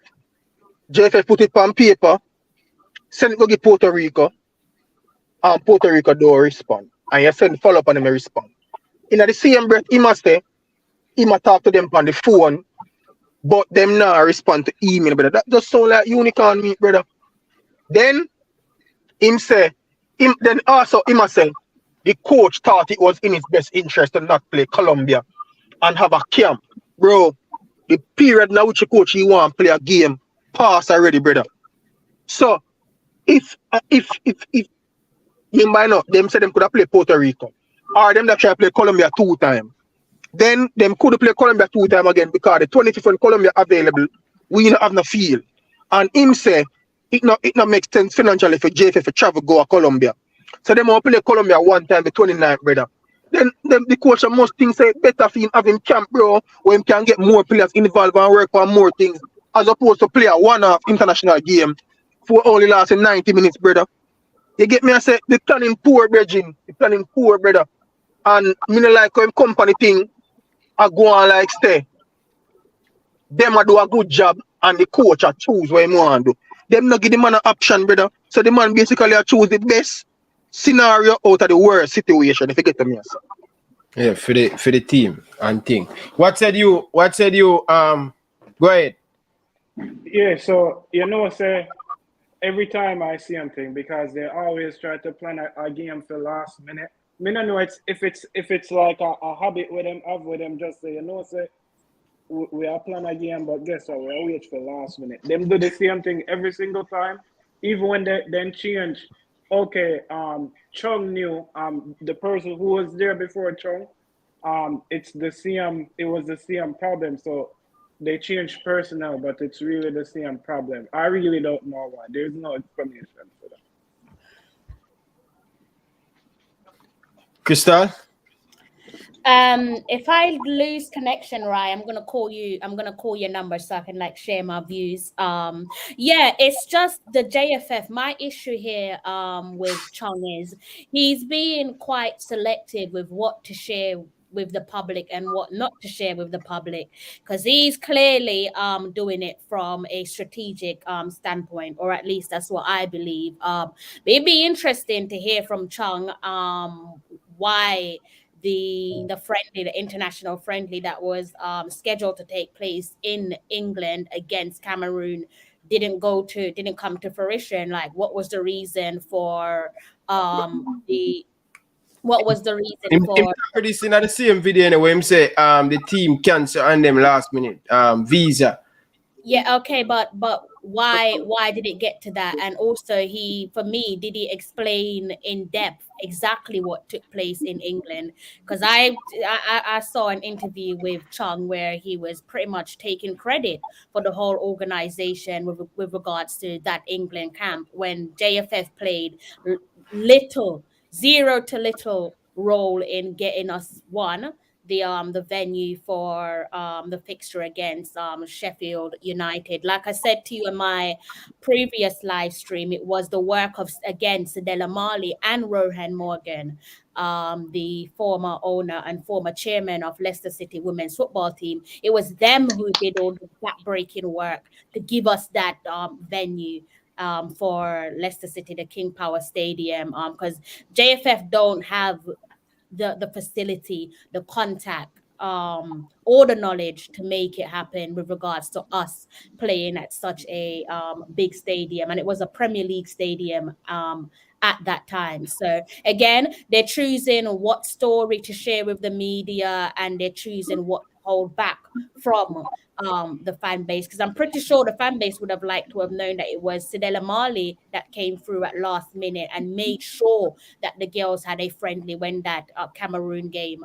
JFF put it on paper, send it to get Puerto Rico, and Puerto Rico don't respond. And you send follow up and them respond. In the same breath, he must talk to them on the phone, but them not respond to email, brother. That just sound like unicorn meat, brother. Then him say, then also he must say, the coach thought it was in his best interest to not play Colombia and have a camp. Bro, the period now which the coach he want to play a game pass already, brother. So if you might not, them say them could have played Puerto Rico. Or them that try to play Colombia 2 times. Then them could play Colombia 2 times again because the 25th when Colombia available, we not have no field. And him say it not makes sense financially for JFF to travel go to Colombia. So them want to play Colombia 1 time, the 29th, brother. Then the coach must think say better for him have him camp, bro, where him can get more players involved and work on more things, as opposed to play a one-off international game for only lasting 90 minutes, brother. You get me? I say the planning poor, brethren. The planning poor, brother. And me no like how him company thing I go on like stay. Them a do a good job and the coach a choose what him want to do. Them not give the man an option, brother. So the man basically a choose the best scenario out of the worst situation, if you get me, sir. Yeah, for the team and thing. What said you go ahead. Yeah, so you know, say every time I see something, because they always try to plan a game for last minute. Me no know if it's like a habit with them have with them, just say, you know, say we are plan a game, but guess what, we are wait for last minute. Them do the same thing every single time, even when they then change. Okay, Chung knew the person who was there before Chung, it was the same problem. So they changed personnel, but it's really the same problem. I really don't know why. There's no explanation for that. Crystal? If I lose connection, right, I'm gonna call your number so I can like share my views. Yeah, it's just the JFF. My issue here with Chung is he's being quite selective with what to share with the public and what not to share with the public, because he's clearly doing it from a strategic standpoint, or at least that's what I believe. It'd be interesting to hear from Chung why the international friendly that was scheduled to take place in England against Cameroon didn't come to fruition. Like, what was the reason for the What was the reason Him for? this in the same video anyway. Him say the team cancel on them last minute visa. Yeah, okay, but why did it get to that? And also, for me, did he explain in depth exactly what took place in England? Because I saw an interview with Chung where he was pretty much taking credit for the whole organization with regards to that England camp when JFF played little, zero to little role in getting us the venue for the fixture against Sheffield United. Like I said to you in my previous live stream, it was the work of again Sadela Marley and Rohan Morgan, the former owner and former chairman of Leicester City women's football team. It was them who did all the backbreaking work to give us that venue for Leicester City, the King Power Stadium, because JFF don't have the facility, the contact, or the knowledge to make it happen with regards to us playing at such a big stadium. And it was a Premier League stadium at that time. So again, they're choosing what story to share with the media, and they're choosing what to hold back from the fan base, because I'm pretty sure the fan base would have liked to have known that it was Sidela Marley that came through at last minute and made sure that the girls had a friendly when that Cameroon game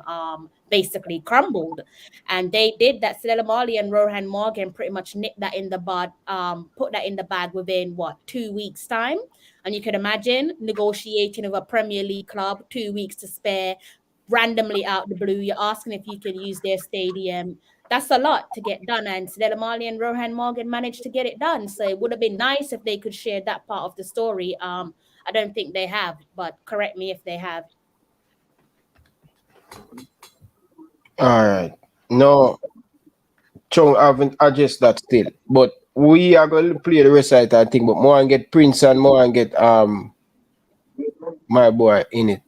basically crumbled. And they did that. Sidela Marley and Rohan Morgan pretty much nipped that in the bud, put that in the bag within 2 weeks time. And you can imagine negotiating with a Premier League club, 2 weeks to spare, randomly out the blue. You're asking if you can use their stadium. That's a lot to get done. And Sidela Marley and Rohan Morgan managed to get it done. So it would have been nice if they could share that part of the story. I don't think they have, but correct me if they have. All right. No, Chung haven't adjusted that still. But we are going to play the rest of it, I think. But more and get Prince and more and get my boy in it.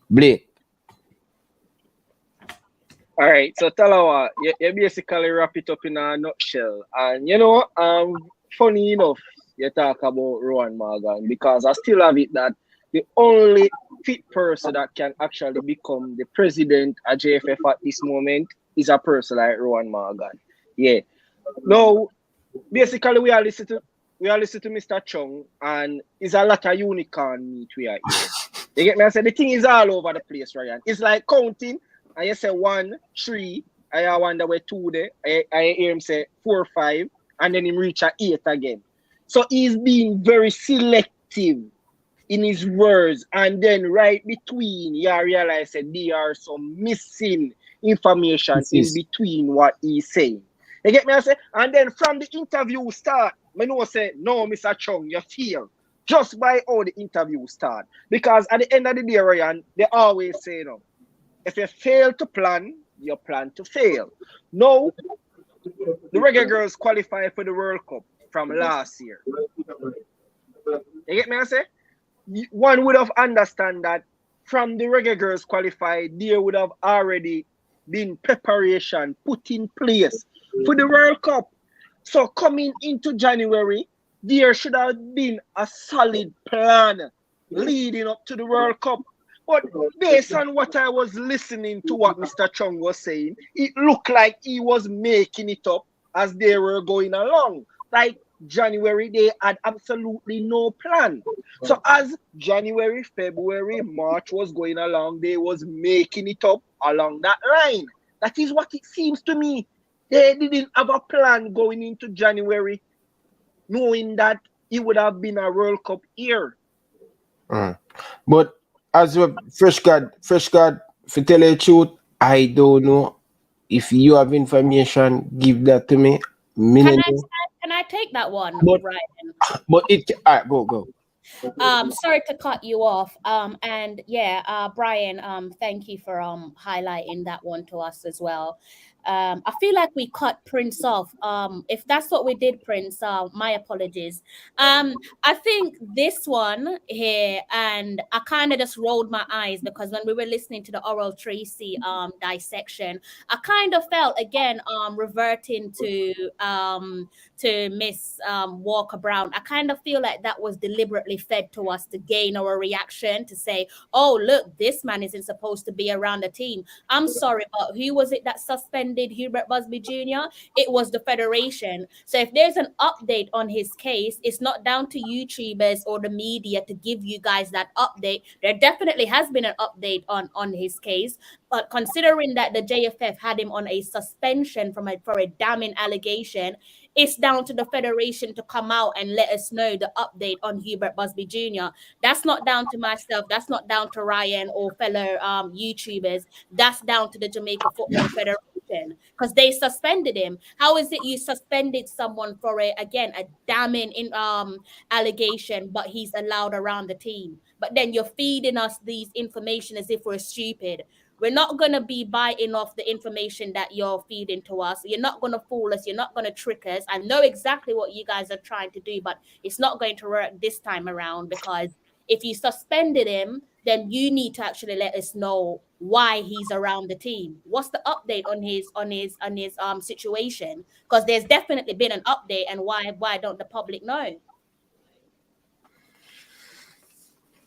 Blake. All right, so Talawa, you basically wrap it up in a nutshell. And funny enough, you talk about Rowan Morgan, because I still have it that the only fit person that can actually become the president at JFF at this moment is a person like Rowan Morgan. Yeah. Now, basically, we are listening to Mr. Chung, and it's a lot of unicorn meat we are here. You get me? I said the thing is all over the place, Ryan. It's like counting. And you say 1, 3, I wonder where 2 there. I hear him say 4, 5, and then him reach 8 again. So he's being very selective in his words, and then right between, you realize that there are some missing information in between what he's saying. You get me? I say, and then from the interview start, I know say, no, Mr. Chung, you fail. Just by how the interview start. Because at the end of the day, Ryan, they always say, if you fail to plan, you plan to fail. No, the Reggae Girlz qualified for the World Cup from last year. You get me? I say? One would have understand that from the Reggae Girlz qualified, there would have already been preparation put in place for the World Cup. So coming into January, there should have been a solid plan leading up to the World Cup. But based on what I was listening to what Mr. Chung was saying, it looked like he was making it up as they were going along. Like January, they had absolutely no plan. So as January, February, March was going along, they was making it up along that line. That is what it seems to me. They didn't have a plan going into January, knowing that it would have been a World Cup year. But as a fresh God, for tell you the truth, I don't know. If you have information, give that to me. Can I take that one, Brian? But it go. Sorry to cut you off. And yeah, Brian, thank you for highlighting that one to us as well. I feel like we cut Prince off. If that's what we did, Prince, my apologies. I think this one here, and I kind of just rolled my eyes because when we were listening to the Oral Tracy dissection, I kind of felt again reverting to Miss Walker Brown. I kind of feel like that was deliberately fed to us to gain our reaction, to say, oh, look, this man isn't supposed to be around the team. I'm sorry, but who was it that suspended Hubert Busby Jr.? It was the Federation. So if there's an update on his case, it's not down to YouTubers or the media to give you guys that update. There definitely has been an update on his case, but considering that the JFF had him on a suspension for a damning allegation, it's down to the Federation to come out and let us know the update on Hubert Busby Jr. That's not down to myself. That's not down to Ryan or fellow YouTubers. That's down to the Jamaica Football Federation because they suspended him. How is it you suspended someone for a damning allegation, but he's allowed around the team? But then you're feeding us these information as if we're stupid. We're not going to be biting off the information that you're feeding to us. You're not going to fool us. You're not going to trick us. I know exactly what you guys are trying to do, but it's not going to work this time around, because if you suspended him, then you need to actually let us know why he's around the team. What's the update on his situation? Because there's definitely been an update, and why don't the public know?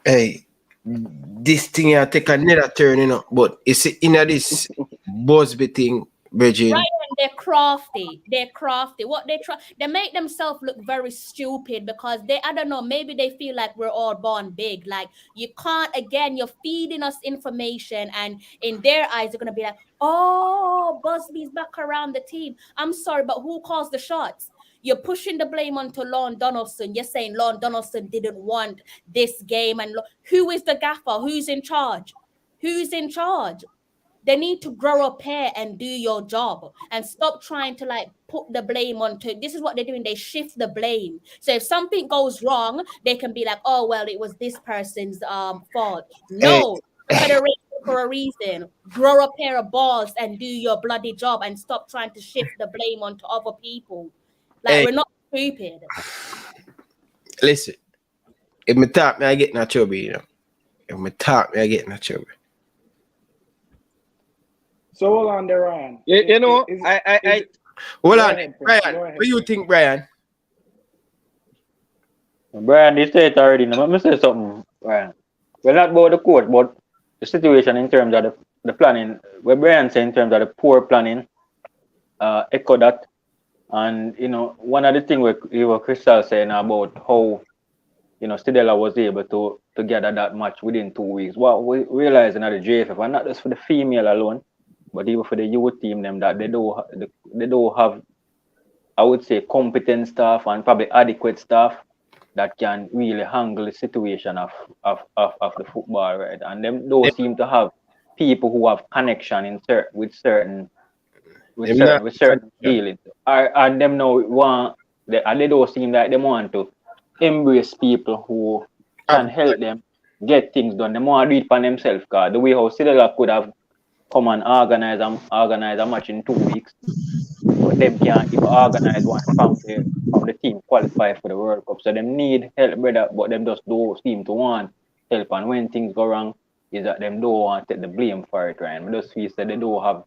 Hey, this thing I take another turn, you know, but it's in this Busby thing, Virgin. Right, and they're crafty. What they make themselves look very stupid because I don't know, maybe they feel like we're all born big. Like, you can't, again, you're feeding us information, and in their eyes, they're gonna be like, oh, Busby's back around the team. I'm sorry, but who calls the shots? You're pushing the blame onto Lorne Donaldson. You're saying Lorne Donaldson didn't want this game. And who is the gaffer? Who's in charge? They need to grow up here and do your job and stop trying to put the blame onto. This is what they're doing. They shift the blame. So if something goes wrong, they can be like, oh, well, it was this person's fault. No, Federation for a reason. Grow a pair of balls and do your bloody job and stop trying to shift the blame onto other people. We're not stupid. Listen, if me talk, me I get in trouble, you know. If me talk, me I get in trouble. So hold on there, Ryan. Hold on, Brian. What do you think, Brian? Brian, you said it already. Now, let me say something, Brian. We're not about the court, but the situation in terms of the planning. What Brian said in terms of the poor planning, echo that. And, one of the things what Crystal saying about how, Stidella was able to gather that match within 2 weeks. Well, we realizing that the JFF, and not just for the female alone, but even for the youth team, them that they don't have, I would say, competent staff and probably adequate staff that can really handle the situation of the football, right? And them don't seem to have people who have connection with certain dealings. And them now they don't seem like they want to embrace people who can help them get things done. They want to do it for themselves, because the way how Sidela could have come and organize a match in 2 weeks, but them can't even organize one from the team qualify for the World Cup. So them need help, brother, but them just don't seem to want help. And when things go wrong, is that them don't want to take the blame for it, right? But just feel that they don't have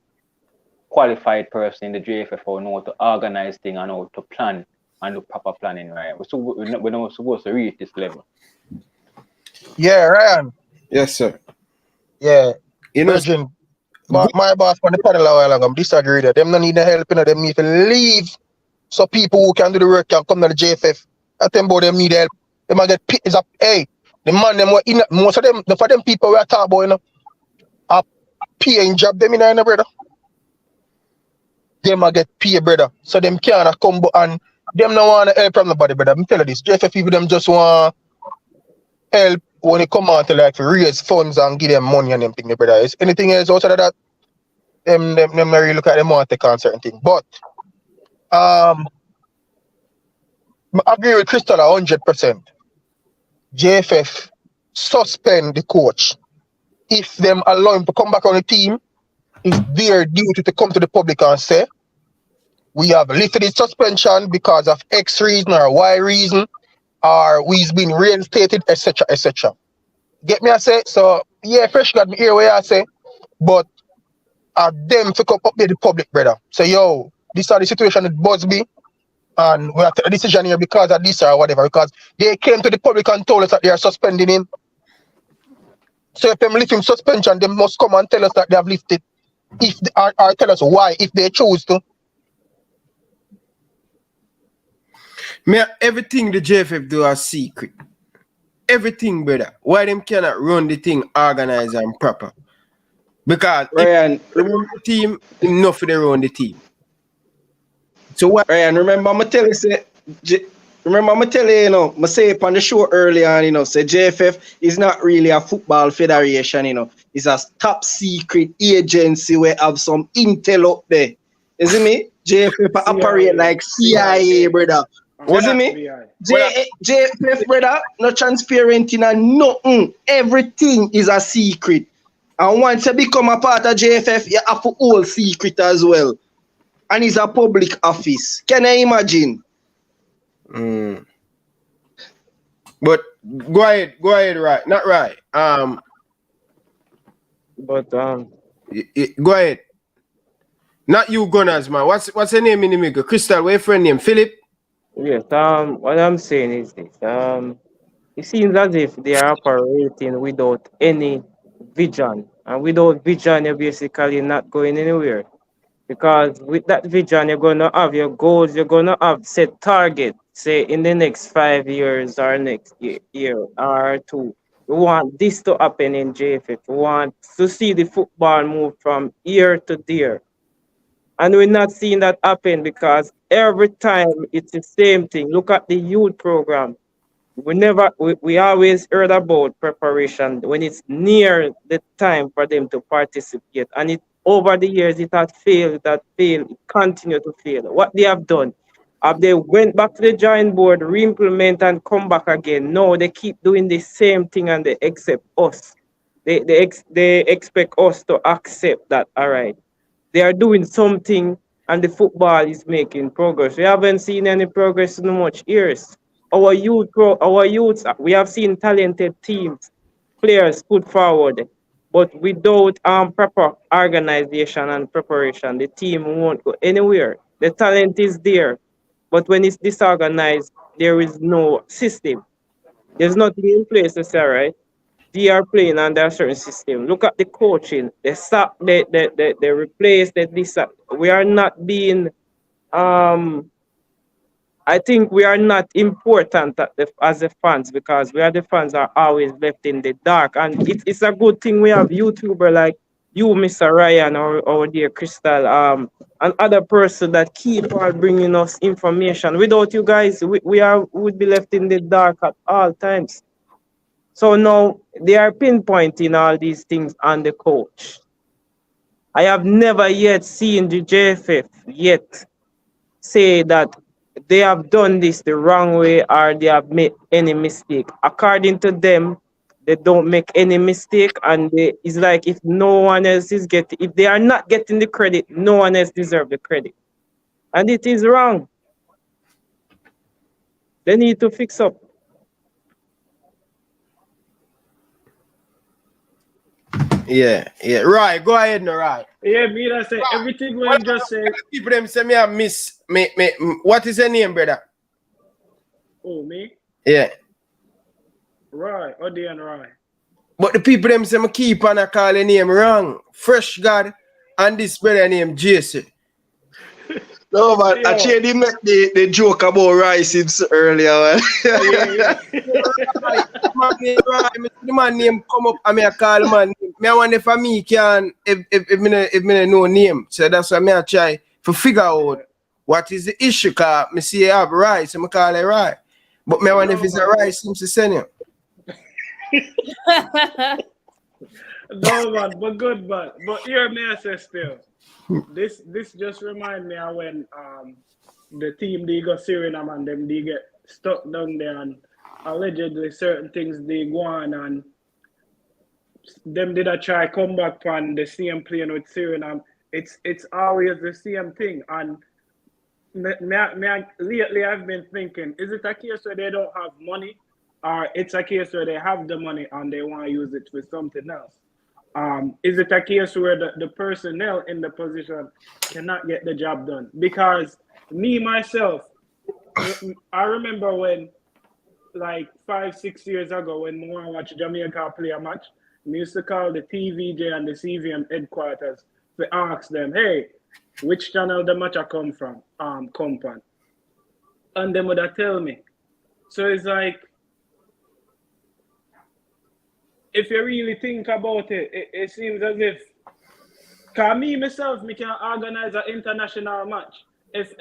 qualified person in the JFF who know to organize things and how to plan and do proper planning, right? We're not supposed to reach this level. Yeah, Ryan. Yes, sir. Yeah. Virgin, my boss on the panel a while ago, disagree that them don't need the help, them need to leave so people who can do the work can come to the JFF. I tell them them need help. They might get picked up. Hey, the man them were in most of them, for them people we are talking about, are paying job them in brother. They might get paid, brother. So them can't come and them no want to help from nobody, brother. I'm telling you this. JFF people them just want help when they come out to raise funds and give them money and them thing, brother. Is anything else outside of that? Them not really look at them want to take on certain things. But I agree with Crystal 100%. JFF suspend the coach. If them allow him to come back on the team, it's their duty to come to the public and say, we have lifted the suspension because of X reason or Y reason, or we've been reinstated, etc., etc. Get me, I say? So, yeah, fresh got me here where I say, but them to come update the public, brother. So, yo, this is the situation with Busby, and we have to take a decision here because of this or whatever, because they came to the public and told us that they are suspending him. So if them lift him suspension, they must come and tell us that they have lifted, if they, or tell us why, if they choose to. Everything the JFF do is secret. Everything, brother. Why them cannot run the thing organized and proper? Because Ryan, if they run the team, enough for they run the team. So what? Ryan, remember I'm tell you, say, remember I'm tell you, I say it on the show earlier on, say JFF is not really a football federation, it's a top secret agency where have some intel up there. You see me? JFF operate like CIA, brother. You see me? JFF, brother, not transparent in a nothing. Everything is a secret. And once you become a part of JFF, you have to hold secret as well. And it's a public office. Can you imagine? But go ahead, right? Not right. Go ahead. Not you, Gunners, man. What's your name in the middle? Crystal, what's your friend name? Philip? Yes, what I'm saying is this. It seems as if they are operating without any vision. And without vision, you're basically not going anywhere. Because with that vision, you're going to have your goals, you're going to have set targets, say in the next 5 years or next year or two. We want this to happen in JFF. We want to see the football move from here to there. And we're not seeing that happen because every time it's the same thing. Look at the youth program. We always heard about preparation when it's near the time for them to participate. And over the years, it has failed, it continued to fail. What they have done, they went back to the drawing board, re-implement and come back again. No, they keep doing the same thing and they accept us. They expect us to accept that, all right. They are doing something and the football is making progress. We haven't seen any progress in much years. Our youth, we have seen talented teams, players put forward, but without proper organization and preparation, the team won't go anywhere. The talent is there, but when it's disorganized, there is no system. There's nothing in place to say, right? They are playing under a certain system. Look at the coaching. They stop, they replace this. We are not being I think we are not important as the fans because the fans are always left in the dark. And it's a good thing we have YouTuber like you, Mr. Ryan, or dear Crystal, and other person that keep on bringing us information. Without you guys, we would be left in the dark at all times. So now they are pinpointing all these things on the coach. I have never yet seen the JFF yet say that they have done this the wrong way or they have made any mistake. According to them, they don't make any mistake, and it's like if no one else is if they are not getting the credit, no one else deserves the credit. And it is wrong. They need to fix up. Yeah. Right, go ahead now, right. Yeah, me that say everything we just say. People them say me I miss me. What is your name, brother? Oh, me? Yeah. Right, Odi and Ryan. But the people them say me keep on a call the name wrong. Fresh God and this brother named Jason. No, man, actually, they make the joke about rice earlier. The man name come up and me I call man. Me I wonder if me can if me no name. So that's why me I try to figure out what is the issue. Cause me see you have rice, so I call it right. But me I wonder if it's a rice seems to send him. No man, but good man. But here me I say still. This just remind me of when the team they go Suriname and them they get stuck down there and allegedly certain things they go on and them did I try come back on the same plane with Suriname. It's always the same thing. And lately I've been thinking, is it a case where they don't have money, or it's a case where they have the money and they want to use it for something else? Is it a case where the personnel in the position cannot get the job done? Because me, myself, I remember when, like 5-6 years ago, when I watched Jamaica play a match, we used to call the TVJ and the CVM headquarters to ask them, hey, which channel the match come from, compound? And they would tell me. So it's like, if you really think about it, it seems as if, cause me myself, me can organize an international match. If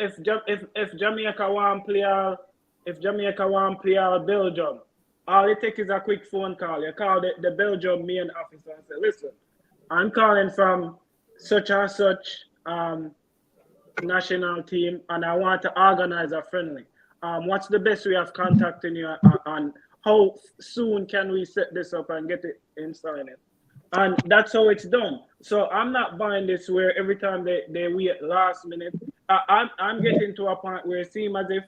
Jamaica want play Belgium, all it takes is a quick phone call. You call the Belgium main officer and say, listen, I'm calling from such and such national team, and I want to organize a friendly. What's the best way of contacting you, and how soon can we set this up and get it inside it? And that's how it's done. So I'm not buying this where every time they wait last minute. I'm getting to a point where it seems as if,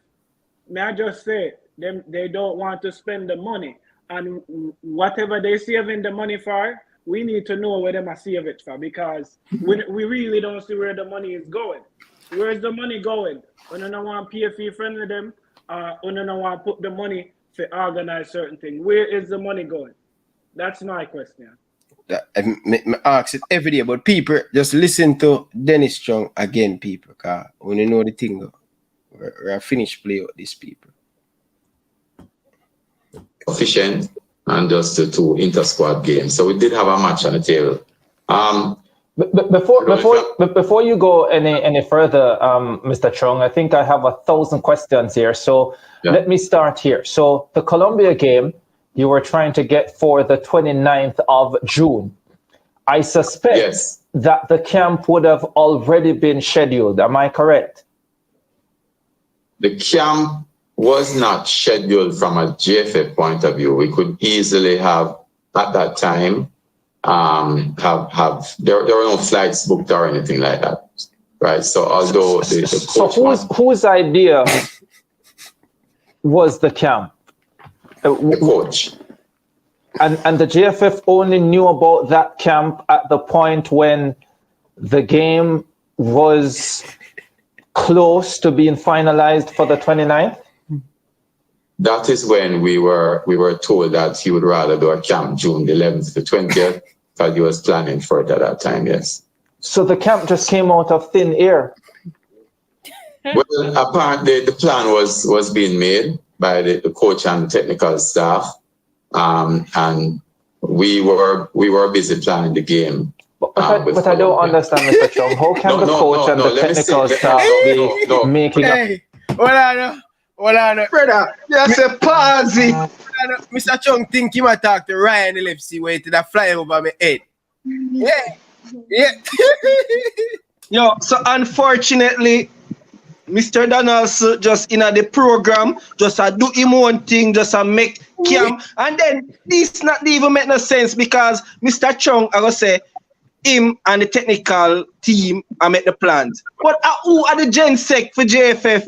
may I just say, they don't want to spend the money. And whatever they saving the money for, we need to know where they must save it for, because we really don't see where the money is going. Where's the money going? We don't want PFE friendly them, we don't want to put the money to organize certain things. Where is the money going? That's my question. I ask it every day, but people just listen to Dennis Strong again, people, because when you know the thing, we're finished play with these people. Efficient and just the two inter-squad games. So we did have a match on the table. Before you go any further, Mr. Chung, I think I have 1,000 questions here. So let me start here. So the Colombia game, you were trying to get for the 29th of June. I suspect that the camp would have already been scheduled. Am I correct? The camp was not scheduled from a JFF point of view. We could easily have, at that time, there were no flights booked or anything like that, right? So although the coach whose idea was the camp? The coach. And the JFF only knew about that camp at the point when the game was close to being finalized for the 29th? That is when we were told that he would rather do a camp June the 11th to 20th, because he was planning for it at that time, yes. So the camp just came out of thin air? Well, apparently the plan was being made by the coach and technical staff, and we were busy planning the game. But I don't understand, Mr. Chung. How can the coach and the technical staff be making up? Hold on. Brother, that's a pausey. Mr. Chung think he might talk to Ryan LFC where to that fly over my head. Yeah. Yo, so unfortunately, Mr. Donaldson just in the program, just do him own thing, just make camp. And then this not even make no sense, because Mr. Chung, I gonna say, him and the technical team I make the plans. But who are the gen sec for JFF?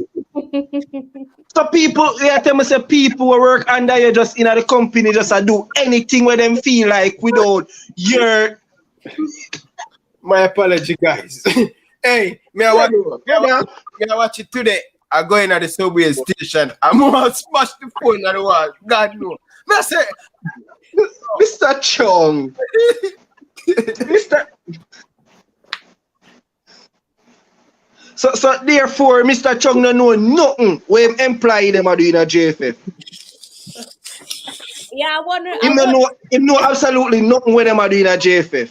So people, tell me say people who work under you just in the company just do anything where them feel like without your. My apology, guys. Hey, me I watch it today. I go in at the subway station. I'm gonna smash the phone on the wall. God no. Me I say, Mr. Chung. Mr. So therefore, Mr. Chung no know nothing when employee them are doing a JFF. Yeah, I wonder. Him know absolutely nothing when them are doing a JFF.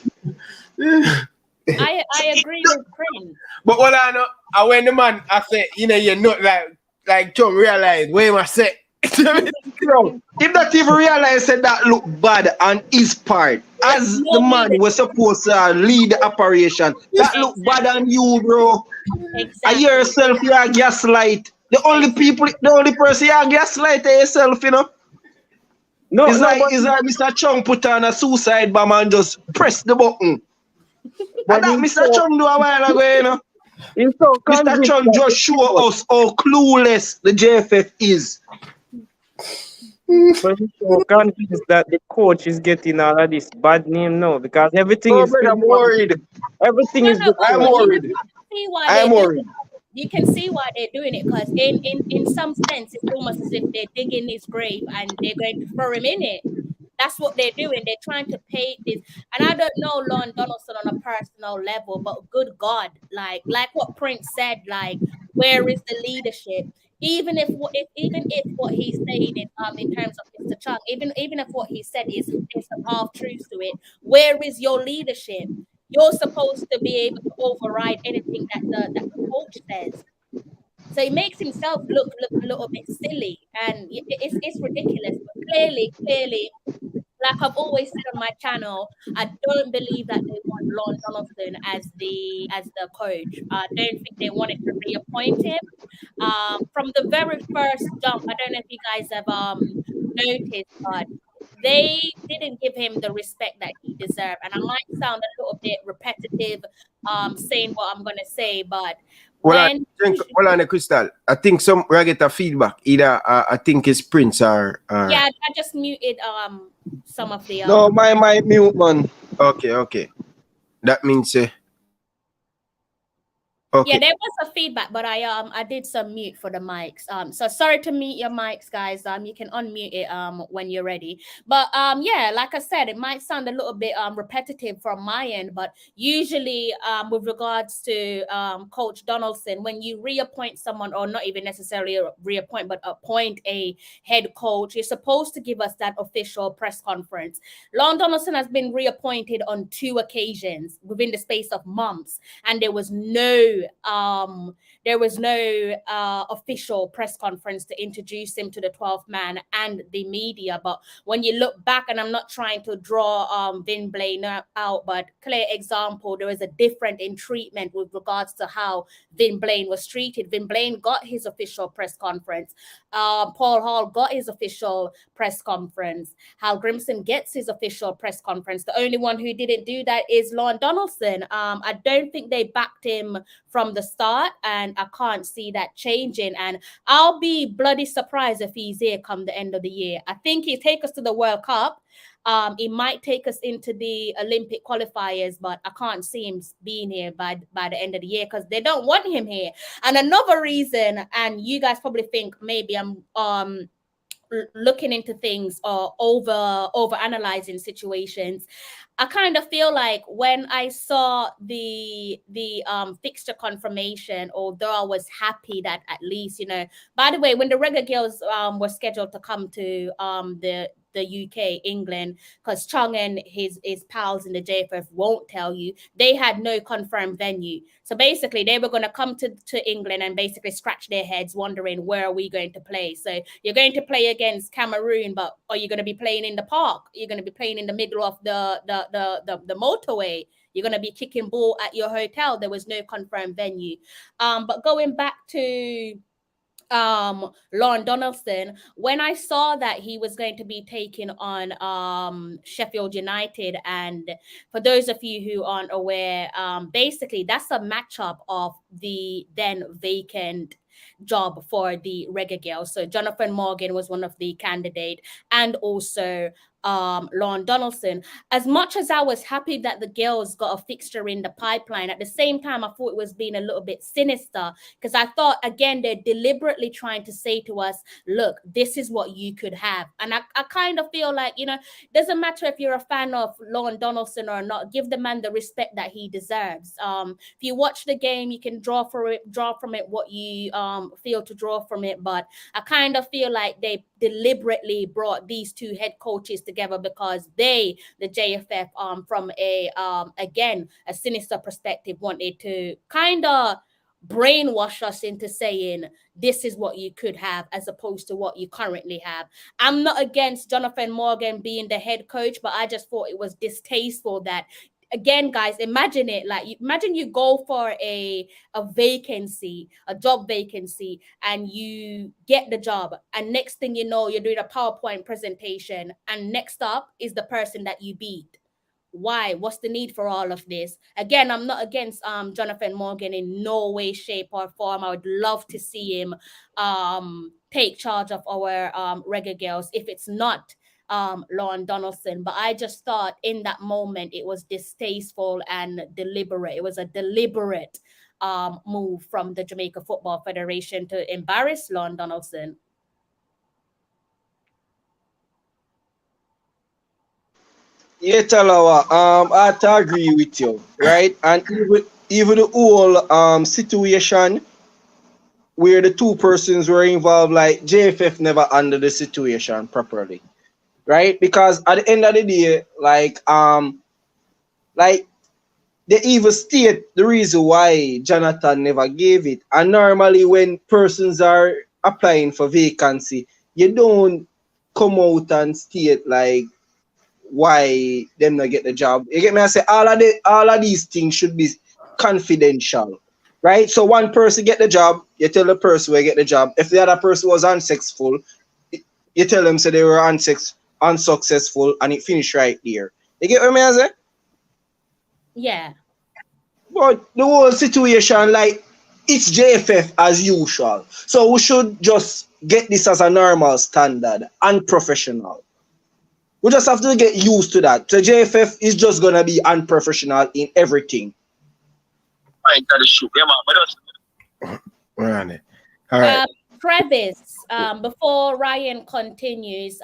I agree with Prince. But what I know, when the man I say, you're not like Chung realize where am I say. Bro, if that even realize that look bad on his part, as the man was supposed to lead the operation, that look bad on you, bro. Exactly. You yourself, you are gaslight. The only person you are gaslight is yourself, No, it's like but Mr. Chung put on a suicide bomb and just press the button. but And that Mr. Chung do a while ago, you know. He's so Mr. convinced Chung that just show us how clueless the JFF is. but he's so convinced that the coach is getting all of this bad name now because everything Oh, is brother, I'm worried. everything is I'm But you worried. can see why I'm they're doing worried. it. You can see why they're doing it because in some sense it's almost as if they're digging his grave and they're going to throw him in it. That's what they're doing. They're trying to paint this, and I don't know Lorne Donaldson on a personal level, but good God, like what Prince said, like where is the leadership? Even if what he's saying in terms of Mr. Chung, even if what he said is there's some half truths to it, where is your leadership? You're supposed to be able to override anything that the coach says. So he makes himself look a little bit silly, and it's ridiculous. But clearly, like I've always said on my channel, I don't believe that they want Lorne Donaldson as the coach. I don't think they wanted to reappoint him. From the very first jump, I don't know if you guys have noticed, but they didn't give him the respect that he deserved. And I might sound a little bit repetitive, saying what I'm gonna say, but when Hold on, Crystal. I think I get a feedback. Either I think it's Prince or yeah, I just muted some of the No, my mute, man. Okay. That means yeah, there was a feedback, but I did some mute for the mics. So sorry to mute your mics, guys. You can unmute it when you're ready. But yeah, like I said, it might sound a little bit repetitive from my end, but usually with regards to Coach Donaldson, when you reappoint someone, or not even necessarily reappoint, but appoint a head coach, you're supposed to give us that official press conference. Lorne Donaldson has been reappointed on 2 occasions within the space of months, and there was no official press conference to introduce him to the 12th man and the media. But when you look back, and I'm not trying to draw Vin Blaine out, but clear example, there was a difference in treatment with regards to how Vin Blaine was treated. Vin Blaine got his official press conference. Paul Hall got his official press conference. Hal Grimson gets his official press conference. The only one who didn't do that is Lorne Donaldson. I don't think they backed him from the start, and I can't see that changing. And I'll be bloody surprised if he's here come the end of the year. I think he'll take us to the World Cup. He might take us into the Olympic qualifiers, but I can't see him being here by the end of the year because they don't want him here. And another reason, and you guys probably think maybe I'm looking into things or over analyzing situations. I kind of feel like when I saw the fixture confirmation, although I was happy that at least, by the way, when the Reggae Girlz were scheduled to come to the UK, England, because Chung and his pals in the JFF won't tell you, they had no confirmed venue. So basically, they were going to come to England and basically scratch their heads wondering, where are we going to play? So you're going to play against Cameroon, but are you going to be playing in the park? You're going to be playing in the middle of the motorway. You're going to be kicking ball at your hotel. There was no confirmed venue. But going back to Lorne Donaldson, when I saw that he was going to be taking on Sheffield United, and for those of you who aren't aware, basically that's a matchup of the then vacant job for the Reggae Girlz. So Jonathan Morgan was one of the candidates, and also Lorne Donaldson. As much as I was happy that the girls got a fixture in the pipeline, at the same time I thought it was being a little bit sinister, because I thought, again, they're deliberately trying to say to us, look, this is what you could have. And I kind of feel like, doesn't matter if you're a fan of Lorne Donaldson or not, give the man the respect that he deserves. If you watch the game, you can draw from it what you feel to draw from it, but I kind of feel like they deliberately brought these 2 head coaches together because the JFF, from again, a sinister perspective, wanted to kind of brainwash us into saying this is what you could have as opposed to what you currently have. I'm not against Jonathan Morgan being the head coach, but I just thought it was distasteful that again, guys, imagine it. Like, imagine you go for a vacancy, a job vacancy, and you get the job. And next thing you know, you're doing a PowerPoint presentation, and next up is the person that you beat. Why? What's the need for all of this? Again, I'm not against Jonathan Morgan in no way, shape, or form. I would love to see him take charge of our Reggae Girlz if it's not Lorne Donaldson. But I just thought in that moment it was distasteful and deliberate. It was a deliberate move from the Jamaica Football Federation to embarrass Lorne Donaldson. Yeah, Talawa, I have to agree with you, right? And even the whole situation where the two persons were involved, like JFF never handled the situation properly, right? Because at the end of the day, like they even state the reason why Jonathan never gave it. And normally when persons are applying for vacancy, you don't come out and state like why them not get the job. You get me? I say all of these things should be confidential, right? So one person get the job, you tell the person where get the job. If the other person was unsuccessful, you tell them so they were unsuccessful, and it finished right there. You get what I say? Yeah. But the whole situation, like, it's JFF as usual. So we should just get this as a normal standard and professional. We just have to get used to that. So JFF is just gonna be unprofessional in everything. We're on it. All right. Travis, before Ryan continues,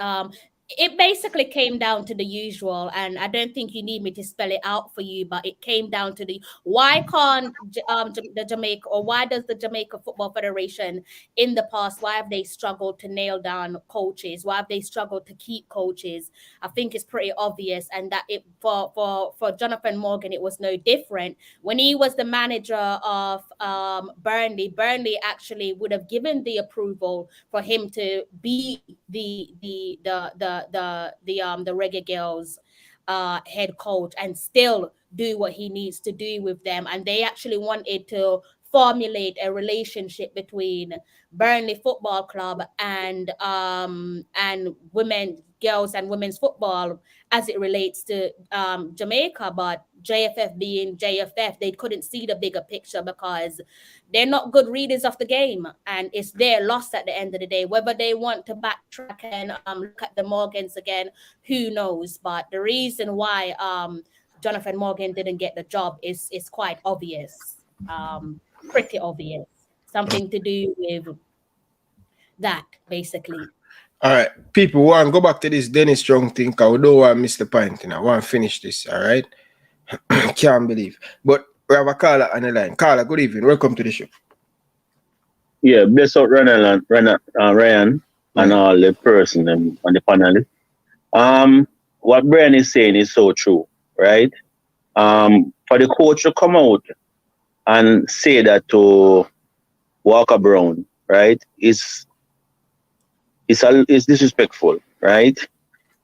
it basically came down to the usual, and I don't think you need me to spell it out for you, but it came down to why can't the Jamaica, or why does the Jamaica Football Federation in the past, why have they struggled to nail down coaches? Why have they struggled to keep coaches? I think it's pretty obvious, and that it for Jonathan Morgan, it was no different. When he was the manager of Burnley actually would have given the approval for him to be the Reggae Girlz head coach and still do what he needs to do with them. And they actually wanted to formulate a relationship between Burnley Football Club and girls and women's football as it relates to Jamaica. But JFF being JFF, they couldn't see the bigger picture because they're not good readers of the game, and it's their loss at the end of the day. Whether they want to backtrack and look at the Morgans again, who knows? But the reason why Jonathan Morgan didn't get the job is quite obvious, pretty obvious. Something to do with that, basically. All right, people, want to go back to this Dennis Strong thing, because we don't want to miss the point. I want to finish this, all right? Can't believe. But we have a caller on the line. Caller, good evening. Welcome to the show. Yeah, bless out Ryan and all the person on the panel. What Brian is saying is so true, right? For the coach to come out and say that to Walker Brown, right, is disrespectful, right?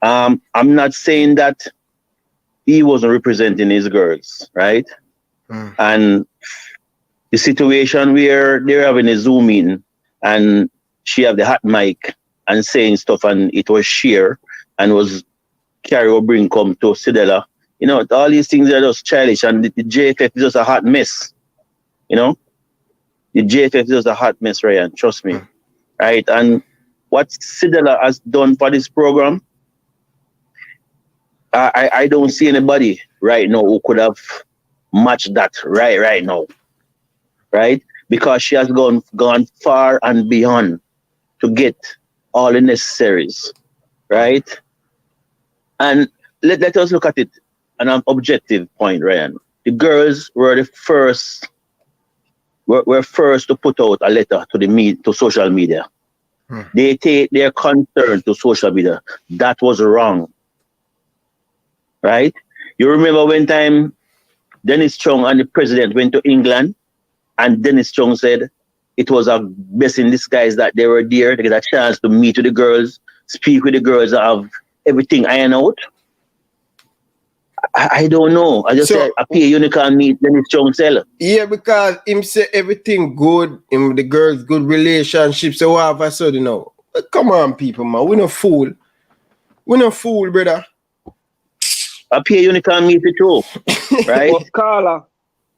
I'm not saying that he wasn't representing his girls, right? And the situation where they're having a Zoom in and she have the hot mic and saying stuff, and it was sheer and was carry or bring come to Sidela. You know, all these things are just childish, and the JFF is just a hot mess. You know, the JFF is just a hot mess, Ryan. Trust me, right? And what Sidela has done for this program, I don't see anybody right now who could have matched that right now, right? Because she has gone far and beyond to get all the necessaries, right? And let us look at it on an objective point, Ryan. The girls were the first, were first to put out a letter to social media. They take their concern to social media. That was wrong, right? You remember when time Dennis Strong and the president went to England, and Dennis Strong said it was a blessing in disguise that they were there. They get a chance to meet with the girls, speak with the girls, have everything ironed out. I don't know. I just say I pay unicorn meet then it's strong seller. Yeah, because him say everything good, him the girls good relationship. So what have I said, you know? Come on, people, man. We no fool. We no fool, brother. I pay unicorn meet it too. Right?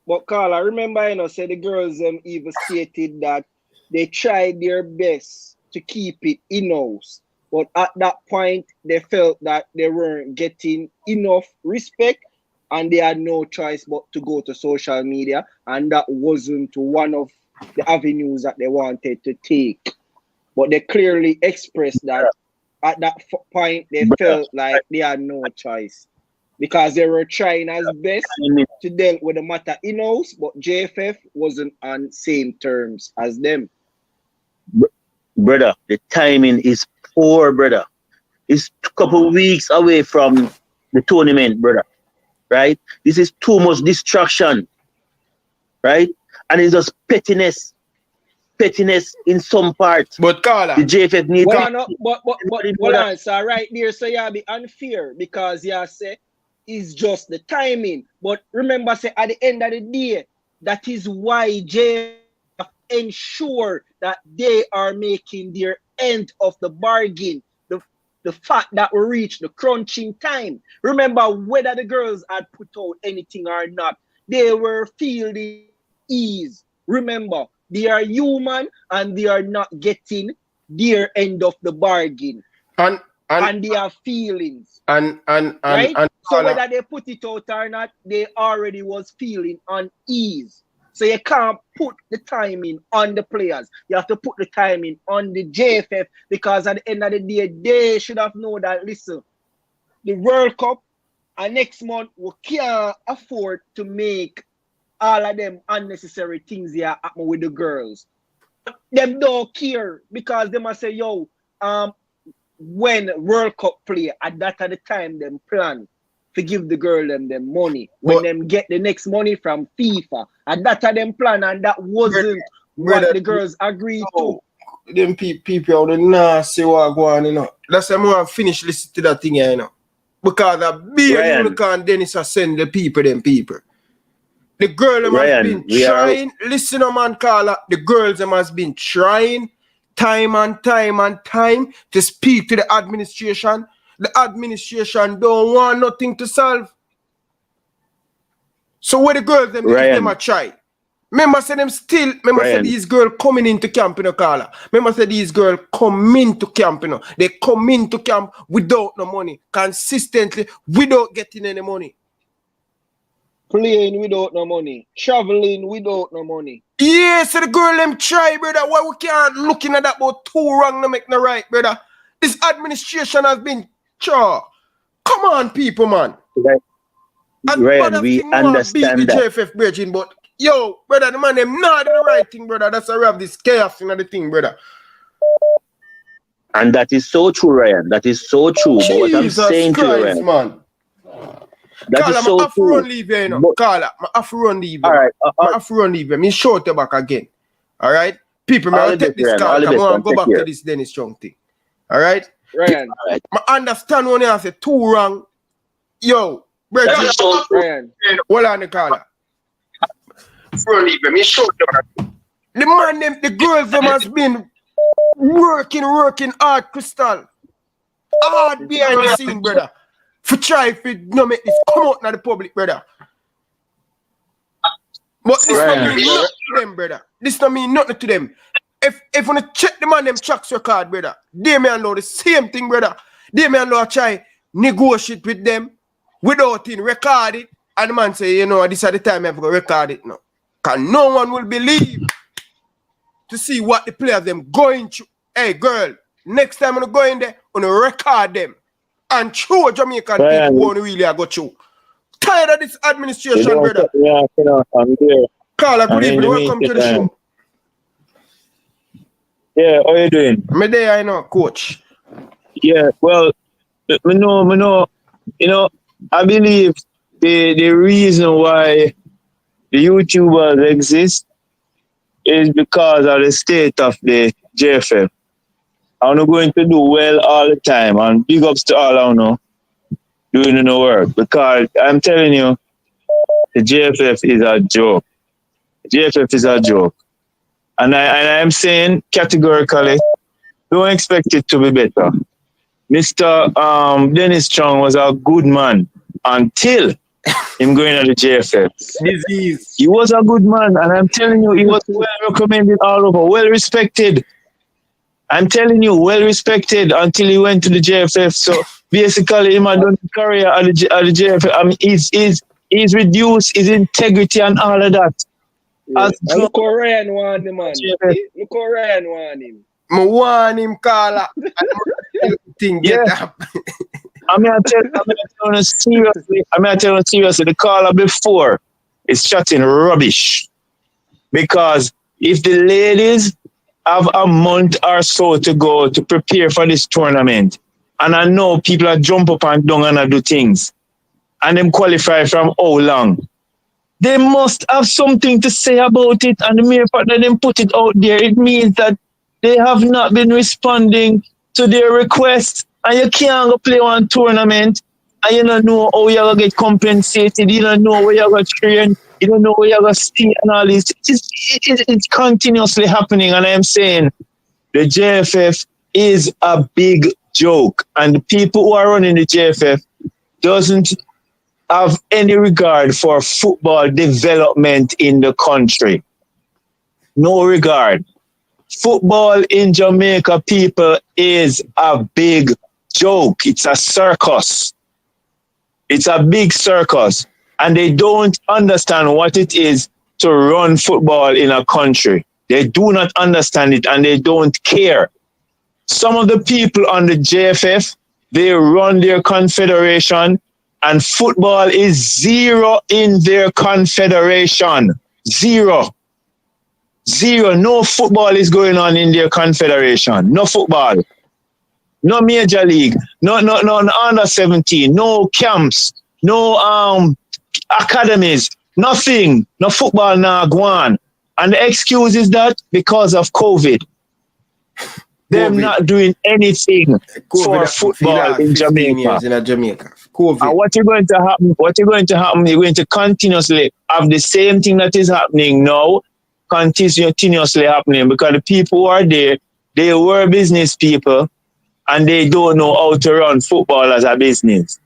But Carla, remember, you know, say the girls even stated that they tried their best to keep it in-house. But at that point, they felt that they weren't getting enough respect and they had no choice but to go to social media. And that wasn't one of the avenues that they wanted to take. But they clearly expressed that at that point, they felt like they had no choice. Because they were trying as best to deal with the matter in-house, but JFF wasn't on same terms as them. Brother, the timing is poor, brother. It's a couple of weeks away from the tournament, brother. Right? This is too much distraction. Right? And it's just pettiness. Pettiness in some parts. But Carla, the JFF needs so right there, so you be unfair because you say it's just the timing. But remember, say at the end of the day, that is why JFF ensure that they are making their end of the bargain. The fact that we reach the crunching time. Remember, whether the girls had put out anything or not, they were feeling ease. Remember, they are human and they are not getting their end of the bargain. And they have feelings. Right? So whether they put it out or not, they already was feeling unease. So you can't put the timing on the players. You have to put the timing on the JFF because at the end of the day, they should have known that, listen, the World Cup and next month we can't afford to make all of them unnecessary things here happen with the girls. Them don't care because they must say, yo, when World Cup play, at that at the time them plan to give the girl them money. When them get the next money from FIFA, and that at them plan, and that wasn't what the girls agreed to. Them people out there nah say what go on, you know. That's why I want to finish listening to that thing here, you know. Because a big unicorn Dennis has send the people. The girl them has been trying. Listen, man, Carla. The girls them has been trying time and time to speak to the administration. The administration don't want nothing to solve. So what the girls them give them a try. Remember say them still. Remember say these girls coming into camp, you know, Carla. Remember say these girls come into camp, you know. They come into camp without no money, consistently without getting any money. Playing without no money, traveling without no money. Yeah, so the girl them try, brother. Why we can't looking at that about two wrong to make no right, brother? This administration has been Come on, people, man. Ryan, we understand beat the JFF bridging, but yo, brother, the man them not do the right thing, brother. That's why we have this chaos in the thing, brother. And that is so true, Ryan. That is so true. Jesus but what I'm saying Christ, to you, Ryan, man. that Carla, is so I true. run leave here, you know. Carla, I have to run leave here. All right. I have to run leave here. Me short you back again. All right? People, I take this call. I want to go back to this Dennis Strong thing. All right? Ryan. I understand when you say two wrong. Yo, brother. Ryan. Hold on, the caller. The man, them, the girls, them has been working hard, Crystal. Hard behind the scene, brother. For try to no make this come out in the public, brother. But this don't mean nothing to them, brother. This don't mean nothing to them. If you check the man them tracks record, brother, they may know the same thing, brother. They may know try negotiate with them without it, record it, and the man say, you know, this is the time I have to record it now. Because no one will believe to see what the players them going through. Hey, girl, next time I'm going there, I'm going to record them and show Jamaican people who really go through. Tired of this administration, brother. I'm here. Carla, good evening. Welcome to the show. Yeah, how you doing? I'm there, I know, coach. Yeah, well, I know, you know, I believe the reason why the YouTubers exist is because of the state of the JFF. I'm not going to do well all the time, and big ups to all I know. doing no work. Because I'm telling you, the JFF is a joke. JFF is a joke. And I'm saying categorically, don't expect it to be better. Mr. Dennis Strong was a good man until him going to the JFF. Disease. He was a good man, and I'm telling you, he was well recommended all over, well respected. I'm telling you, well respected until he went to the JFF. So basically, him had done his career at the JFF. I mean, he's reduced his integrity and all of that. Yeah. And look how Ryan want him, man. Look how Ryan want him. I want him call up. Thing get up. I mean, I tell you seriously, the caller before is chatting rubbish. Because if the ladies have a month or so to go to prepare for this tournament, and I know people are jump up and down and do things, and them qualify from how long, they must have something to say about it, and the mere fact that they put it out there, it means that they have not been responding to their requests, and you can't go play one tournament, and you don't know how you're going to get compensated, you don't know where you're going to train, you don't know where you're going to stay and all this. It's continuously happening, and I'm saying the JFF is a big joke, and the people who are running the JFF doesn't have any regard for football development in the country. No regard. Football in Jamaica, people, is a big joke. It's a circus. It's a big circus. And they don't understand what it is to run football in a country. They do not understand it, and they don't care. Some of the people on the JFF, they run their confederation, and football is zero in their confederation. Zero. No football is going on in their confederation. No football. No major league. No under 17. No camps. No academies. Nothing. No football now go on. And the excuse is that because of COVID. They're not doing anything for football in Jamaica. COVID. And what is going to happen? You're going to continuously have the same thing that is happening now, continuously happening, because the people who are there, they were business people, and they don't know how to run football as a business.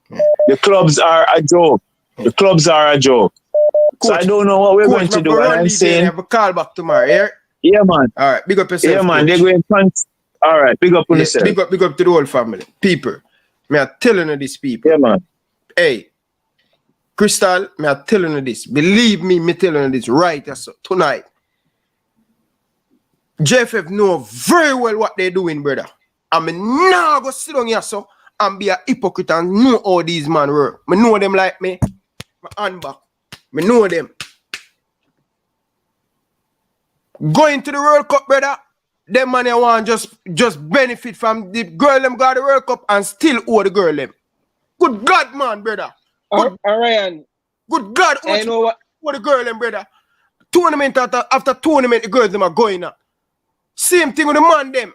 The clubs are a joke. So I don't know what we're going to do. And I'm saying, have a call back tomorrow, yeah? Yeah, man. All right, big up yourself. Yeah, man. They're going to. All right, big up on yourself. Big up to the whole family. People, me are telling you this, people. Yeah, man. Hey, Crystal, me are telling you this. Believe me telling you this right so tonight. JFF know very well what they're doing, brother. I mean, now go sit down here so and be a hypocrite and know how these men work. I know them like me. My hand back. I know them. Going to the World Cup, brother, them man want just benefit from the girl them got the World Cup and still owe the girl them. Good God, man, brother. Ryan. Good God, I know what owe the girl them, brother. Tournament after tournament, the girls them are going up. Same thing with the man them.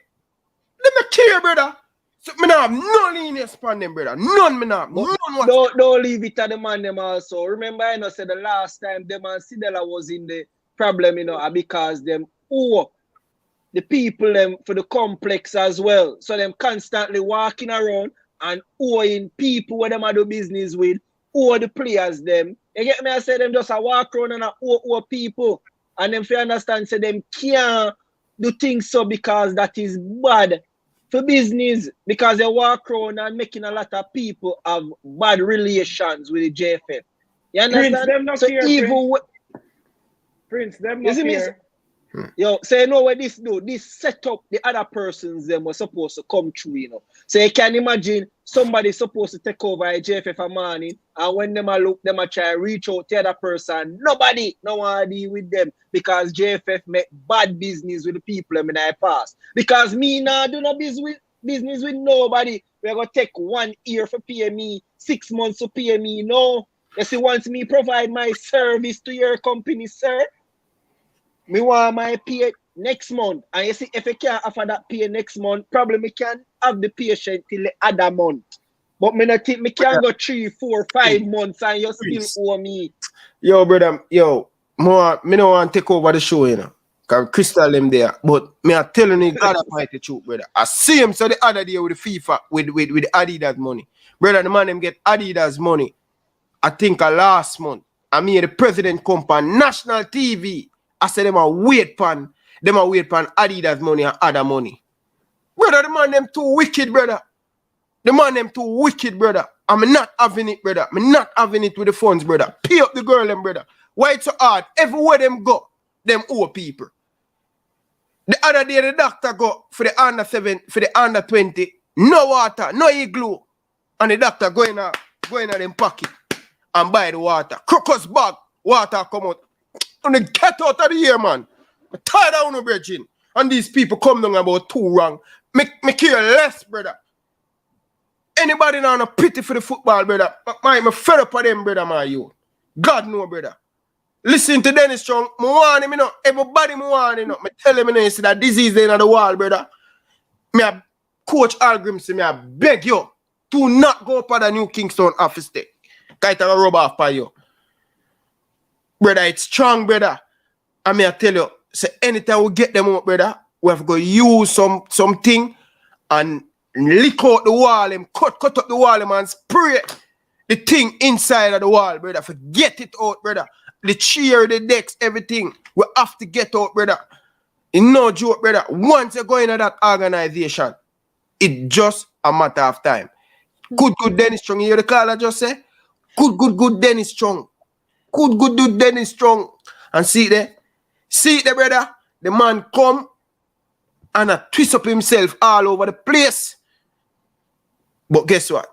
Them not care, brother. So me not have no lenience upon them, brother. None, me not. Don't leave it to the man them also. Remember, I know said the last time them and Sidela was in the problem, because them owe the people them for the complex as well. So them constantly walking around and owing people where them are do business with, owe the players them. You get me? I say them just a walk around and owe people. And them if you understand, say them can't do things so because that is bad for business, because they walk around and making a lot of people have bad relations with the JFF. You understand? Prince, them not so here, even Prince, them not here. Yo, so you know what this do? This set up the other persons them were supposed to come through, So you can imagine somebody supposed to take over a JFF a morning, and when them a look, them a try reach out to the other person. Nobody no want to deal with them because JFF make bad business with the people in the past. Because me now do no business with nobody. We're gonna take 1 year for pay me, 6 months to pay me. No. You see, once me provide my service to your company, sir, me want my pay next month. And you see, if you can't offer that pay next month, probably me can have the patient till the other month. But me not think me can go 3, 4, 5 months and you still owe me. Yo, brother, yo, me no want to take over the show, you know. Because Crystal them there. But me are telling you, God Almighty truth, brother. I see him so the other day with the FIFA, with Adidas money. Brother, the man them get Adidas money. I think last month. I mean the president come on national TV. I said them a wait pan Adidas money and other money. Brother, the man them too wicked, brother. The man them too wicked, brother. I'm not having it, brother. I'm not having it with the funds, brother. Pay up the girl, them, brother. Why it's so hard? Everywhere them go, them old people. The other day, the doctor go for the under 7, for the under 20. No water, no igloo. And the doctor go in them pocket and buy the water. Crocus bag, water come out. And they get out of the here, man. I'm tired of no bridging. And these people come down about 2 wrong. Me care less, brother. Anybody now no pity for the football, brother. I'm fed up of them, brother, my you. God no, brother. Listen to Dennis Strong. I want him, you know. Everybody I want him, you know. I tell him, you know, see that disease in the wall, brother. Me a Coach Al Grimsey, me a beg you to not go up at the New Kingston office day. Kite a rub off by you. Brother, it's strong, brother. And me I tell you, say anytime we get them out, brother, we have to go use something and lick out the wall and cut up the wall and spray the thing inside of the wall, brother. Forget it out, brother. The chair, the decks, everything. We have to get out, brother. It's no joke, brother. Once you go into that organization, it's just a matter of time. Good Dennis Strong. You hear the call I just say? Good Dennis Strong. Good Dennis Strong. And see there, brother. The man come and twist up himself all over the place. But guess what?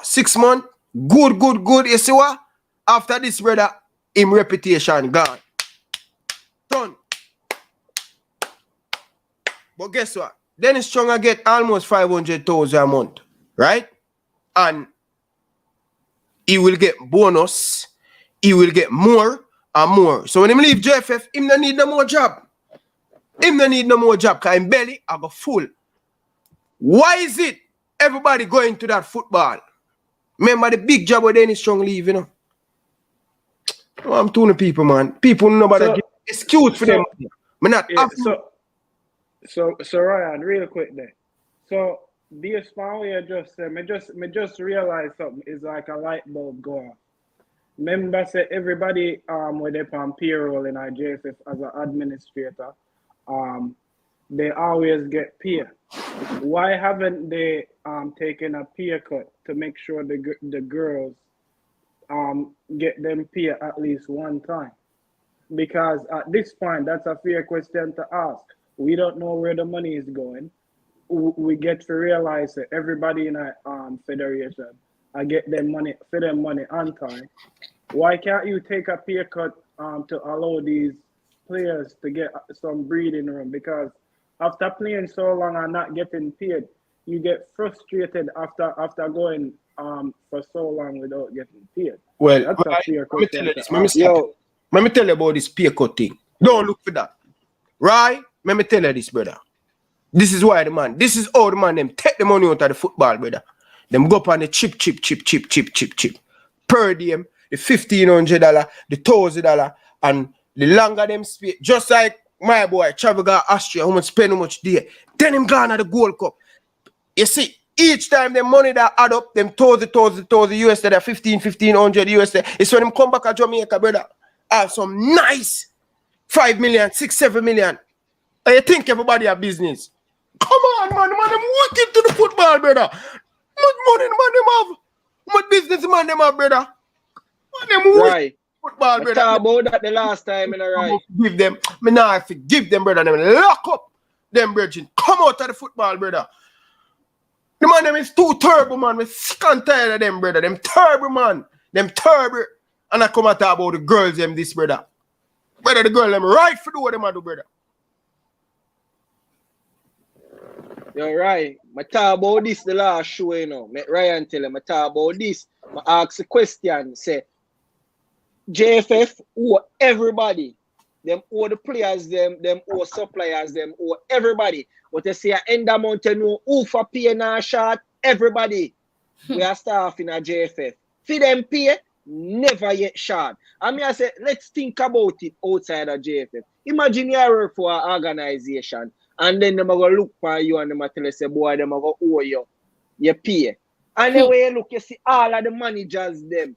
6 months? Good. You see what? After this, brother, him reputation gone. Done. But guess what? Dennis Strong get almost 500,000 a month, right? And he will get bonus. He will get more and more. So when him leave JFF, him don't need no more job. Him don't need no more job because him belly I go full. Why is it everybody going to that football? Remember the big job with Dennis Strong leave, you know? Oh, I'm telling the people, man. People nobody give excuse for them. So Ryan, real quick there. So this fan we just said, me just realized something is like a light bulb go off. Remember say everybody with them on payroll in our JFF as an administrator, they always get paid. Why haven't they taken a pay cut to make sure the girls get them pay at least one time? Because at this point, that's a fair question to ask. We don't know where the money is going. We get to realize that everybody in our federation, I get them money for them money on time. Why can't you take a pay cut to allow these players to get some breathing room? Because after playing so long and not getting paid, you get frustrated after going for so long without getting paid. Well, that's a fair question. Let me tell you about this pay cut thing. Don't look for that. Right? Let me tell you this, brother. This is why this is how the man them take the money out of the football, brother. Them go up on the chip. Per diem, the $1,500, the $1,000, and the longer them spend, just like my boy, travel go Austria, how much spend how much there. Then him gone at the Gold Cup. You see, each time the money that add up, them $1,000 US, that $1,500 US, it's when them come back to Jamaica, brother. Have some nice 5 million, 6, 7 million. And you think everybody have business. Come on, man, them wicked to the football, brother. Much money, man, them have. Much business, man, them have, brother. Man, them right. Football, brother. Talk about that the last time, in a right. Give them. Me now forgive them, brother. Them lock up them, brethren. Come out of the football, brother. The man, them is too terrible, man. We sick and tired of them, brother. Them terrible, man. Them terrible. And I come and talk about the girls, them, this, brother. Brother, the girl, them right for do what them do, brother. You're right. I talk about this the last show, you know. Make Ryan tell him I talk about this. I ask a question, say, JFF owe everybody. Them owe the players, them owe suppliers, them owe everybody. But you see, I end amount to know who for pay and shot, everybody we are staff in a JFF. For them pay, never yet short. I mean, I say, let's think about it outside of JFF. Imagine you work for an organization and then they're going to look for you and they're tell you, say, boy, they're going to owe you. You pay. And then when you look, you see all of the managers, them,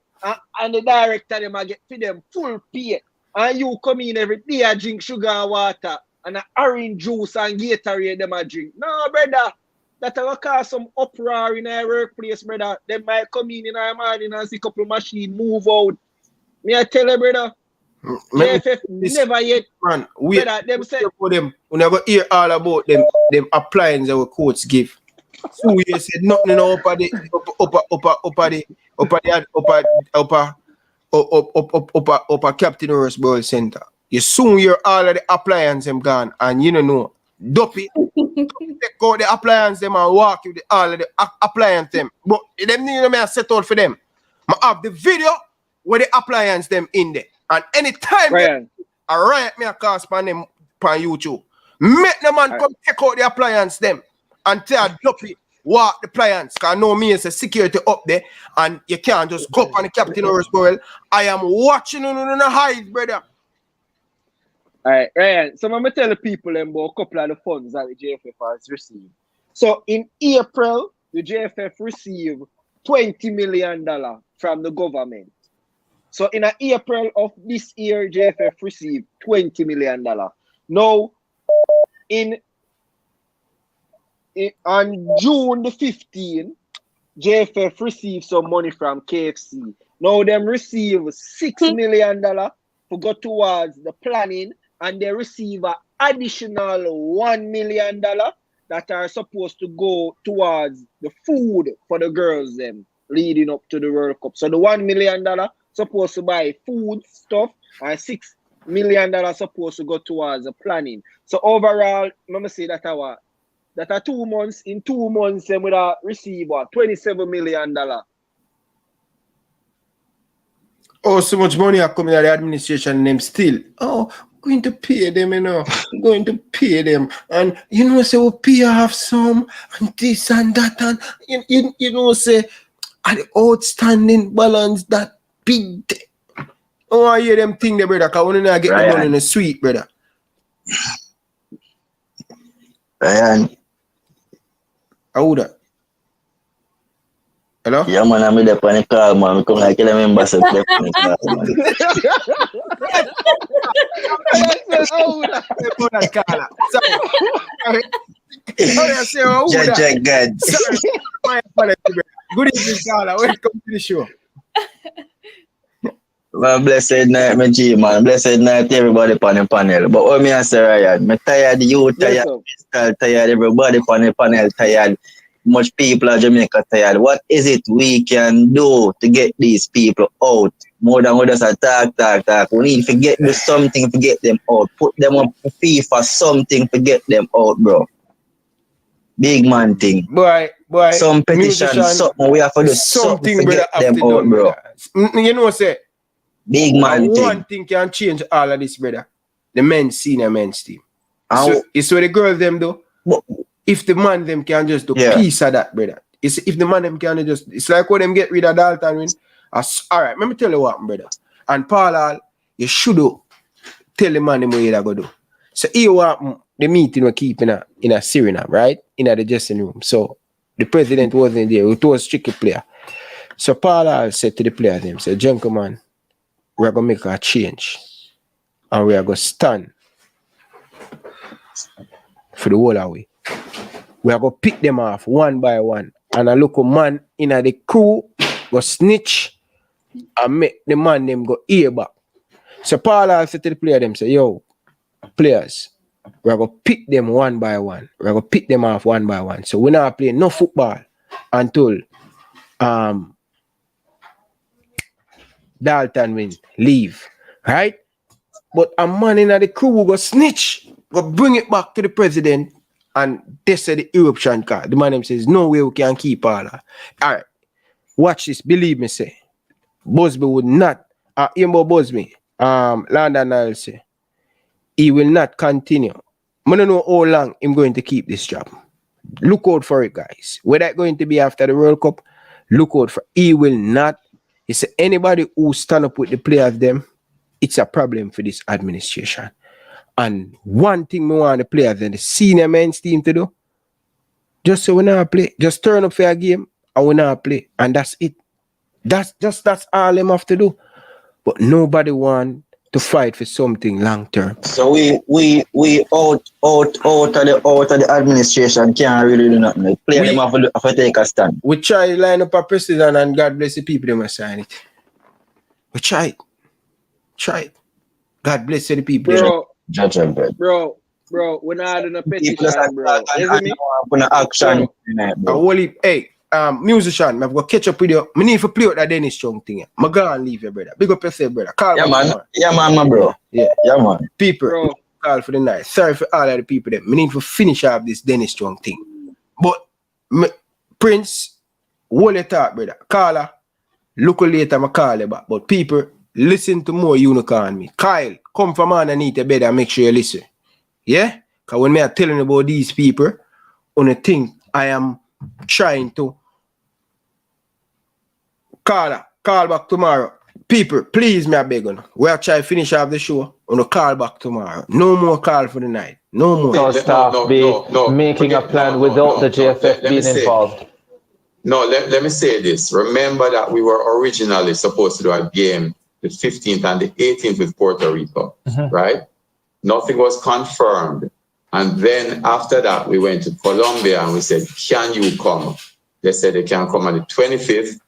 and the director, them, get for them full pay. And you come in every day and drink sugar and water and orange juice and Gatorade, them a drink. No, brother. That will cause some uproar in our workplace, brother. They might come in our morning and see a couple of machines move out. Me I tell you, brother, JFF never yet. Man, we them say for them. We never hear all about them appliances our courts give. So we said nothing upper Captain Horace Center. You soon hear all of the appliances them gone, and you know. Dopey, take out the appliance them and walk with all of the appliance them. But them need me set out for them. I have the video where the appliance them in there. And anytime I riot me a cast on them on YouTube. Make the man come take out the appliance them and tell Dopey walk the appliance. Cause I know me as a security up there and you can't just go up on the Captain Horace Burrell. I am watching you in the hide, brother. Alright, Ryan. So I'm gonna tell the people about a couple of the funds that the JFF has received. So in April, the JFF received $20 million from the government. So in April of this year, JFF received $20 million. Now, on June the 15th, JFF received some money from KFC. Now them receive $6 million to go towards the planning, and they receive an additional $1 million that are supposed to go towards the food for the girls them leading up to the World Cup. So the $1 million supposed to buy food stuff, and $6 million supposed to go towards the planning. So overall, let me say that are 2 months. In 2 months, them would have received $27 million. Oh, so much money are coming out of the administration and them still. Oh, going to pay them, you know. Going to pay them. And you know, say, oh, pay have some, and this and that, and you know, say, at the outstanding balance that big. Oh, I hear them thing there, brother, because when I get the money in the sweet, brother. Ryan. How that? Hello? Yeah, man, I'm in the panic call, man. Come like kill a member, so play panic call, man. Jack God. Good evening, Carla. Welcome to the show. Man, blessed night, my G, man. Blessed night to everybody on the panel. But what me I say, Ryan, I'm tired, you tired, tired, everybody on the panel tired. Much people in Jamaica tired. What is it we can do to get these people out? More than we just talk. We need to do something to get them out. Put them on FIFA, something to get them out, bro. Big man thing. Boy. Some petition, something we have to do something to get them out, bro. You know, say, big man thing. One thing can change all of this, brother. The men's senior men's team. It's what the girls them do. If the man them can just do piece of that, brother. If the man them can just, it's like when them get rid of Dalton. All right, let me tell you what, brother. And Paul, you should tell the man them what you go do. So here what the meeting we keep in a Suriname, right? In the dressing room. So the president wasn't there. It was strictly player. So Paul said to the player them, say, gentlemen, we're gonna make a change. And we are gonna stand for the whole away. We are going to pick them off one by one. And a local man in the crew go snitch and make the man them go ear back. So Paul said to the player them, say, yo, players, we are going to pick them one by one. We are going to pick them off one by one. So we're not playing no football until Dalton will leave. Right? But a man in the crew will go snitch, go bring it back to the president. And they said the eruption card. The man them says, no way we can keep all that. All right. Watch this. Believe me, say. Busby would not. Busby. London I'll say. He will not continue. I don't know how long I'm going to keep this job. Look out for it, guys. Where that going to be after the World Cup? Look out for. He will not. He said anybody who stand up with the players them, it's a problem for this administration. And one thing we want the players and the senior men's team to do, just so we not play, just turn up for a game and we not play, and that's it. That's all them have to do. But nobody want to fight for something long term. So we out of the administration can't really do nothing. Play them have to take a stand. We try to line up a president and God bless the people them sign it. We try it. Try it. God bless the people. Bro, we're not in a petition, bro. Isn't me? Action. Hey, musician, I've got catch up with you. I need to play out that Dennis Strong thing. I'm going to leave you, brother. Big up yourself, brother. Call man, bro. Yeah, man. People, call for the night. Sorry for all of the people there. I need to finish up this Dennis Strong thing. But, Prince, hold your thought, brother. Caller, look later, I call you back. But people, listen to more unicorn me. Kyle, come from underneath the bed and make sure you listen. Yeah? Because when I'm telling about these people, on a thing, I am trying to call back tomorrow. People, please, me I beg you. We'll try to finish off the show. On a call back tomorrow. No more call for the night. No more. So staff making a plan without the JFF being involved. No, let me say this. Remember that we were originally supposed to do a game the 15th and the 18th with Puerto Rico, right? Nothing was confirmed. And then after that, we went to Colombia and we said, can you come? They said they can come on the 25th.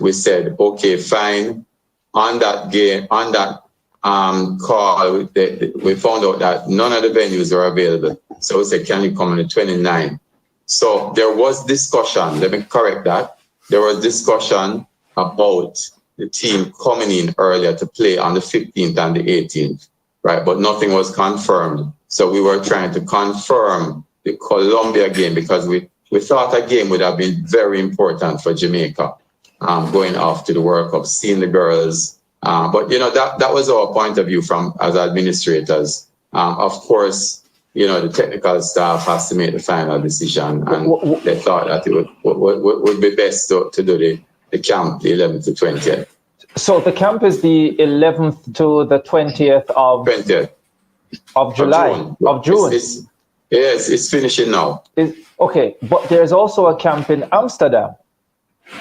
We said, okay, fine. On that game, on that call, we found out that none of the venues were available. So we said, can you come on the 29th? So there was discussion, let me correct that. There was discussion about the team coming in earlier to play on the 15th and the 18th, right? But nothing was confirmed. So we were trying to confirm the Colombia game because we thought a game would have been very important for Jamaica going off to the World Cup, seeing the girls. But, you know, that was our point of view from as administrators. Of course, you know, the technical staff has to make the final decision, and they thought that it would be best to do the camp the 11th to 20th. So the camp is the 11th to the 20th of July, of June. Yes, it's finishing now. Okay, but there's also a camp in Amsterdam.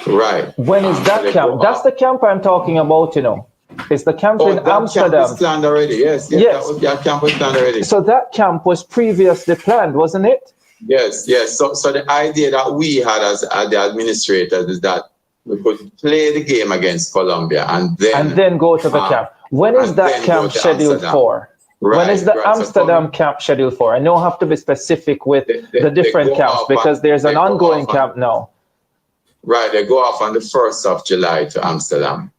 Right. When is that camp? That's the camp I'm talking about, you know. It's the camp in Amsterdam. Camp is planned already, yes. That camp was planned already. So that camp was previously planned, wasn't it? Yes. So the idea that we had as the administrators is that we could play the game against Colombia and then go to the camp. When is that camp scheduled for? When is the Amsterdam camp scheduled for? I know I have to be specific with the different camps because there's an ongoing camp now. Right, they go off on the 1st of July to Amsterdam.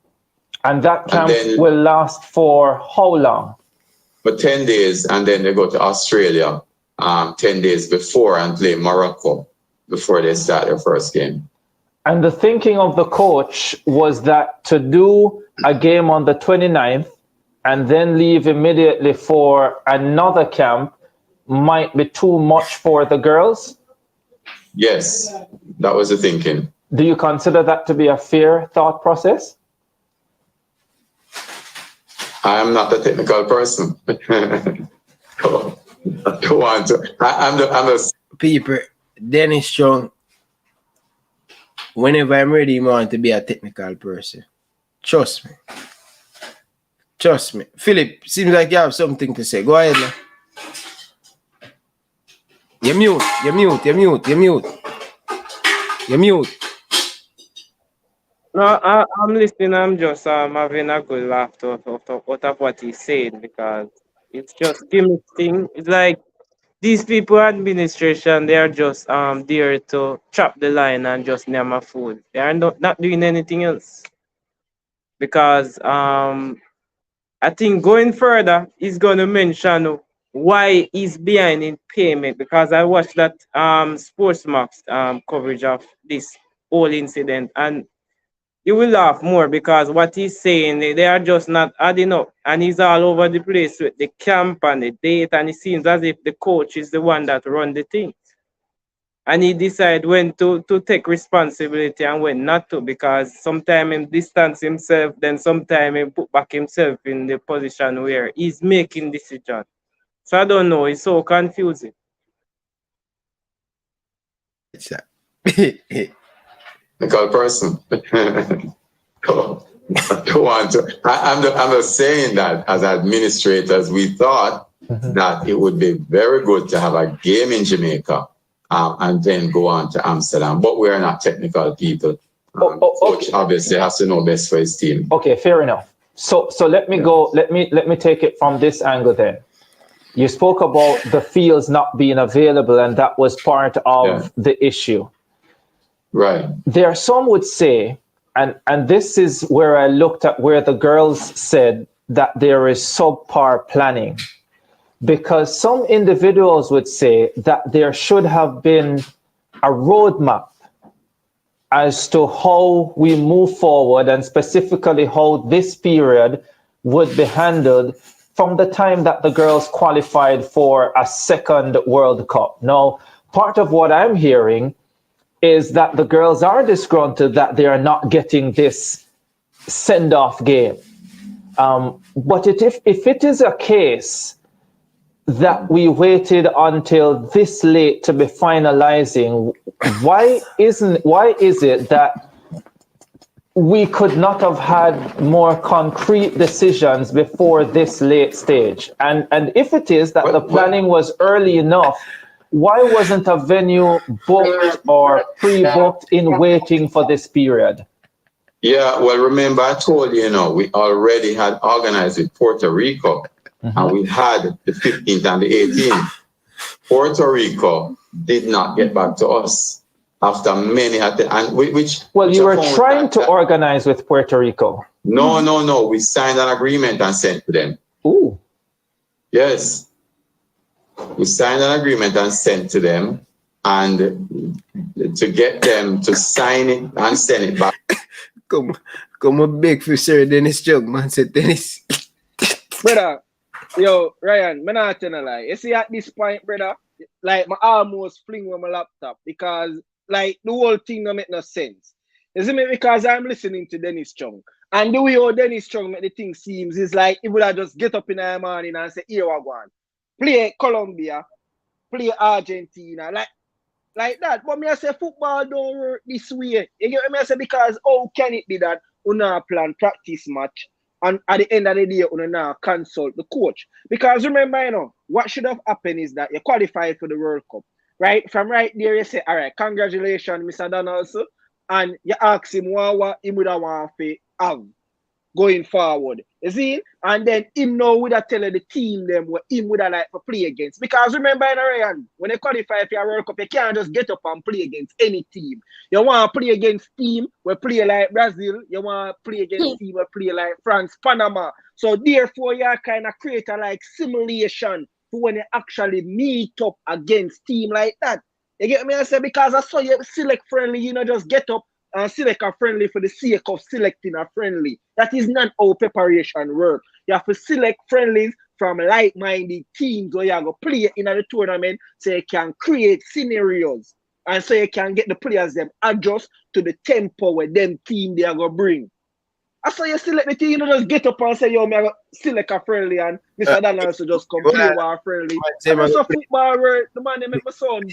And that camp will last for how long? For 10 days, and then they go to Australia 10 days before and play Morocco before they start their first game. And the thinking of the coach was that to do a game on the 29th and then leave immediately for another camp might be too much for the girls? Yes, that was the thinking. Do you consider that to be a fair thought process? I am not a technical person. I don't want to. I'm the people. Dennis Strong. Whenever I'm ready, I want to be a technical person. Trust me. Trust me. Philip, seems like you have something to say. Go ahead now. You're mute. No, I'm listening. I'm just having a good laugh out of what he's saying because it's just gimmick thing. It's like these people administration, they are just there to chop the line and just name a food. They are not doing anything else. Because I think going further, he's gonna mention why he's behind in payment because I watched that Sportsmax coverage of this whole incident and you will laugh more because what he's saying, they are just not adding up. And he's all over the place with the camp and the date. And it seems as if the coach is the one that run the things. and he decide when to take responsibility and when not to, because sometimes he distance himself, then sometimes he put back himself in the position where he's making decision. So I don't know, it's so confusing. Nicole person. I'm just saying that as administrators, we thought that it would be very good to have a game in Jamaica and then go on to Amsterdam. But we're not technical people. Coach obviously has to know best for his team. Okay, fair enough. So let me go. Let me take it from this angle then. You spoke about the fields not being available, and that was part of the issue. Right. There, some would say, and this is where I looked at where the girls said that there is subpar planning, because some individuals would say that there should have been a roadmap as to how we move forward, and specifically how this period would be handled from the time that the girls qualified for a second World Cup. Now, part of what I'm hearing is that the girls are disgruntled that they are not getting this send-off game. But if it is a case that we waited until this late to be finalizing, why is it that we could not have had more concrete decisions before this late stage? And if it is that the planning was early enough, why wasn't a venue booked or pre-booked in waiting for this period? Yeah, well, remember I told you, we already had organized with Puerto Rico, and we had the 15th and the 18th. Puerto Rico did not get back to us after many you were trying to organize with Puerto Rico. No. We signed an agreement and sent to them. Ooh. Yes. We signed an agreement and sent to them, and to get them to sign it and send it back. Come on, big for Sir Dennis Jug, man. Said Dennis. Brother, yo, Ryan, I'm not telling a lie. You see, at this point, brother, like, I almost fling with my laptop because, like, the whole thing don't make no sense. You see me? Because I'm listening to Dennis Chung. And the way how Dennis Chung make the thing seems is like he would have just get up in the morning and say, here we go on. Play Colombia, play Argentina, like that. But me I say football don't work this way. You get me? I say, because how can it be that we not plan practice match and at the end of the day we not consult the coach? Because remember, what should have happened is that you qualified for the World Cup, right? From right there you say, all right, congratulations, Mr. Donaldson, and you ask him what he would have want to have going forward. You see? And then him now would have tell the team them what him would have like to play against. Because remember, Ryan, when they qualify for a World Cup, you can't just get up and play against any team. You want to play against team where play like Brazil. You want to play against team where play like France, Panama. So therefore, you kind of create a like simulation for when you actually meet up against team like that. You get me? I say, because I saw you select friendly, just get up and select a friendly for the sake of selecting a friendly. That is not how preparation works. You have to select friendlies from like-minded teams where you have to play in the tournament so you can create scenarios and so you can get the players them adjust to the tempo where them team they are going to bring. I saw you select the team, just get up and say, yo, I'm going to select a friendly and Mr. Donaldson just come play with a friendly. And that's a football word. The man they make my son.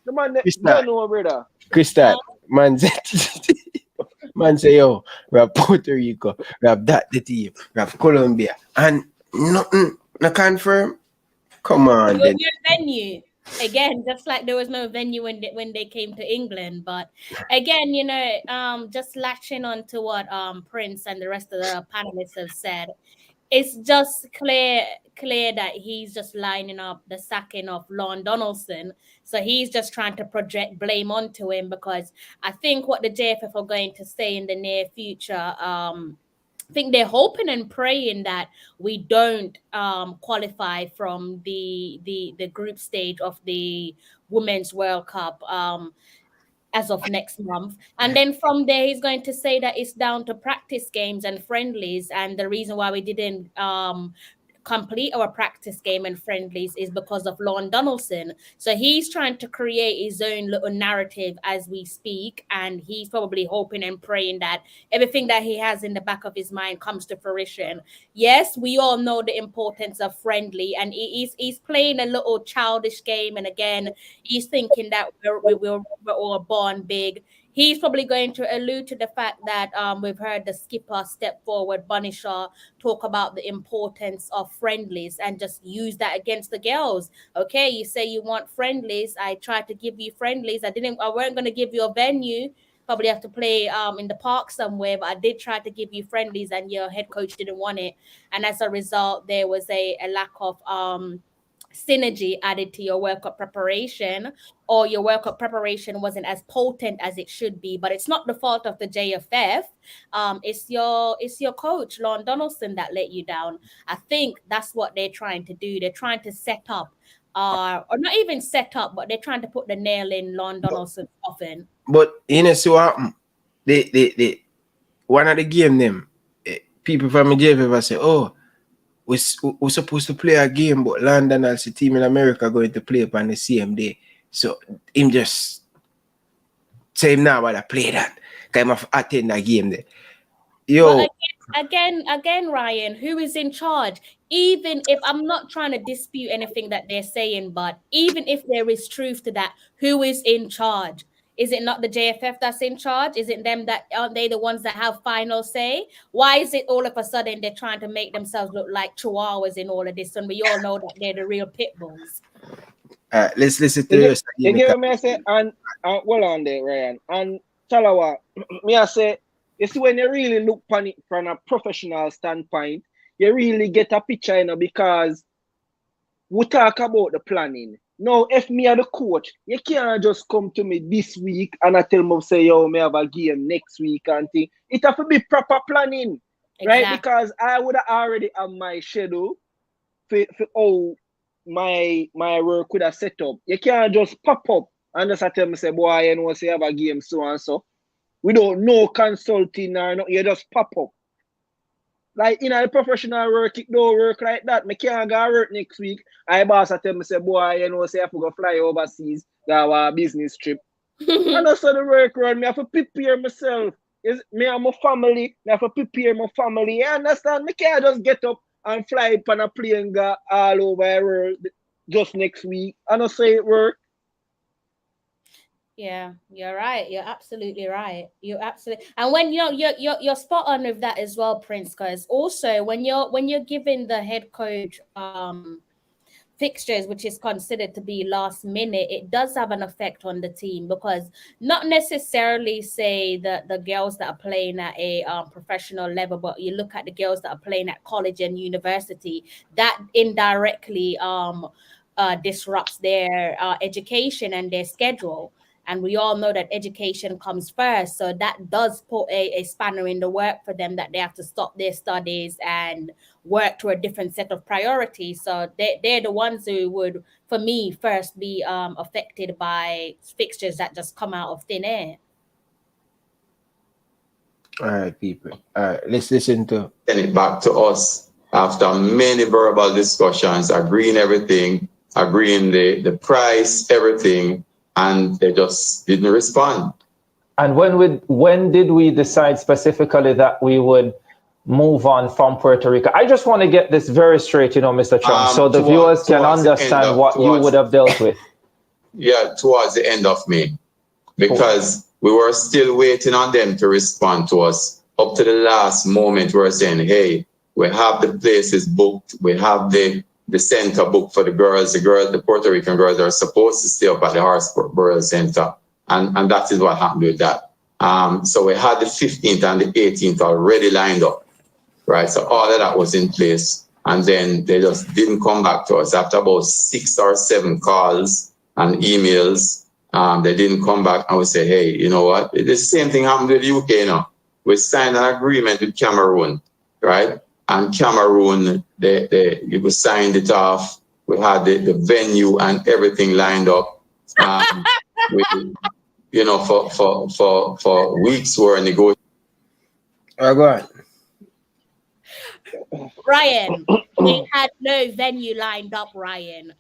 The man they don't know, brother. Crystal, man say, yo, we have Puerto Rico, we have the team, we have Colombia, and nothing, no confirm. Come on, There then. was no venue. Again, just like there was no venue when they came to England. But again, just latching on to what Prince and the rest of the panelists have said, it's just clear that he's just lining up the sacking of Lorne Donaldson. So he's just trying to project blame onto him, because I think what the JFF are going to say in the near future, I think they're hoping and praying that we don't qualify from the group stage of the Women's World Cup as of next month. And then from there, he's going to say that it's down to practice games and friendlies. And the reason why we didn't complete our practice game and friendlies is because of Lorne Donaldson. So he's trying to create his own little narrative as we speak, and he's probably hoping and praying that everything that he has in the back of his mind comes to fruition. Yes, we all know the importance of friendly, and he's playing a little childish game, and again, he's thinking that we're all born big. He's probably going to allude to the fact that we've heard the skipper step forward, Bunny Shaw, talk about the importance of friendlies and just use that against the girls. Okay, you say you want friendlies. I tried to give you friendlies. I weren't going to give you a venue. Probably have to play in the park somewhere, but I did try to give you friendlies and your head coach didn't want it. And as a result, there was a lack of synergy added to your World Cup preparation, or your World Cup preparation wasn't as potent as it should be. But it's not the fault of the JFF. It's your coach, Lorne Donaldson, that let you down. I think that's what they're trying to do. They're trying to set up, or not even set up, but they're trying to put the nail in Lorne Donaldson's coffin. But you know, so what happened? They one of the game them, people from the JFF say, oh, we're supposed to play a game, but London as a team in America going to play upon the same day. So him just say him now about play that. Kind of attend that game there. Yo. Again, Ryan, who is in charge? Even if I'm not trying to dispute anything that they're saying, but even if there is truth to that, who is in charge? Is it not the JFF that's in charge? Is it them that aren't they the ones that have final say? Why is it all of a sudden they're trying to make themselves look like chihuahuas in all of this, and we all know that they're the real pit bulls? Let's listen to this. You get me? I say, and well on there, Ryan. And Talawa, me I say, you see when you really look on it from a professional standpoint, you really get a picture, you know, because we talk about the planning. Now, if me are the coach, you can't just come to me this week and I tell me, say, yo, me have a game next week and thing. It have to be proper planning, right? Because I would have already have my schedule for how my work could have set up. You can't just pop up and just tell me, say, boy, you know, say, have a game so and so. We don't know consulting or no, you just pop up. Like, you know, the professional work, it don't work like that. I can't go work next week. I boss tell me, say, boy, you know, say I have to go fly overseas, go a business trip. And that's how the work run. I have to prepare myself. Me and my family, I have to prepare my family. You understand? I can't just get up and fly up on a plane go all over the world just next week. I don't say it work. Yeah, you're right. You're absolutely right. You're absolutely, and when you're spot on with that as well, Prince. Because also when you're giving the head coach fixtures, which is considered to be last minute, it does have an effect on the team, because not necessarily say that the girls that are playing at a professional level, but you look at the girls that are playing at college and university, that indirectly disrupts their education and their schedule. And we all know that education comes first. So that does put a spanner in the work for them, that they have to stop their studies and work to a different set of priorities. So they're the ones who would, for me, first be affected by fixtures that just come out of thin air. All right, people. All right, let's listen to. Send it back to us after many verbal discussions, agreeing everything, agreeing the price, everything. And they just didn't respond. And when did we decide specifically that we would move on from Puerto Rico? I just want to get this very straight, you know, Mr. Trump, so the viewers can understand what you would have dealt with. Yeah, towards the end of May, because we were still waiting on them to respond to us up to the last moment. We were saying, hey, we have the places booked, we have the center booked for the girls. The Puerto Rican girls are supposed to stay up at the Harrisburg Center. And that is what happened with that. So we had the 15th and the 18th already lined up, right? So all of that was in place. And then they just didn't come back to us. After about 6 or 7 calls and emails, they didn't come back. And we said, hey, you know what? The same thing happened with the UK now. We signed an agreement with Cameroon, right? And Cameroon, they signed it off. We had the venue and everything lined up. We, you know, for weeks we were negotiating. Go on. Ryan, they had no venue lined up, Ryan.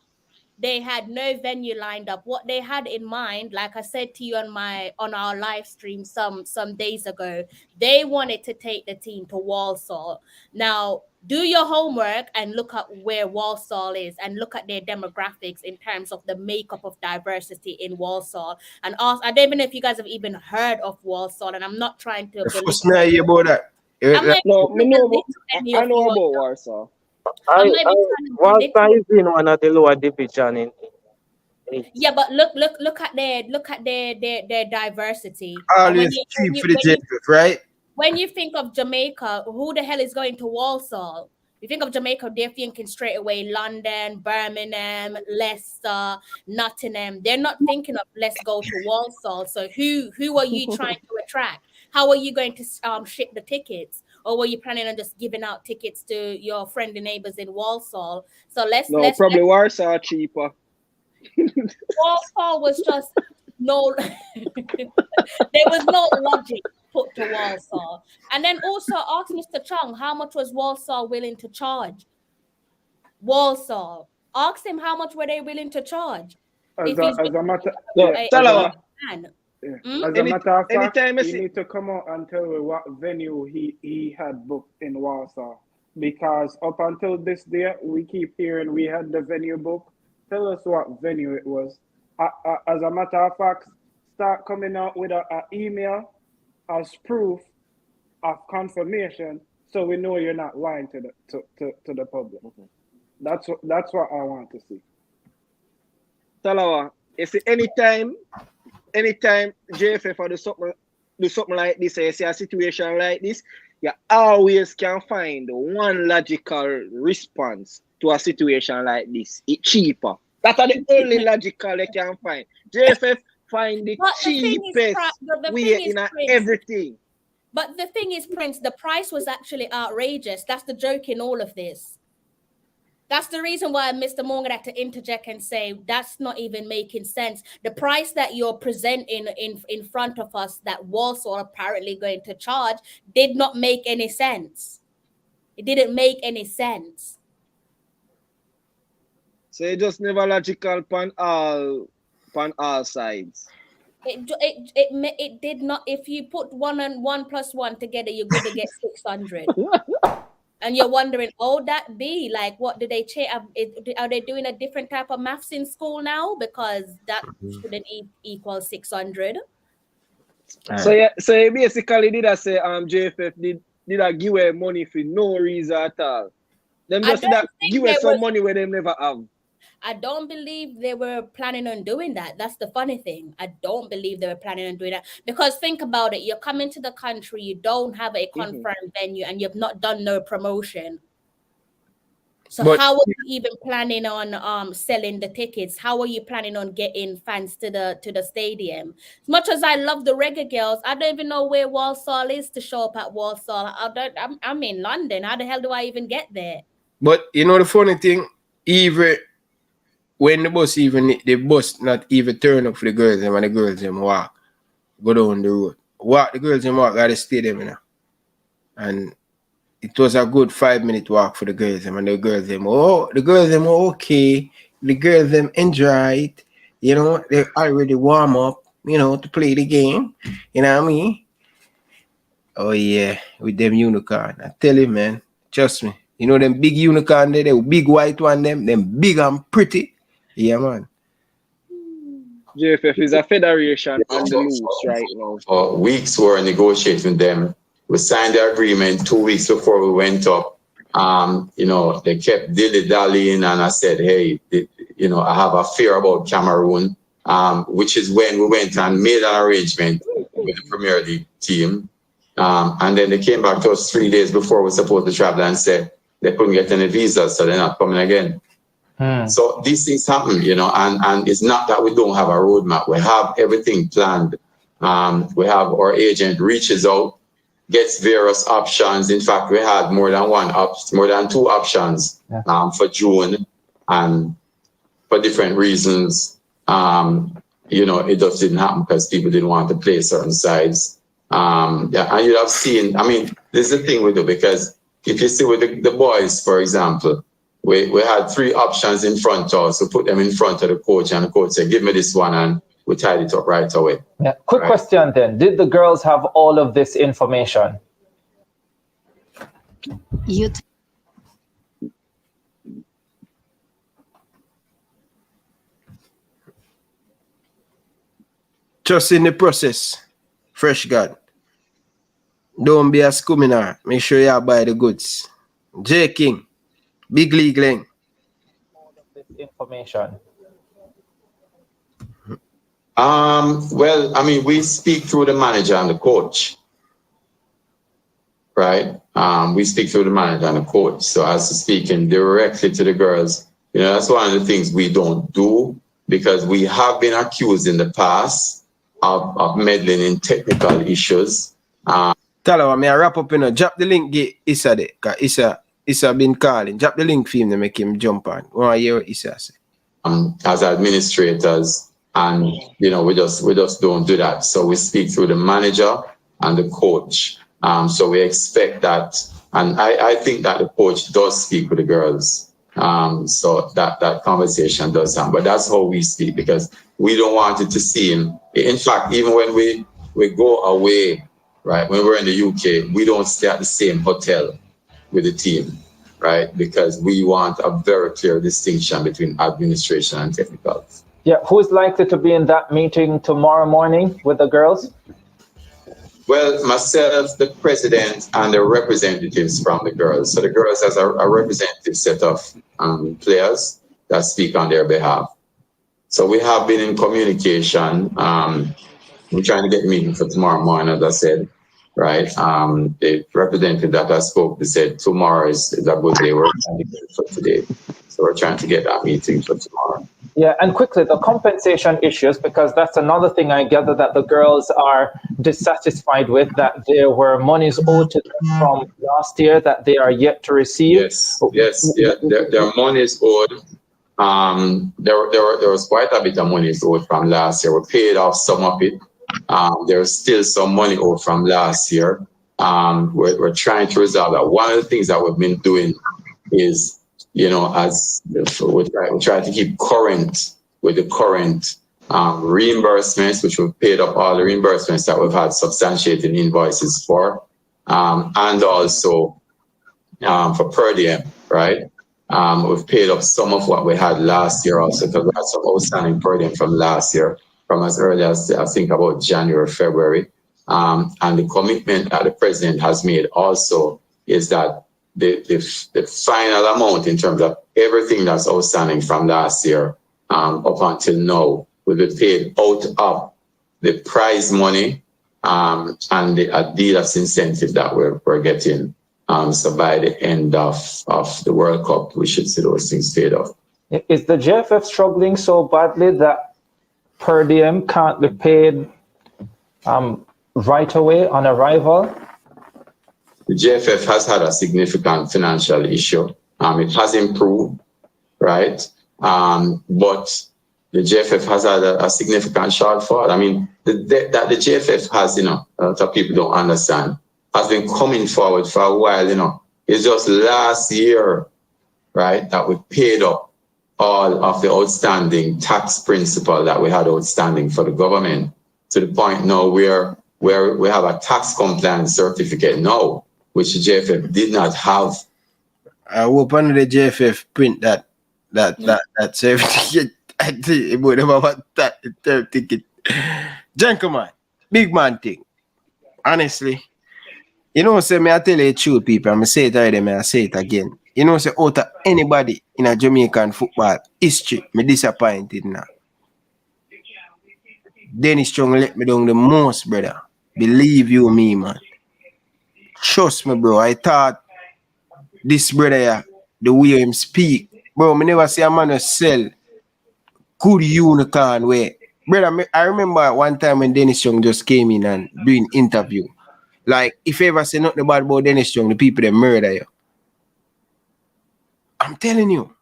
They had no venue lined up. What they had in mind, like I said to you on our live stream some days ago, they wanted to take the team to Walsall. Now, do your homework and look at where Walsall is and look at their demographics in terms of the makeup of diversity in Walsall. And ask, I don't even know if you guys have even heard of Walsall, and I'm not trying to First belittle now you about that. I'm not No, trying me to know, belittle any I of know you. about Warsaw. I'm not even trying to Walsall belittle. is in one of the lower division in Yeah, but look at their diversity. And Always cheap for the JFF, right? when you think of Jamaica, who the hell is going to Walsall? You think of Jamaica, they're thinking straight away London, Birmingham, Leicester, Nottingham. They're not thinking of let's go to Walsall. So who are you trying to attract? How are you going to ship the tickets? Or were you planning on just giving out tickets to your friendly neighbors in Walsall? So let's Probably Warsaw cheaper. Walsall was just no there was no logic put to Walsall. And then also ask Mr. Chung, how much was Walsall willing to charge? Walsall. Ask him how much were they willing to charge. As a matter of fact, he need to come out and tell me what venue he had booked in Warsaw. Because up until this day, we keep hearing we had the venue booked. Tell us what venue it was. As a matter of fact, start coming out with an email as proof of confirmation, so we know you're not lying to the public. That's what I want to see. Talawa, you see, anytime JFF do something like this, or you see a situation like this, you always can find one logical response to a situation like this. It's cheaper. That's the only logical they can find. JFF find the cheapest way in everything. But the thing is, Prince, the price was actually outrageous. That's the joke in all of this. That's the reason why Mr. Morgan had to interject and say that's not even making sense. The price that you're presenting in front of us that Walsall apparently going to charge did not make any sense. It didn't make any sense. So it just never logical on all sides. It did not. If you put 1 and 1 plus 1 together, you're going to get 600. And you're wondering, oh, that be like, what do they change? Are they doing a different type of maths in school now? Because that shouldn't equal 600. So basically did I say JFF did I give away money for no reason at all? Them just give away some money where they never have. I don't believe they were planning on doing that. That's the funny thing. I don't believe they were planning on doing that. Because think about it. You're coming to the country, you don't have a confirmed venue, and you've not done no promotion. So how are you even planning on selling the tickets? How are you planning on getting fans to the stadium? As much as I love the Reggae Girlz, I don't even know where Walsall is to show up at Walsall. I'm in London. How the hell do I even get there? But you know the funny thing, even when the bus not even turn up for the girls and the girls them walk, go down the road. The girls them walk at the stadium, you know. And it was a good 5-minute walk for the girls and the girls them okay. The girls them enjoy it. You know, they already warm up, you know, to play the game. You know what I mean? Oh yeah, with them unicorn. I tell you, man, trust me. You know them big unicorn there, the big white one, them big and pretty. Yeah, man. JFF is a federation on the loose right now. For weeks we were negotiating with them. We signed the agreement 2 weeks before we went up. You know, they kept dilly-dallying, and I said, hey, you know, I have a fear about Cameroon, which is when we went and made an arrangement with the Premier League team. And then they came back to us 3 days before we were supposed to travel and said they couldn't get any visas, so they're not coming again. So these things happen, you know, and it's not that we don't have a roadmap. We have everything planned. We have our agent reaches out, gets various options. In fact, we had more than 2 options for June, and for different reasons, you know, it just didn't happen because people didn't want to play certain sides. And you'd have seen, I mean, this is the thing we do, because if you see with the boys, for example, we had 3 options in front of us. We put them in front of the coach, and the coach said, give me this one, and we tied it up right away. Yeah. Quick question then. Did the girls have all of this information? Just in the process. Fresh God. Don't be a scuminar. Make sure you buy the goods. J King. Big League Lane. All of this information. Well, I mean, we speak through the manager and the coach, right? We speak through the manager and the coach. So as to speaking directly to the girls, you know, that's one of the things we don't do, because we have been accused in the past of meddling in technical issues. Tell her, may I wrap up, you know, drop the link, get Issa there, because Issa been calling. Drop the link for him to make him jump on. Want to hear what Issa say? As administrators, and you know, we just don't do that. So we speak through the manager and the coach. So we expect that, and I think that the coach does speak with the girls. So that conversation does happen. But that's how we speak, because we don't want it to seem. In fact, even when we go away, right? When we're in the UK, we don't stay at the same hotel with the team, right? Because we want a very clear distinction between administration and technical. Yeah, who's likely to be in that meeting tomorrow morning with the girls? Well, myself, the president, and the representatives from the girls. So the girls has a representative set of players that speak on their behalf. So we have been in communication. We're trying to get a meeting for tomorrow morning, as I said, right? The representative that I spoke to said tomorrow is a good day. We're trying to get it for today. So we're trying to get that meeting for tomorrow. Yeah, and quickly, the compensation issues, because that's another thing I gather that the girls are dissatisfied with, that there were monies owed to them from last year that they are yet to receive. Yes, their money is owed. There was quite a bit of money owed from last year. We paid off some of it. There's still some money owed from last year. We're trying to resolve that. One of the things that we've been doing is, you know, as we try to keep current with the current reimbursements, which we've paid up all the reimbursements that we've had substantiated invoices for, and also for per diem, right? We've paid up some of what we had last year also, because we had some outstanding per diem from last year, from as early as I think about January, February. And the commitment that the president has made also is that the final amount in terms of everything that's outstanding from last year up until now will be paid out of the prize money and the Adidas incentive that we're getting. So by the end of the World Cup, we should see those things paid off. Is the JFF struggling so badly that per diem can't be paid right away on arrival? The JFF has had a significant financial issue. It has improved, right? But the JFF has had a significant shortfall. I mean, that the JFF has, you know, a lot of people don't understand, has been coming forward for a while, you know. It's just last year, right, that we paid up all of the outstanding tax principal that we had outstanding for the government, to the point now where we have a tax compliance certificate now, which the JFF did not have. I hope under the JFF print that certificate. I think it would have that certificate. Gentlemen, big man thing. Honestly, you know, say me I tell you the truth, people. I'm say it already, I say it again. You know, say out of anybody in a Jamaican football history, me disappointed now. Dennis Strong let me down the most, brother. Believe you me, man. Trust me, bro. I thought this brother here, the way him speak, bro, me never see a man sell good unicorn way. Brother, I remember one time when Dennis Strong just came in and doing interview. Like, if you ever say nothing bad about Dennis Strong, the people that murder you. I'm telling you,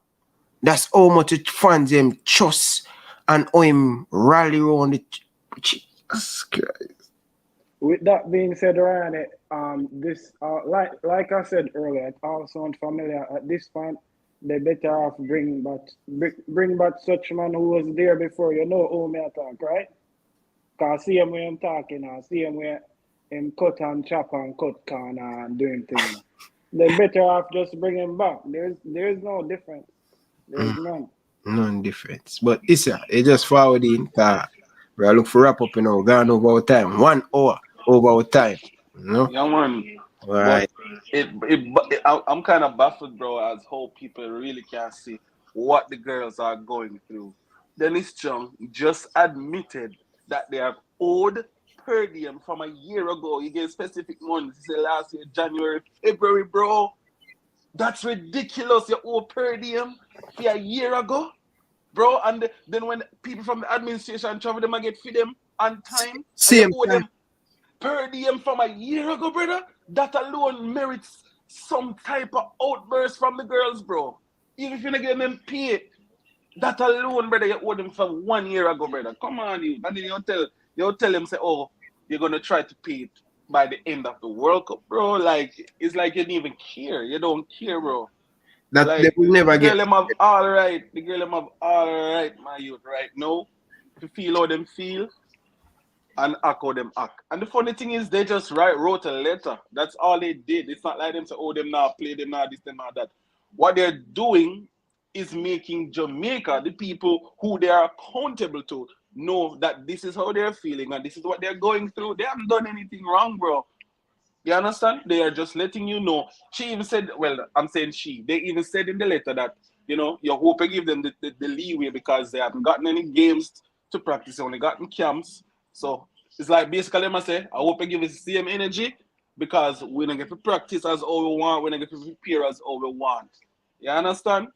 that's how much fans him trust and how him rally around the Jesus Christ. With that being said, Ryan, this like I said earlier, it all sounds familiar. At this point, they better off bring back such man who was there before. You know who me talk, right? Cause see him when I'm talking now, see him where him cut and chop and cut corner and doing things. They better off just bring him back. There's no difference. There's none. None difference. But it's it just forward in car. We are look for wrap up, you know, gone over our time. 1 hour over our time. You know? Yeah, man. Right. But I'm kind of baffled, bro, as how people really can't see what the girls are going through. Dennis Chung just admitted that they have owed per diem from a year ago. He gave specific months. He said last year, January, February, bro. That's ridiculous. You owe per diem for a year ago, bro. And then when people from the administration travel, them I get for them on time. Same owe time. them per diem from a year ago, brother. That alone merits some type of outburst from the girls, bro. Even if you're not getting them paid, that alone, brother, you owe them from 1 year ago, brother. Come on, you. And then you tell them, say, oh, you're gonna try to pay it by the end of the World Cup, bro. Like, it's like you didn't even care. You don't care, bro. That like, they will never the get. girl them have all right. The girl them have all right, my youth, right now. To feel how them feel and act how them act. And the funny thing is, they just wrote a letter. That's all they did. It's not like them say, oh, them now play, them now this, them now that. What they're doing is making Jamaica, the people who they are accountable to, know that this is how they're feeling and this is what they're going through. They haven't done anything wrong, bro. You understand? They are just letting you know. She even said, well, I'm saying she. They even said in the letter that, you know, you hope you give them the leeway because they haven't gotten any games to practice. They only gotten camps. So it's like basically, I say, I hope you give us the same energy because we don't get to practice as all we want. We don't get to prepare as all we want. You understand?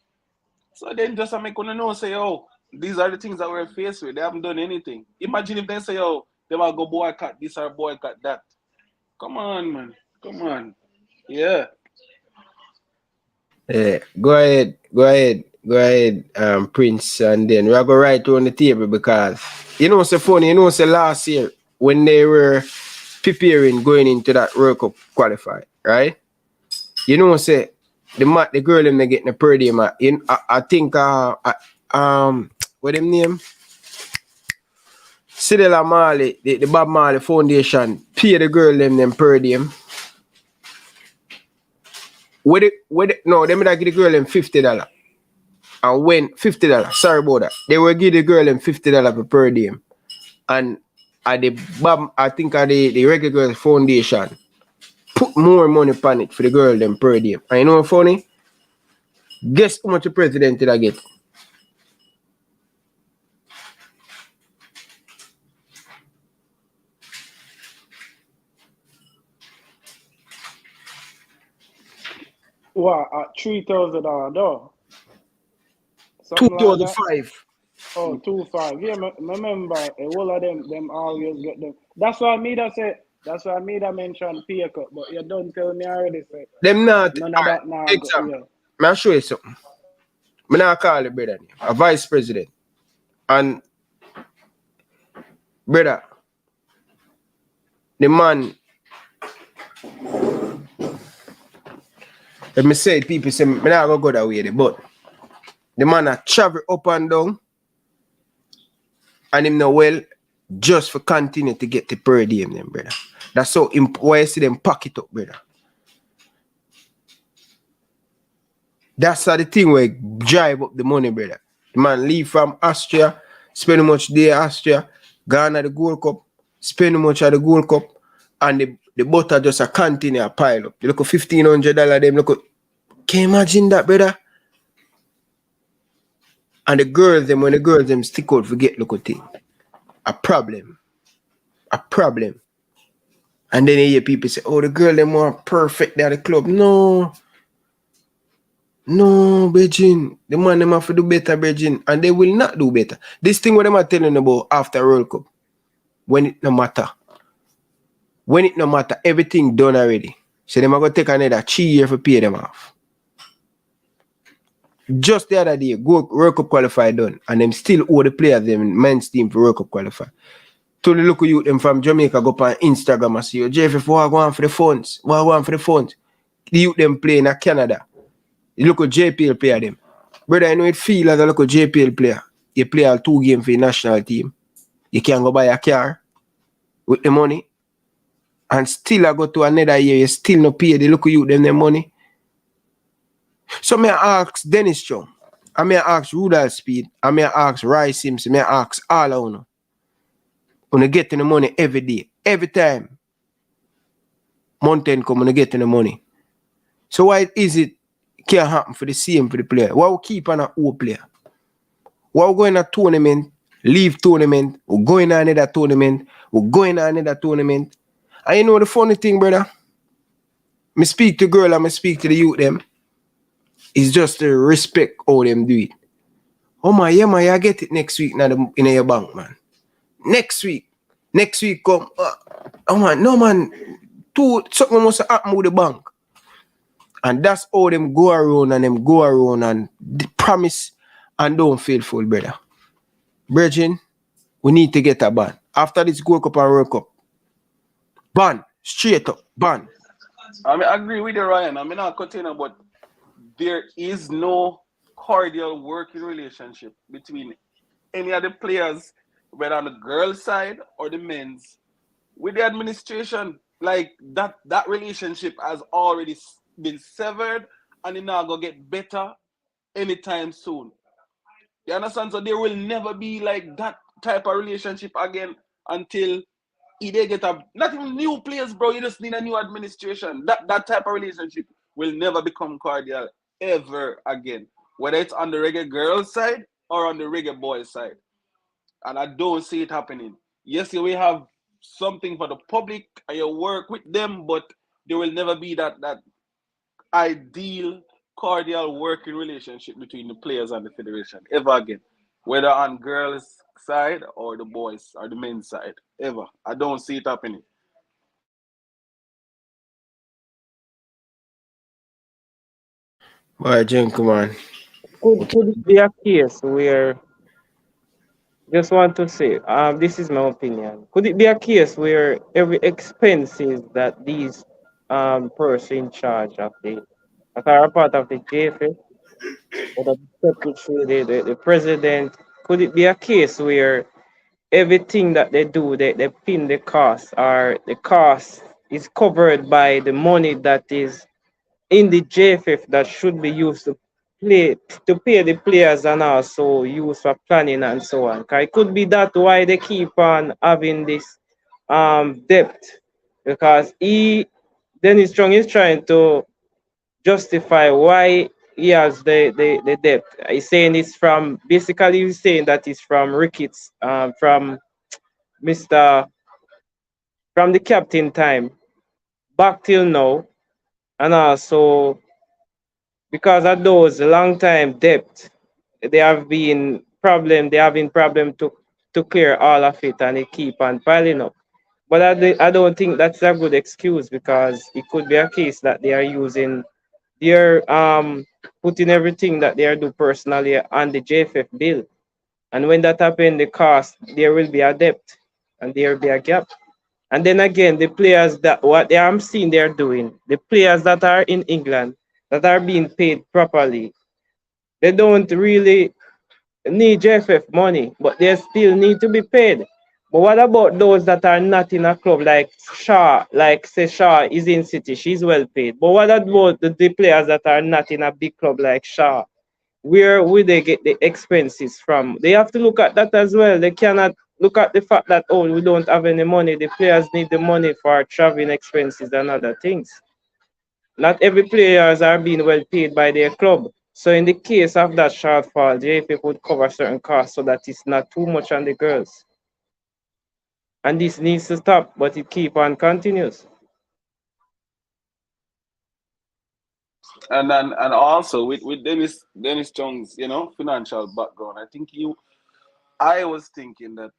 So then just make one know, say, oh, these are the things that we're faced with. They haven't done anything. Imagine if they say, oh, they will go boycott this or boycott that. Come on, man. Come on. Yeah. Go ahead, Prince, and then we're gonna write on the table because you know so funny, you know, so last year when they were preparing going into that World Cup qualifier, right? You know, say the girl them they getting a per diem. I think what them name? Sidela Marley, the Bob Marley Foundation pay the girl them per diem. No, them that give the girl them $50. And when $50, sorry about that, they will give the girl them $50 per diem. And at the Bob, I think at the Reggae Girlz Foundation put more money on it for the girl them per diem. And you know what's funny? Guess how much the president did I get? What, $3,000 though? 2,500. Oh, 2,500. Yeah, remember, all of them always get them. That's why me that say. That's why me that mention pay cut. But you don't tell me already. Say them not. None of that now. Example. I'll show you something. I'm not call the brother, a vice president, and brother, the man. Let me say it, people say, I'm not going to go that way, but the man a travel up and down and him know well just for continue to get the per diem, them, brother. That's so why you see them pack it up, brother. That's how the thing where drive up the money, brother. The man leave from Austria, spend much day Austria, gone at the Gold Cup, spend much at the Gold Cup, and the butter just a continue a pile up. You look at $1,500, them look at, can you imagine that, brother? And the girls them, when the girls them stick out forget look at it. A problem. And then you hear people say, oh, the girl them more perfect than the club. No, Beijing. The man them have to do better, Beijing. And they will not do better. This thing what them are telling about after World Cup. When it no matter, everything done already. So them are going to take another 3 years to pay them off. Just the other day, World Cup qualifier done, and them still owe the players them men's team for World Cup qualifier. To the local youth them from Jamaica go on Instagram and see you, JFF, what go on for the funds? What go on for the funds? The youth them playing in Canada. You look at JPL player them. Brother, I know it feel as a local JPL player. You play all 2 games for the national team. You can go buy a car with the money. And still I go to another year, you still no pay the local youth them the money. So may I ask Dennis Chung, I may ask Rudolph Speed, I may ask Rice Simpson, may I ask all of you. When you get the money every day, every time. Mountain come when you get the money. So why is it can't happen for the same for the player? Why we keep on a old player? Why we go in a tournament, leave tournament, we go in another tournament, we go in another tournament. And you know the funny thing, brother? Me speak to girl and me speak to the youth them. It's just the respect how them do it. Oh man, yeah man, you get it next week in your bank, man. Next week come. Oh man, no man. Something must happen with the bank. And that's how them go around and promise and don't faithful, brother. Brethren, we need to get a ban. After this World Cup and World Cup. Ban. Straight up. Ban. I mean, I agree with you, Ryan. I mean, not cutting, but there is no cordial working relationship between any of the players, whether on the girls' side or the men's, with the administration. Like that relationship has already been severed, and it's not gonna get better anytime soon. You understand? So there will never be like that type of relationship again until they get not even new players, bro. You just need a new administration. That type of relationship will never become cordial ever again, whether it's on the Reggae Girls side or on the Reggae Boys side. And I don't see it happening. Yes, you will have something for the public and you work with them, but there will never be that ideal, cordial working relationship between the players and the federation ever again, whether on girls' side or the boys or the men's side, ever. I don't see it happening. Boy, gentleman. Could it be a case where, just want to say, this is my opinion. Could it be a case where every expenses that these person in charge of that are a part of the JFF, or the secretary, the president, could it be a case where everything that they do, they pin the cost, or the cost is covered by the money that is in the JFF that should be used to pay the players and also used for planning and so on? 'Cause it could be that why they keep on having this debt, because Dennis Strong is trying to justify why he has the debt. He's saying it's from, basically he's saying that it's from Ricketts, from Mr. from the captain time back till now, and also because of those long time debt, they have been having problem to clear all of it, and it keep on piling up. But I don't think that's a good excuse, because it could be a case that they are using, they're putting everything that they are do personally on the JFF bill. And when that happens, the cost, there will be a debt and there will be a gap. And then again, the players that what I'm seeing they're doing, the players that are in England that are being paid properly, they don't really need JFF money, but they still need to be paid. But what about those that are not in a club, like Shaw, like say Shaw is in City, she's well paid. But what about the players that are not in a big club like Shaw? Where will they get the expenses from? They have to look at that as well. They cannot look at the fact that, oh, we don't have any money. The players need the money for traveling expenses and other things. Not every players are being well paid by their club. So in the case of that shortfall, JFF would cover certain costs so that it's not too much on the girls. And this needs to stop, but it keep on continues. And also with Dennis Chung's, financial background, I was thinking that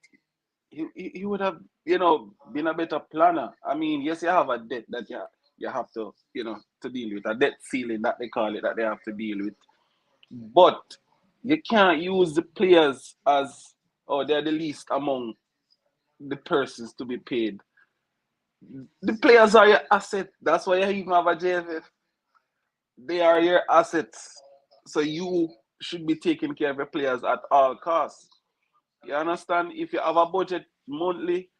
he would have, been a better planner. I mean, yes, you have a debt that you have to, to deal with, a debt ceiling that they call it, that they have to deal with. But you can't use the players as, oh, they're the least among the persons to be paid. The players are your asset. That's why you even have a JFF. They are your assets. So you should be taking care of your players at all costs. You understand? If you have a budget monthly,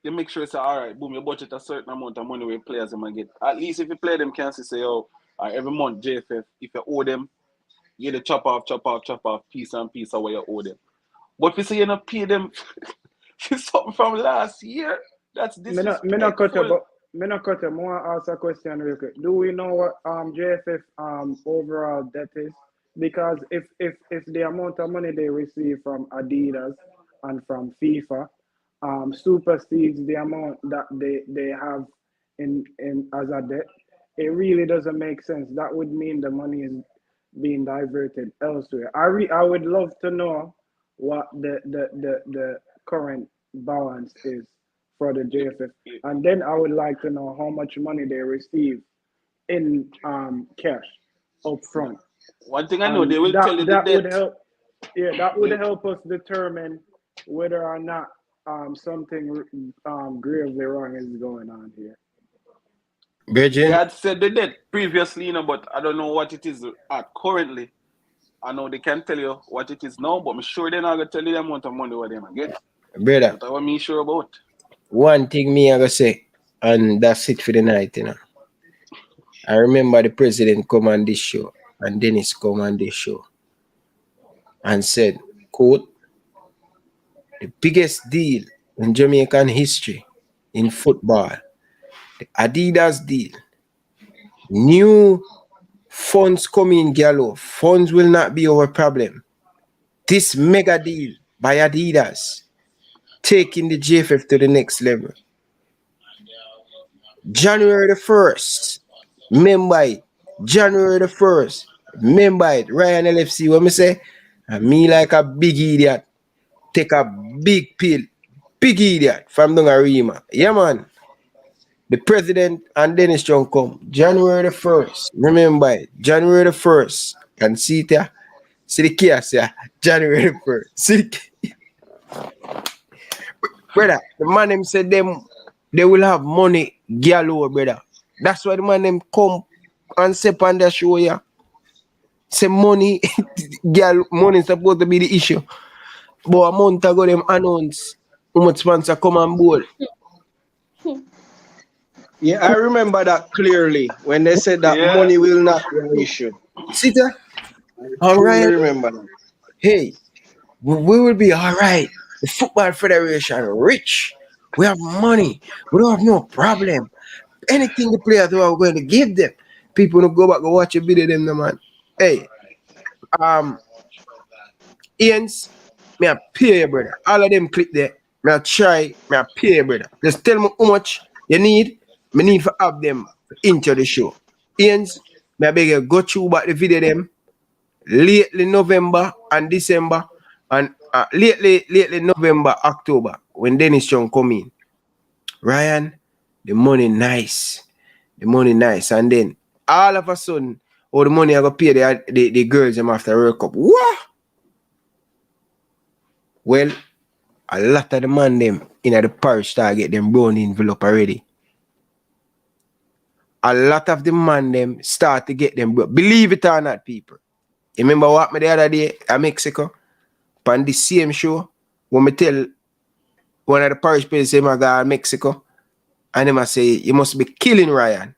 you make sure it's all right, boom, you budget a certain amount of money where players them get. At least if you play them, can say, oh, every month JFF, if you owe them, you get a chop off, piece and piece of what you owe them. But if you say you're not pay them for something from last year, that's disrespectful. Me not cut you. I want to ask a question real quick. Do we know what JFF overall debt is? Because if the amount of money they receive from Adidas and from FIFA supersedes the amount that they have in as a debt, it really doesn't make sense. That would mean the money is being diverted elsewhere. I would love to know what the current balance is for the JFF, and then I would like to know how much money they receive in cash up front. One thing I know, they will tell you the debt. Would help. Yeah, that would help us determine whether or not something gravely wrong is going on here. They had said the debt previously, but I don't know what it is at currently. I know they can tell you what it is now, but I'm sure they're not going to tell you the amount of money what they're going to get. Brother, that's what I'm sure about. One thing me I going to say, and that's it for the night, I remember the president come on this show, and Dennis come on this show, and said, quote, the biggest deal in Jamaican history in football, the Adidas deal, new funds coming, gallo. Funds will not be our problem. This mega deal by Adidas, taking the JFF to the next level. January the 1st, remember it. January the 1st, remember it. Ryan LFC, what me say? And me like a big idiot, take a big pill, big idiot from Dungarima. Yeah, man. The president and Dennis John come January the 1st. Remember it. January the 1st. Can see it here. See the chaos here. January the 1st. See the brother, the man them said them they will have money galore, brother. That's why the man them come and say on the show here. Say money, money is supposed to be the issue. But a month ago them announced how much sponsor come on board. Yeah, I remember that clearly when they said that money will not be an issue. See that? All right. I remember that. Hey, we will be all right. The Football Federation rich. We have money. We don't have no problem. Anything the players are going to give them. People don't go back and watch a video of them, no man. Hey, Ian's, me a pay, brother. All of them click there. Me a try, me a pay, brother. Just tell me how much you need. Me need to have them into the show. Ian's, me a beg you go through back the video them lately November and December and lately November, October when Dennis Chung come in. Ryan, the money nice. The money nice. And then all of a sudden, all the money I go pay the girls them after World Cup. What? Well, a lot of the man them in the parish start get them brown envelope already. A lot of the man them start to get them brown. Believe it or not, people. You remember what me the other day at Mexico? On the same show, when me tell one of the parish presidents say I go to Mexico, and them I say, you must be killing Ryan.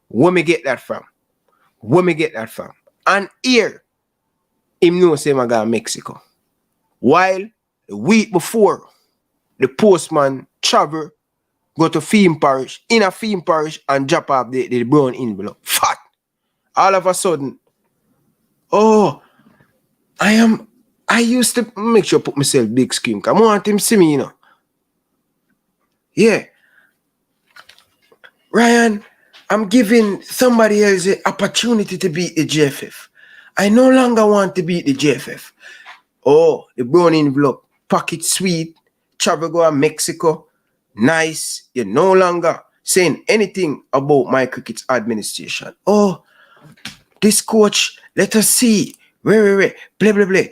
Where me get that from? Where me get that from? And here, him know say I go to Mexico. While the week before, the postman travel, go to Feme Parish, in a Feme Parish, and drop off the brown envelope. Fat! All of a sudden, oh, I used to make sure I put myself big screen. Because I want him to see me, Yeah. Ryan, I'm giving somebody else the opportunity to beat the JFF. I no longer want to beat the JFF. Oh, the brown envelope, pocket sweet, travel go to Mexico, nice. You're no longer saying anything about my cricket's administration. Oh, this coach, let us see. Wait, blah.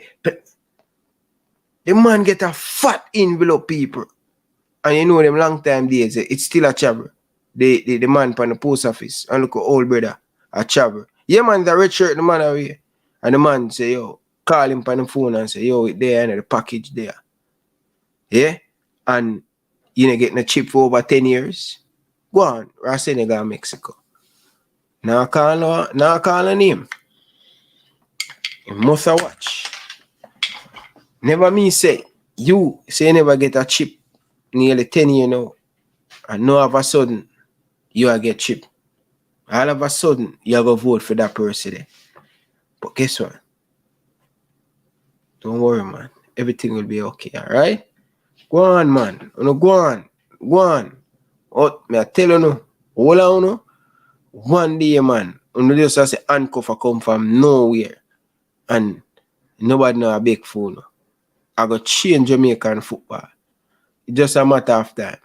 The man get a fat envelope, people. And you know them long time days, it's still a travel. The man from the post office, and look at old brother, a travel. Yeah, man, the red shirt, the man away. And the man say, yo, call him on the phone and say, yo, it there, and the package there. Yeah? And you know, getting a chip for over 10 years. Go on, Senegal, Mexico. Now call a name. You must watch. Never me say, you say you never get a chip nearly 10 years now. And now all of a sudden, you will get chip. All of a sudden, you are going to vote for that person there. But guess what? Don't worry, man. Everything will be okay, all right? Go on, man. Go on. Go on. Oh, me I tell you no. Hold on, no. One day, man, you just say handcuff come from nowhere. And nobody know a big phone. I go change Jamaican football. It's just a matter of time.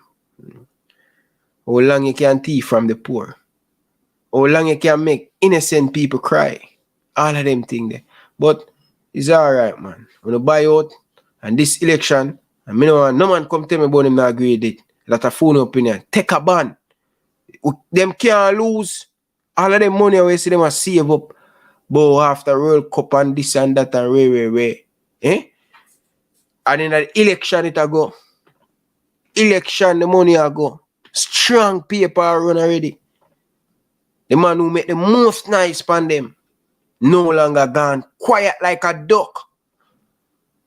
How long you can thief from the poor? How long you can make innocent people cry? All of them things there. But it's alright, man. When you buy out and this election, and me no man come tell me about them not agree with it. That's a phone opinion. Take a ban. Them can't lose. All of them money we see them a save up. But after World Cup and this and that and way. Eh? And in the election it a go. Election the money a go. Strong paper run already. The man who make the most nice pan them no longer gone. Quiet like a duck.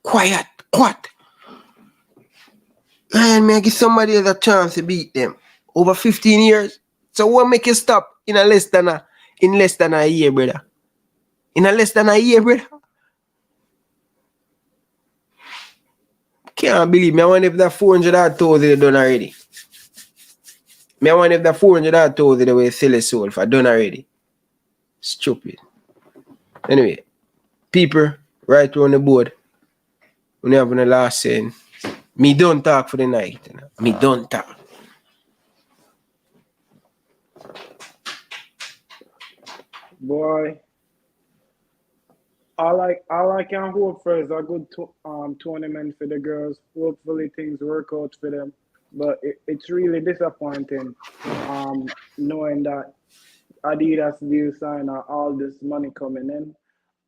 Quiet. What? And may I give somebody else a chance to beat them. Over 15 years. So what make you stop in less than a year, brother? In less than a year, brother? Can't believe me. I wonder if that 400,000 done already. I wonder if that 400,000 they will sell a soul for done already. Stupid. Anyway, people right on the board. When you have the last saying, me don't talk for the night. You know? Me don't talk. Boy, all I can hope for is a good tournament for the girls. Hopefully things work out for them. But it's really disappointing knowing that Adidas deal sign all this money coming in,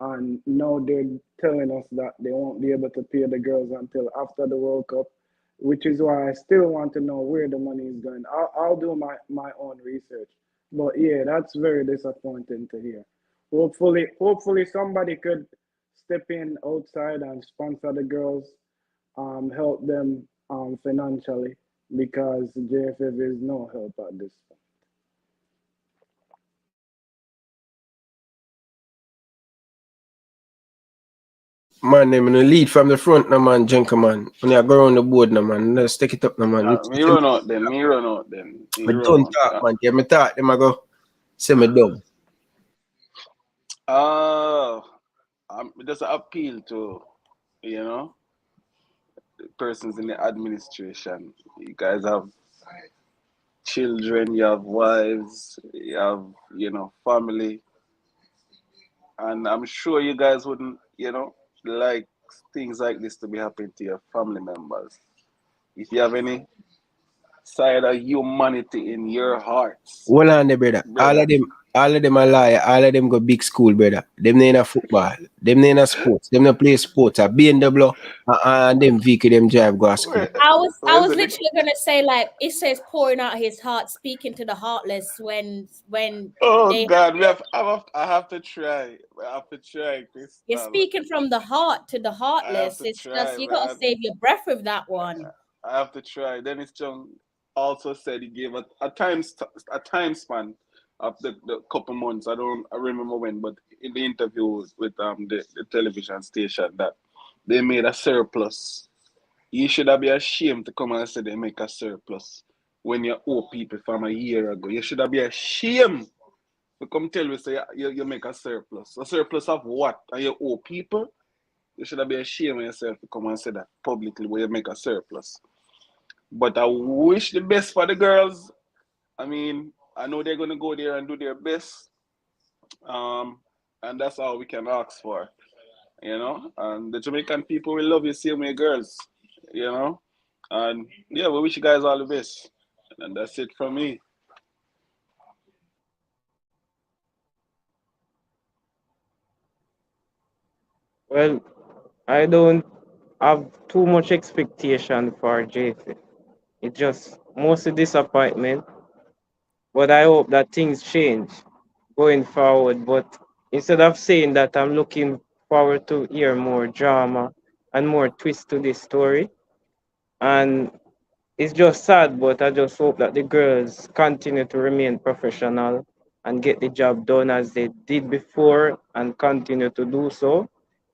and now they're telling us that they won't be able to pay the girls until after the World Cup, which is why I still want to know where the money is going. I'll do my own research. But yeah, that's very disappointing to hear. Hopefully somebody could step in outside and sponsor the girls, help them financially, because JFF is no help at this point. Man, them in the lead from the front, no man, gentleman. When you go around the board, no man, let's take it up, no man. Me run out then. But don't talk, man. Get me talk, them I go say me dumb. Just appeal to, the persons in the administration. You guys have children, you have wives, you have, family. And I'm sure you guys wouldn't, like things like this to be happening to your family members. If you have any side of humanity in your hearts. Hold on there, brother. All of them are liar. All of them go big school, brother. Them they in a football. Them they in a sports. Them they play sports. A BMW and them vehicle them drive go to school. I was literally gonna say, like, it says pouring out his heart, speaking to the heartless when Oh God, I have to try. I have to try, Chris. You're speaking from the heart to the heartless. It's try, just you gotta save your breath with that one. I have to try. Dennis Chung also said he gave a time span of the couple months. I remember when, but in the interview with the television station, that they made a surplus. You should have been ashamed to come and say they make a surplus when you owe people from a year ago. You should have been ashamed to come tell me say you make a surplus. A surplus of what? And you owe people? You should have been ashamed of yourself to come and say that publicly where you make a surplus. But I wish the best for the girls. I mean, I know they're gonna go there and do their best. And that's all we can ask for. And the Jamaican people will love you same way, girls. And yeah, we wish you guys all the best. And that's it from me. Well, I don't have too much expectation for JFF. It's just mostly disappointment. But I hope that things change going forward. But instead of saying that, I'm looking forward to hear more drama and more twist to this story. And it's just sad, but I just hope that the girls continue to remain professional and get the job done as they did before and continue to do so.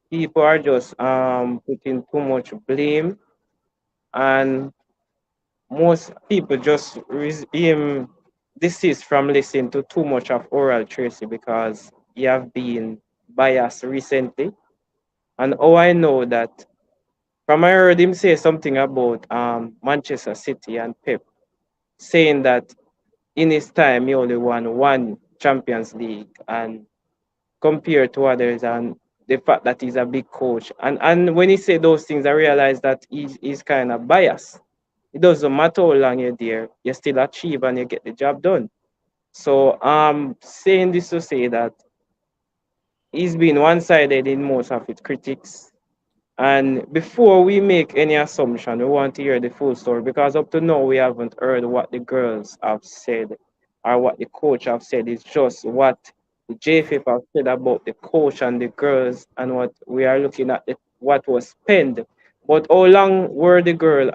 People are just putting too much blame, and most people just desist from listening to too much of Oral Tracy because he have been biased recently. And oh, I know that from I heard him say something about Manchester City and Pep, saying that in his time he only won one Champions League and compared to others, and the fact that he's a big coach. And when he said those things, I realized that he's kind of biased. It doesn't matter how long you're there, you still achieve and you get the job done. So saying this to say that he's been one-sided in most of his critics. And before we make any assumption, we want to hear the full story, because up to now we haven't heard what the girls have said or what the coach have said. It's just what the JFF have said about the coach and the girls, and what we are looking at what was penned. But how long were the girl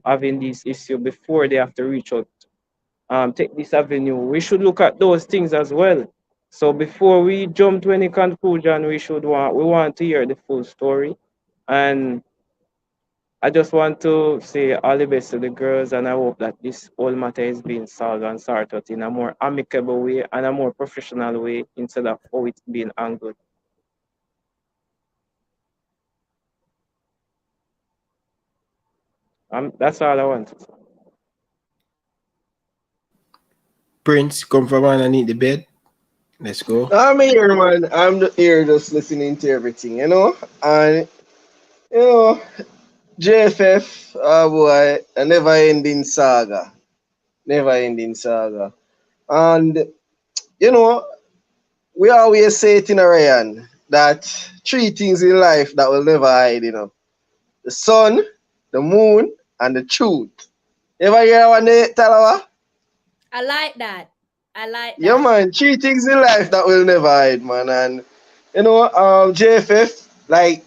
having this issue before they have to reach out, take this avenue? We should look at those things as well. So before we jump to any conclusion, we want to hear the full story. And I just want to say all the best to the girls, and I hope that this whole matter is being solved and sorted out in a more amicable way and a more professional way instead of how it's being angled. That's all I want to say. Prince, come from underneath the bed. Let's go. I'm here, man. I'm here just listening to everything, And, JFF, oh boy, a never ending saga. Never ending saga. And, we always say it in Ryan that three things in life that will never hide, the sun, the moon, and the truth. Ever hear one day, Talawa? I like that. I like that. Yeah, man. Three things in life that will never hide, man. And JFF, like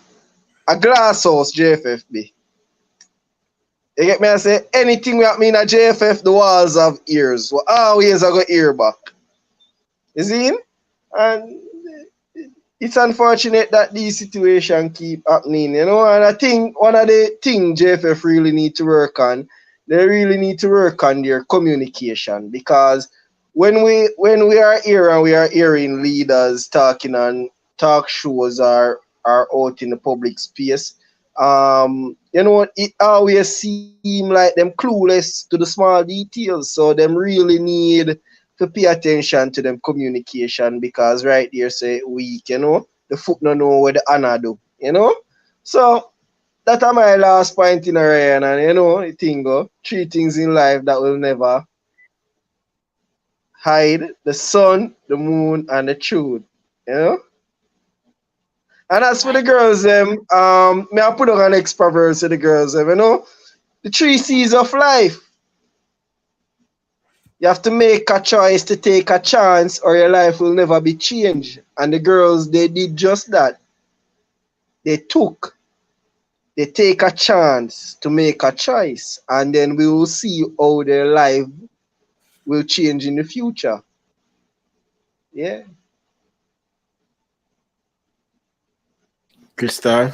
a glass house, JFF be. You get me? I say anything we mean at JFF, the walls have ears. We always I go ear back. You see? And it's unfortunate that these situations keep happening, And I think one of the things JFF really need to work on, they really need to work on their communication, because when we are here and we are hearing leaders talking on talk shows or out in the public space, it always seems like them clueless to the small details. So them really need to pay attention to them communication, because right there say weak, the foot no know where the honor do, So that are my last point in a Ryan, and I think three things in life that will never hide: the sun, the moon, and the truth. And as for the girls, may I put on an extra verse to the girls, the three C's of life. You have to make a choice to take a chance, or your life will never be changed. And the girls, they did just that. They take a chance to make a choice, and then we will see how their life will change in the future. Yeah. Crystal.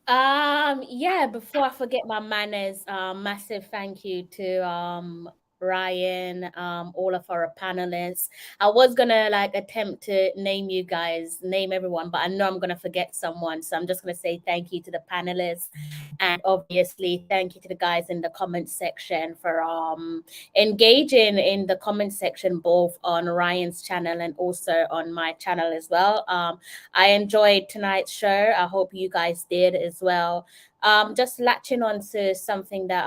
Yeah, before I forget my manners, massive thank you to Ryan, all of our panelists. I was gonna attempt to name everyone, but I know I'm gonna forget someone, so I'm just gonna say thank you to the panelists, and obviously thank you to the guys in the comment section for engaging in the comment section, both on Ryan's channel and also on my channel as well. I enjoyed tonight's show. I hope you guys did as well. Just latching on to something that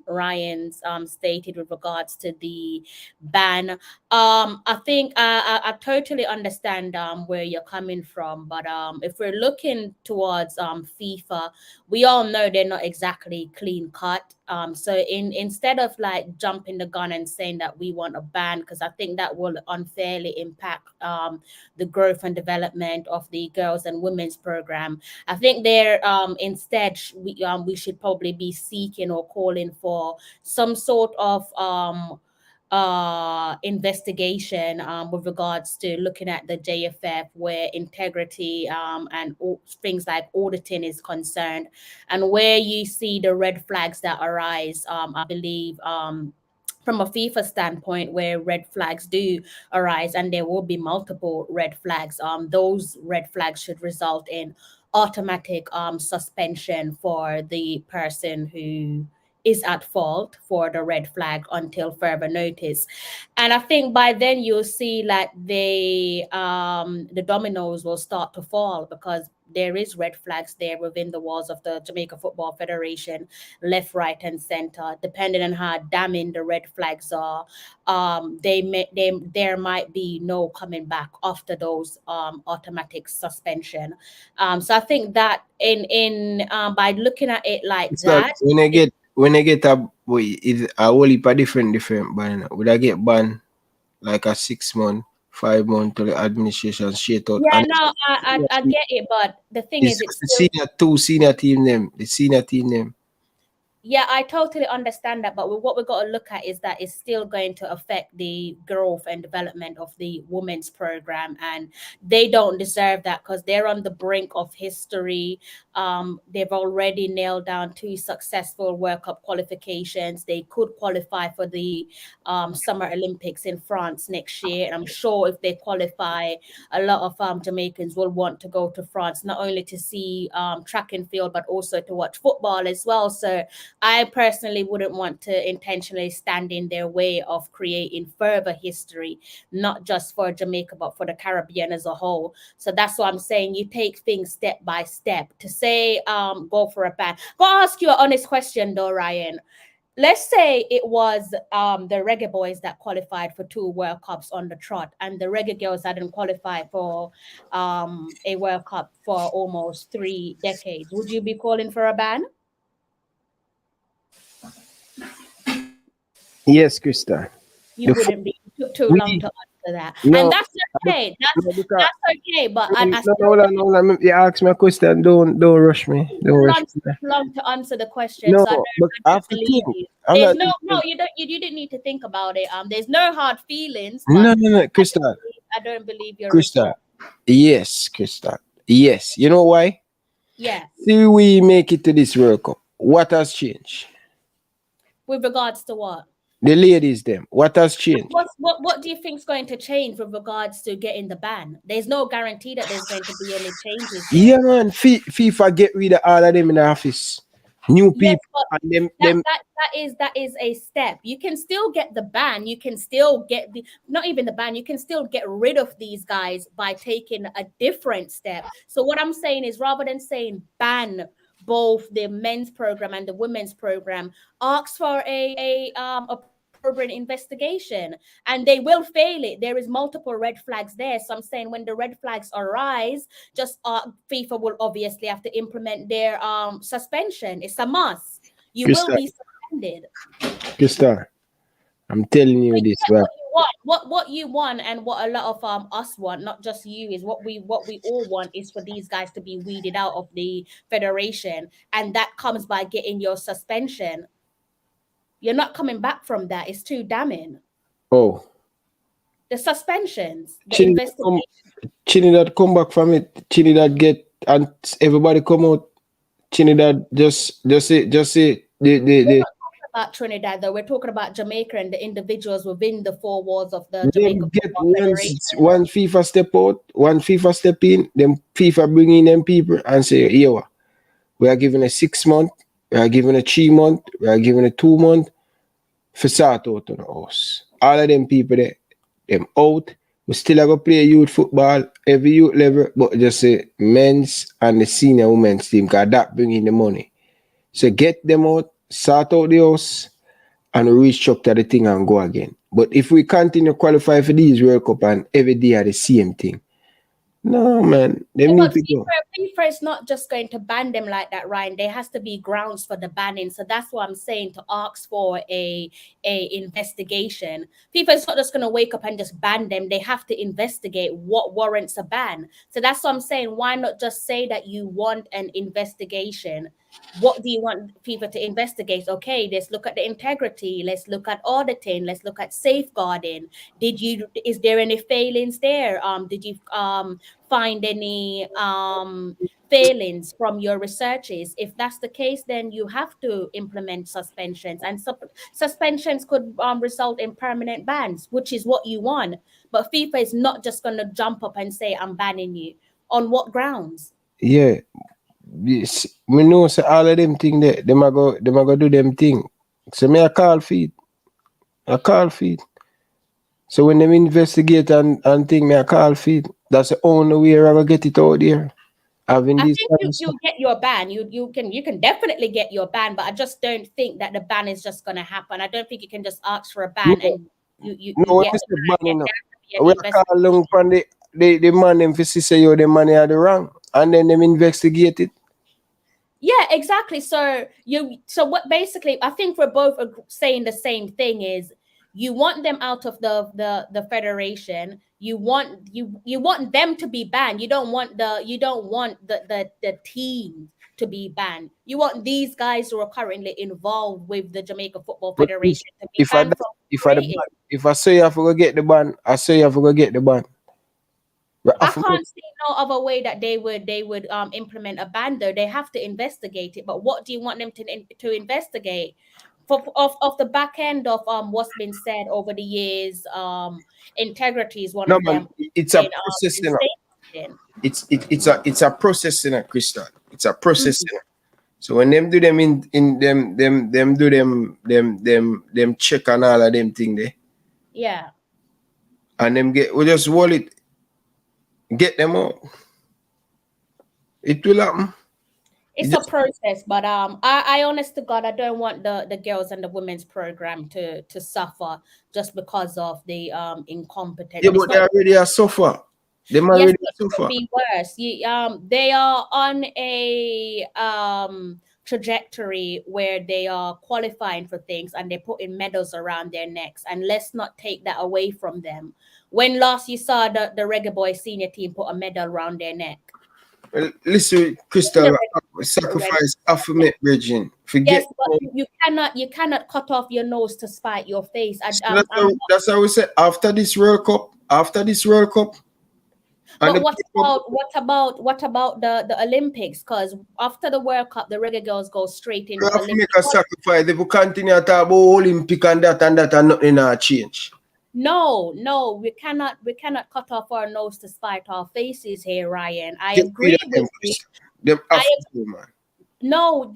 Ryan's stated with regards to the ban. I think I totally understand where you're coming from, but if we're looking towards FIFA, we all know they're not exactly clean cut. So instead of like jumping the gun and saying that we want a ban, because I think that will unfairly impact the growth and development of the girls and women's program, I think there instead we should probably be seeking or calling for some sort of investigation with regards to looking at the JFF, where integrity and things like auditing is concerned, and where you see the red flags that arise. I believe from a FIFA standpoint, where red flags do arise, and there will be multiple red flags, those red flags should result in automatic suspension for the person who is at fault for the red flag until further notice. And I think by then you'll see like the dominoes will start to fall, because there is red flags there within the walls of the Jamaica Football Federation, left, right, and center. Depending on how damning the red flags are, there might be no coming back after those automatic suspension. So I think that in by looking at it like So that, when I get a boy, is a whole heap of different ban. Would I get banned like a 6 month, 5 month to the administration straight out? yeah, And no, I get it, but the thing it's is, it's the still, senior team them, the senior team them. yeah, I totally understand that, but what we've got to look at is that it's still going to affect the growth and development of the women's program, and they don't deserve that because they're on the brink of history. They've already nailed down 2 successful World Cup qualifications. They could qualify for the Summer Olympics in France next year, and I'm sure if they qualify, a lot of Jamaicans will want to go to France, not only to see track and field, but also to watch football as well. So I personally wouldn't want to intentionally stand in their way of creating further history, not just for Jamaica, but for the Caribbean as a whole. So that's what I'm saying. You take things step by step. To say, go for a ban. Go ask you an honest question though, Ryan. Let's say it was the Reggae Boys that qualified for 2 World Cups on the trot, and the Reggae Girls hadn't qualified for a World Cup for almost 3 decades. Would you be calling for a ban? Yes, Krista. You wouldn't be. It took too long to answer that. No, And that's okay. That's okay. But I still no, you ask me a question. Don't rush me. Don't rush me. too long to answer the question. No, So but I have to believe think. you. I'm There's not. no, you don't. You didn't need to think about it. There's no hard feelings. No, But Krista. I don't believe your Krista. Yes, Krista. Yes. You know why? Yeah. See, we make it to this World Cup. What has changed? With regards to what? The ladies, them. What has changed? What do you think is going to change with regards to getting the ban? There's no guarantee that there's going to be any changes. Yeah, man. FIFA get rid of all of them in the office. New people. Yes, but And them. that is a step. You can still get the ban. You can still get not even the ban. You can still get rid of these guys by taking a different step. So what I'm saying is, rather than saying ban both the men's program and the women's program, ask for a program investigation, and they will fail it. There is multiple red flags there. So I'm saying when the red flags arise, just FIFA will obviously have to implement their suspension. It's a must. You will be suspended. Krista, I'm telling you this, right? What you want and what a lot of us want, not just you, is what we all want is for these guys to be weeded out of the federation, and that comes by getting your suspension. You're not coming back from that. It's too damning. Oh. The suspensions, the investigation. Trinidad come back from it. Trinidad get and everybody come out. Trinidad just say We're not talking about Trinidad though. We're talking about Jamaica and the individuals within the 4 walls of the Jamaica Football Federation. One FIFA step out, one FIFA step in, then FIFA bring in them people and say, yo, we are giving a 6 month, we are giving a 3 month, we are giving a 2 month for sort out on us. All of them people there, them out. We still have to play youth football, every youth level, but just say men's and the senior women's team, because that bring in the money. So get them out, sort out the house, and restructure the thing and go again. But if we continue to qualify for these World Cup and every day are the same thing, no, man, they need to go. FIFA is not just going to ban them like that, Ryan. There has to be grounds for the banning. So that's what I'm saying, to ask for a investigation. FIFA is not just going to wake up and just ban them. They have to investigate what warrants a ban. So that's what I'm saying. Why not just say that you want an investigation? What do you want FIFA to investigate? Okay, let's look at the integrity. Let's look at auditing. Let's look at safeguarding. Is there any failings there? Did you find any failings from your researches? If that's the case, then you have to implement suspensions, and suspensions could result in permanent bans, which is what you want. But FIFA is not just going to jump up and say, I'm banning you. On what grounds? Yeah. Yes, we know so all of them thing there, them a go do them thing. So me a call feed. So when them investigate and thing, me a call feed. That's the only way I will get it out there. I think you get your ban. You can definitely get your ban, but I just don't think that the ban is just gonna happen. I don't think you can just ask for a ban and you get the ban. We call long from the man them for say yo the money are the wrong, and then them investigate it. Yeah, exactly. So what basically I think we're both saying the same thing is you want them out of the federation. You want them to be banned. You don't want the team to be banned. You want these guys who are currently involved with the Jamaica Football Federation to be banned from creating. If I say you have to go get the ban, I say you have to go get the ban. I can't see no other way that they would implement a ban though. They have to investigate it. But what do you want them to investigate? Of the back end of what's been said over the years, integrity is one of them. It's a process, you know. It's a process, you know, Crystal. It's a process, you know. So when them do them them check and all of them thing there. Yeah. And them we just hold it. Get them out. It will happen. It's a process, but I honest to God, I don't want the girls and the women's program to suffer just because of the incompetence. Yeah, but they already are suffer. They already suffer. Be worse. They are on a trajectory where they are qualifying for things and they're putting medals around their necks, and let's not take that away from them. When last you saw the Reggae Boy senior team put a medal around their neck? Well, listen, Crystal, sacrifice affirmate Virgin. Forget. Yes, but you cannot cut off your nose to spite your face. That's how we say after this World Cup. But what about the Olympics? Because after the World Cup, the Reggae Girls go straight into the Olympics. Make a sacrifice. They will continue to talk about Olympic and that and nothing will change. No, we cannot cut off our nose to spite our faces here, Ryan. I agree with you. No,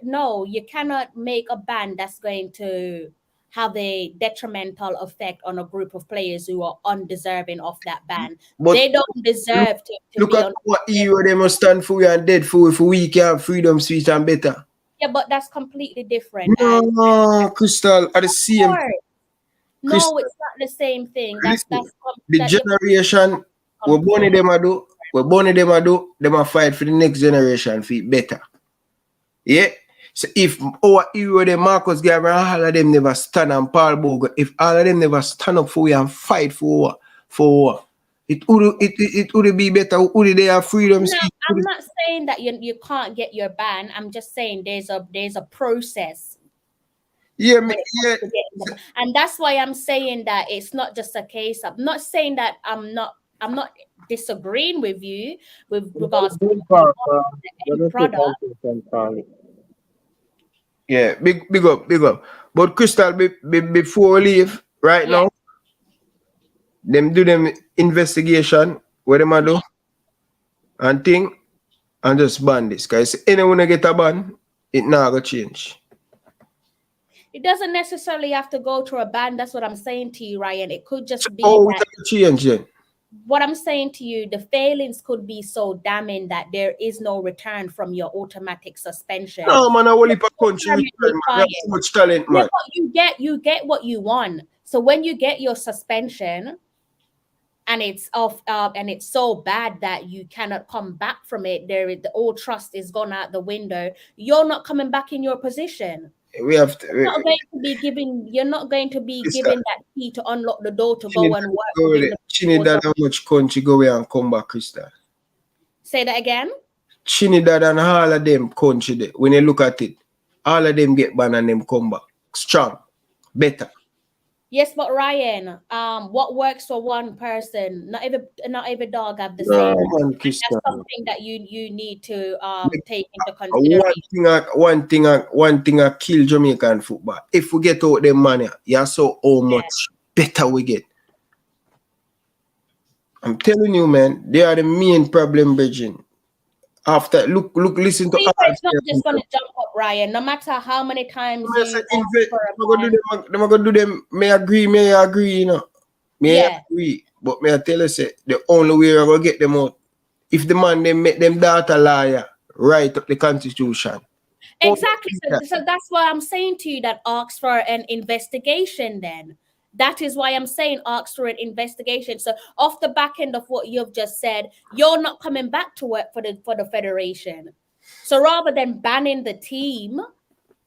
no, you cannot make a ban that's going to have a detrimental effect on a group of players who are undeserving of that ban. But they don't deserve to look be at on what hero they must stand for and dead for if we can have freedom, sweet and better. Yeah, but that's completely different. No, Crystal, are the same. No, it's not the same thing. The generation we're born them a do, them a fight for the next generation for it better. Yeah. So if our hero, the Marcus Garvey, all of them never stand and Paul Bogle, if all of them never stand up for you and fight for it would be better. Would they have freedom? No, I'm not saying that you can't get your ban. I'm just saying there's a process. Yeah, and that's why I'm saying that it's not just a case of. I'm not saying that I'm not disagreeing with you with regards to the product. Yeah, big up. But Crystal, before we leave right now, them do them investigation, what them a do, and thing, and just ban this. Because anyone get a ban, it not gonna change. It doesn't necessarily have to go to a ban. That's what I'm saying to you, Ryan. It could just be it change then. what I'm saying to you, the failings could be so damning that there is no return from your automatic suspension. No, man, I only for country return, man. We have so much talent, man. Yeah, but you get what you want. So when you get your suspension and it's off and it's so bad that you cannot come back from it, the all trust is gone out the window. You're not coming back in your position. We have to, You're not going to be given that key to unlock the door to go and work within the Trinidad, how much country go away and come back, Crystal? Say that again? Trinidad and all of them country there, when you look at it, all of them get banned and them come back. Strong. Better. Yes, but Ryan, what works for one person, not every dog have the same. Man, That's something that you need to take into consideration. One thing I kill Jamaican football. If we get out them money, you saw how much better we get. I'm telling you, man, they are the main problem, Virgin. After listen to FIFA is not just gonna jump up, Ryan. No matter how many times you I'm gonna do them. May agree, you know. Agree. But may I tell you, say the only way I'm gonna get them out, if the man they make them data liar, write up the constitution. Exactly. So that's why I'm saying to you that ask for an investigation then. That is why I'm saying ask for an investigation. So off the back end of what you've just said, you're not coming back to work for the federation. So rather than banning the team,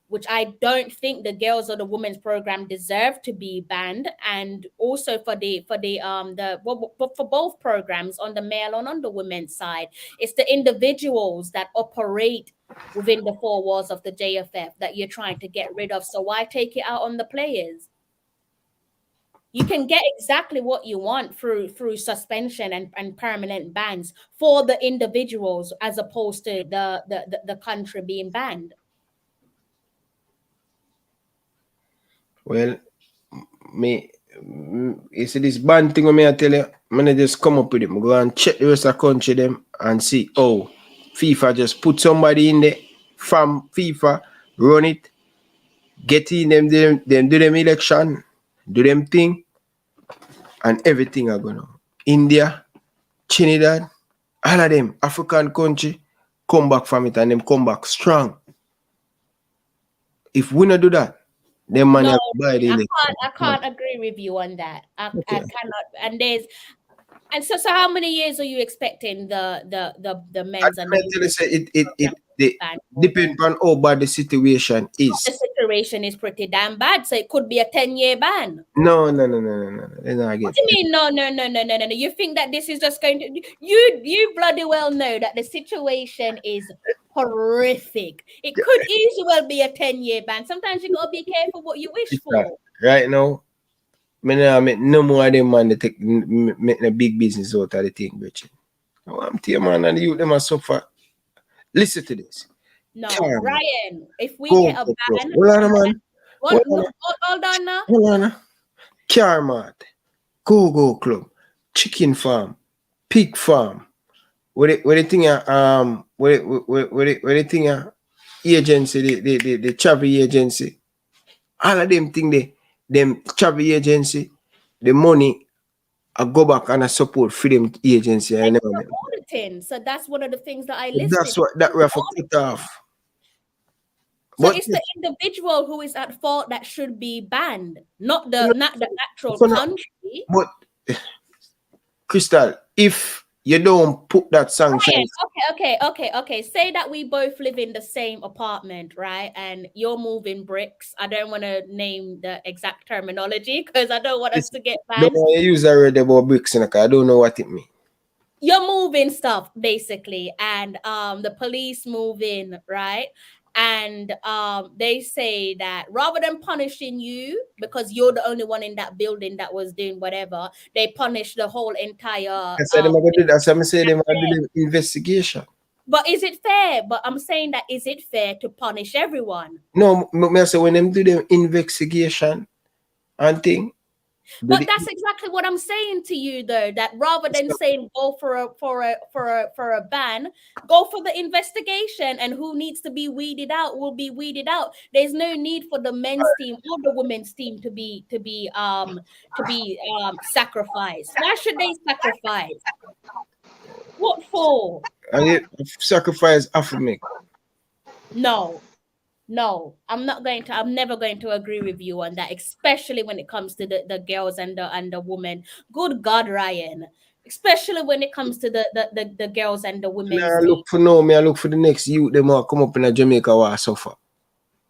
which I don't think the girls or the women's program deserve to be banned, and also for both programs on the male and on the women's side, it's the individuals that operate within the four walls of the JFF that you're trying to get rid of. So why take it out on the players? You can get exactly what you want through suspension and permanent bans for the individuals as opposed to the country being banned. Well, you see this ban thing I tell you, I'm gonna just come up with it. I'm go and check the rest of the country them and see, oh, FIFA just put somebody in there from FIFA, run it, get in them do them election, do them thing, and everything are going on. India, Trinidad, all of them, African country, come back from it and them come back strong. If we not do that, them money No, buy the election. I can't agree with you on that. I cannot. And so how many years are you expecting the men's and it depends on how bad the situation is. The situation is pretty damn bad, so it could be a 10-year ban. No. What do you mean? No. You think that this is just going to you bloody well know that the situation is horrific. It could easily well be a 10-year ban. Sometimes you gotta be careful what you wish for. Right now, I make no more of them man they make a big business out of the thing, Richard. I'm telling you, man, and the youth them are suffer. Listen to this. No, Ryan, if we get a ban, hold on now. Carmart, Go Club, Chicken Farm, Pig Farm. What the thing agency, the travel agency. All of them thing them travel agency, the money I go back and I support freedom agency. I know auditing. So that's one of the things that I listed. That's what that we have to cut off. So it's the individual who is at fault that should be banned, not the actual country. But Crystal, if you don't put that sanction. Okay. Say that we both live in the same apartment, right? And you're moving bricks. I don't want to name the exact terminology because I don't want us to get banned. No, I use already about bricks, I don't know what it means. You're moving stuff basically, and the police move in, right? And they say that rather than punishing you because you're the only one in that building that was doing whatever, they punish the whole entire. I said them going to do that. So I'm saying them going to do the investigation. But is it fair? But I'm saying that is it fair to punish everyone? No, I say when them do the investigation and thing, But that's exactly what I'm saying to you, though. That rather than saying go for a ban, go for the investigation, and who needs to be weeded out will be weeded out. There's no need for the men's team or the women's team to be sacrificed. Why should they sacrifice? What for? And sacrifice after me. No, I'm never going to agree with you on that, especially when it comes to the girls and the women. Good God, Ryan. Especially when it comes to the girls and the women's I team. look for the next youth them will come up in a Jamaica war suffer.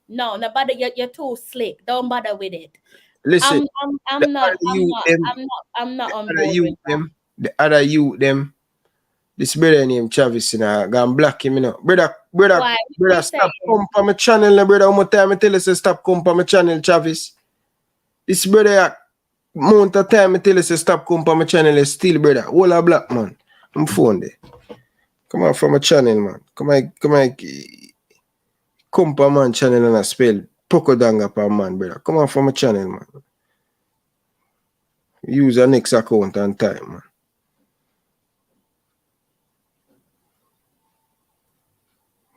No, bother, you're too slick. Don't bother with it. Listen, I'm not on board with that. The other youth them. This brother named Travis, gone block him, Brother, stop come on my channel, brother. How much time I tell you, say stop come on my channel, Travis? This brother, amount of time I tell you, say stop come on my channel, still, brother. All a black man. I'm phone there. Come on from my channel, man. Come on man channel and I spell Pokodanga per man, brother. Come on from my channel, man. Use a next account on time, man.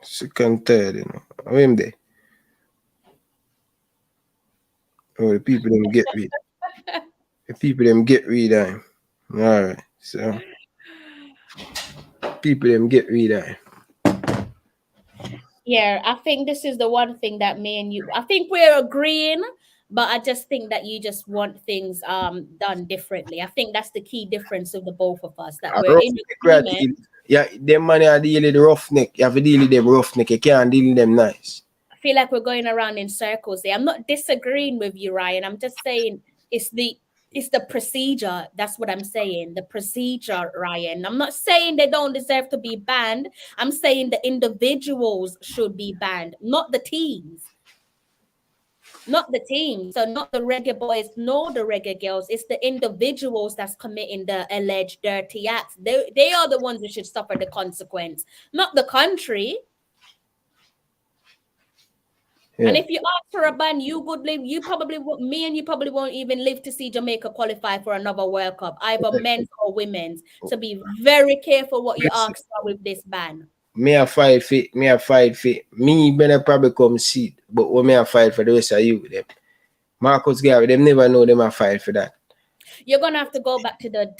Second, third, How him there? Oh, the people them get rid. The people them get rid of him. Alright, so people them get rid of him. Yeah, I think this is the one thing that me and you, I think we're agreeing, but I just think that you just want things done differently. I think that's the key difference of the both of us, that we're in agreement. Yeah, them money are deal with the roughneck. You have to deal with them roughneck. You can't deal with them nice. I feel like we're going around in circles there. I'm not disagreeing with you, Ryan. I'm just saying it's the procedure. That's what I'm saying. The procedure, Ryan. I'm not saying they don't deserve to be banned. I'm saying the individuals should be banned, not the teams. Not the team, so not the reggae boys nor the reggae girls. It's the individuals that's committing the alleged dirty acts. They are the ones who should suffer the consequence, not the country. Yeah. And if you ask for a ban, you probably won't even live to see Jamaica qualify for another World Cup, either men's or women's. So be very careful what you ask for with this ban. Me a fight for. Me better probably come see, but when me a fight for the rest of you, them Marcus Garvey, them never know them a fight for that. You're gonna have to go back to the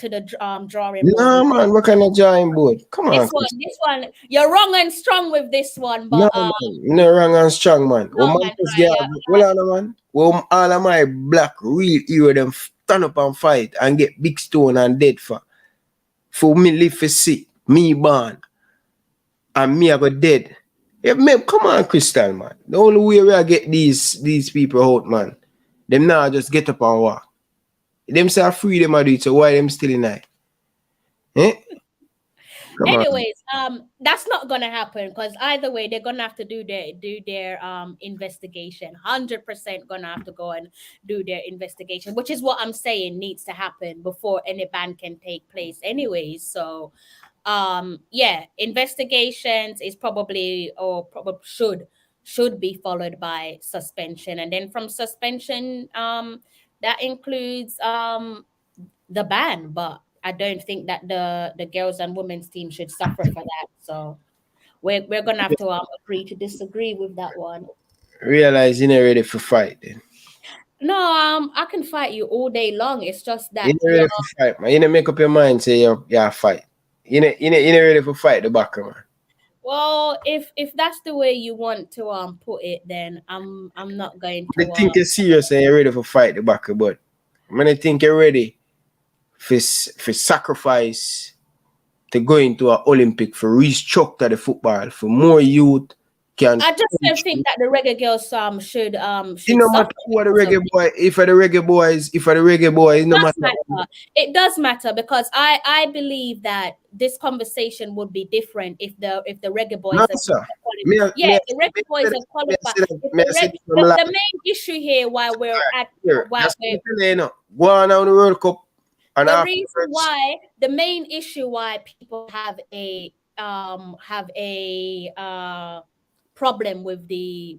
drawing board. No man, what kind of drawing board? Come on. This one, you're wrong and strong with this one, but no, man, no wrong and strong, man. No, Marcus Garvey, hold on, man. Well, all of my black real hero them stand up and fight and get big stone and dead for me live for see me born. And me I got dead. Yeah, man, come on, Crystal, man. The only way we get these people out, man. Them now just get up and walk. Them say free them I do it, so why them still in there? Anyways, that's not gonna happen because either way they're gonna have to do their investigation. 100% gonna have to go and do their investigation, which is what I'm saying needs to happen before any ban can take place. Anyways, so yeah, investigations is probably should be followed by suspension, and then from suspension that includes the ban, but I don't think that the girls and women's team should suffer for that. So we're gonna have to agree to disagree with that one. Realize you're not ready for fight then. No, I can fight you all day long. It's just that you're not ready for fight, man. You don't make up your mind, say you're fight. You're not ready for fight the back, man. Well, if that's the way you want to put it, then I'm not going to. I think you're serious and you're ready for fight the back, but I think you're ready for sacrifice to go into an Olympic, for restructure the football, for more youth can. I just don't think that the Reggae Girls should you know matter what the reggae boy, if for the reggae boys, no matter. It does matter because I believe that this conversation would be different if the reggae boys the reggae boys have qualified. The main issue here while we're going on the World Cup. And the reason why, the main issue why people have a problem with the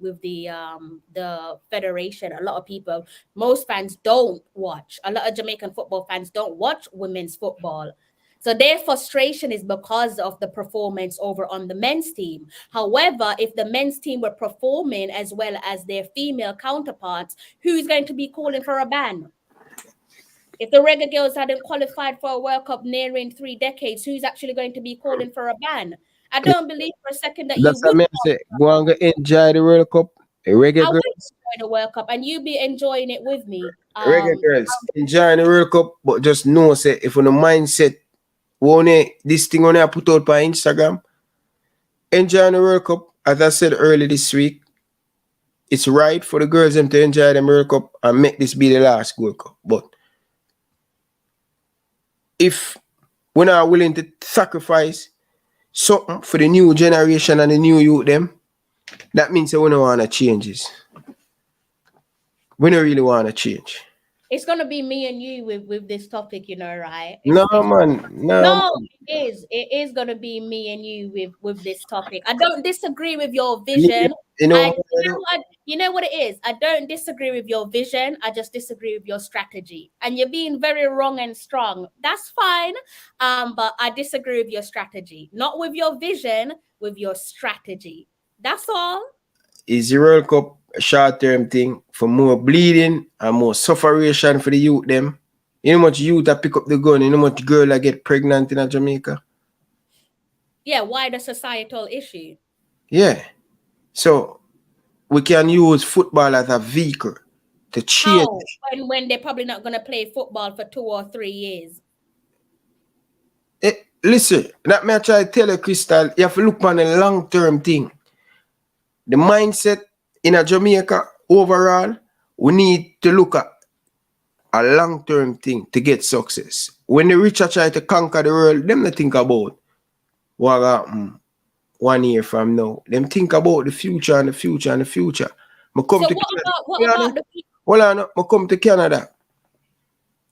federation. A lot of people, most fans don't watch. A lot of Jamaican football fans don't watch women's football. So their frustration is because of the performance over on the men's team. However, if the men's team were performing as well as their female counterparts, who's going to be calling for a ban? If the Reggae Girlz hadn't qualified for a World Cup nearing 3 decades, who's actually going to be calling for a ban? I don't believe for a second that you That's what would. I say. Go and go enjoy the World Cup. The Reggae I would Girlz. enjoy the World Cup, and you be enjoying it with me. Reggae Girlz. Enjoy the World Cup, but just know, say, if on the mindset, this thing on I put out by Instagram, enjoy the World Cup. As I said earlier this week, it's right for the girls them to enjoy the World Cup and make this be the last World Cup. But if we're not willing to sacrifice something for the new generation and the new youth them, that means that we don't want to changes. We don't really want to change. It's gonna be me and you with this topic, you know, right? No, man. No, it is. It is gonna be me and you with this topic. I don't disagree with your vision. You know what it is? I don't disagree with your vision. I just disagree with your strategy. And you're being very wrong and strong. That's fine. But I disagree with your strategy. Not with your vision, with your strategy. That's all. Is the World Cup a short-term thing for more bleeding and more sufferation for the youth them? You know how much youth that pick up the gun, you know how much girl that get pregnant in Jamaica? Yeah, wider societal issue. Yeah. So we can use football as a vehicle to change. How? When they're probably not gonna play football for 2 or 3 years. Listen, that me I try to tell you, Crystal, you have to look on a long-term thing. The mindset in a Jamaica overall, we need to look at a long-term thing to get success. When the rich are trying to conquer the world, them not think about what happen 1 year from now. Them think about the future and the future and the future. I come to Canada. I come to Canada.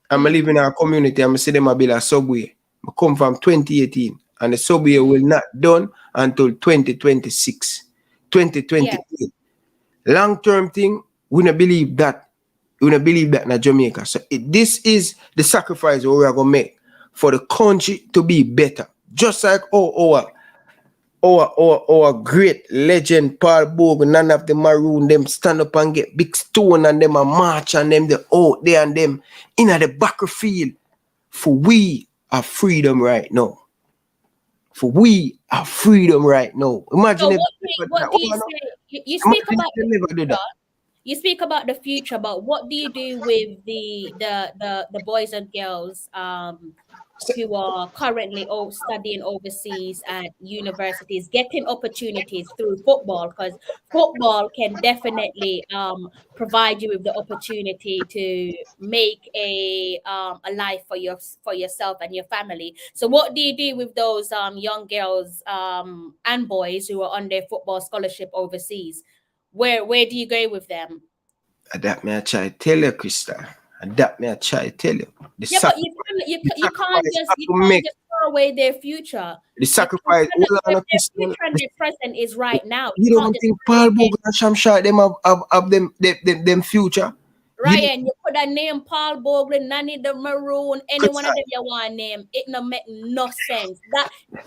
I'm living in a community and I see them a build a subway. I come from 2018 and the subway will not done until 2026. 2028. Yeah. Long-term thing, we don't believe that. We don't believe that in Jamaica. So this is the sacrifice we are going to make for the country to be better. Just like our great legend Paul Bogle, none of them maroon, them stand up and get big stone and them a march and them the out there and them in the battlefield. For we are freedom right now. For we are freedom right now. Imagine so what do you say? You speak about the future. You speak about the future, but what do you do with the boys and girls who are currently studying overseas at universities, getting opportunities through football? Because football can definitely provide you with the opportunity to make a life for yourself and your family. So what do you do with those young girls and boys who are on their football scholarship overseas? Where do you go with them? That may I try to tell you, Krista. That may I try to tell you. But you can't just throw away their future. The sacrifice. Their future and their present is right now. You don't think Paul Bogle and Shamshad them them future? Ryan, you could have named Paul Bogle, Nanny the Maroon, any one of them you want to name. It don't make no sense.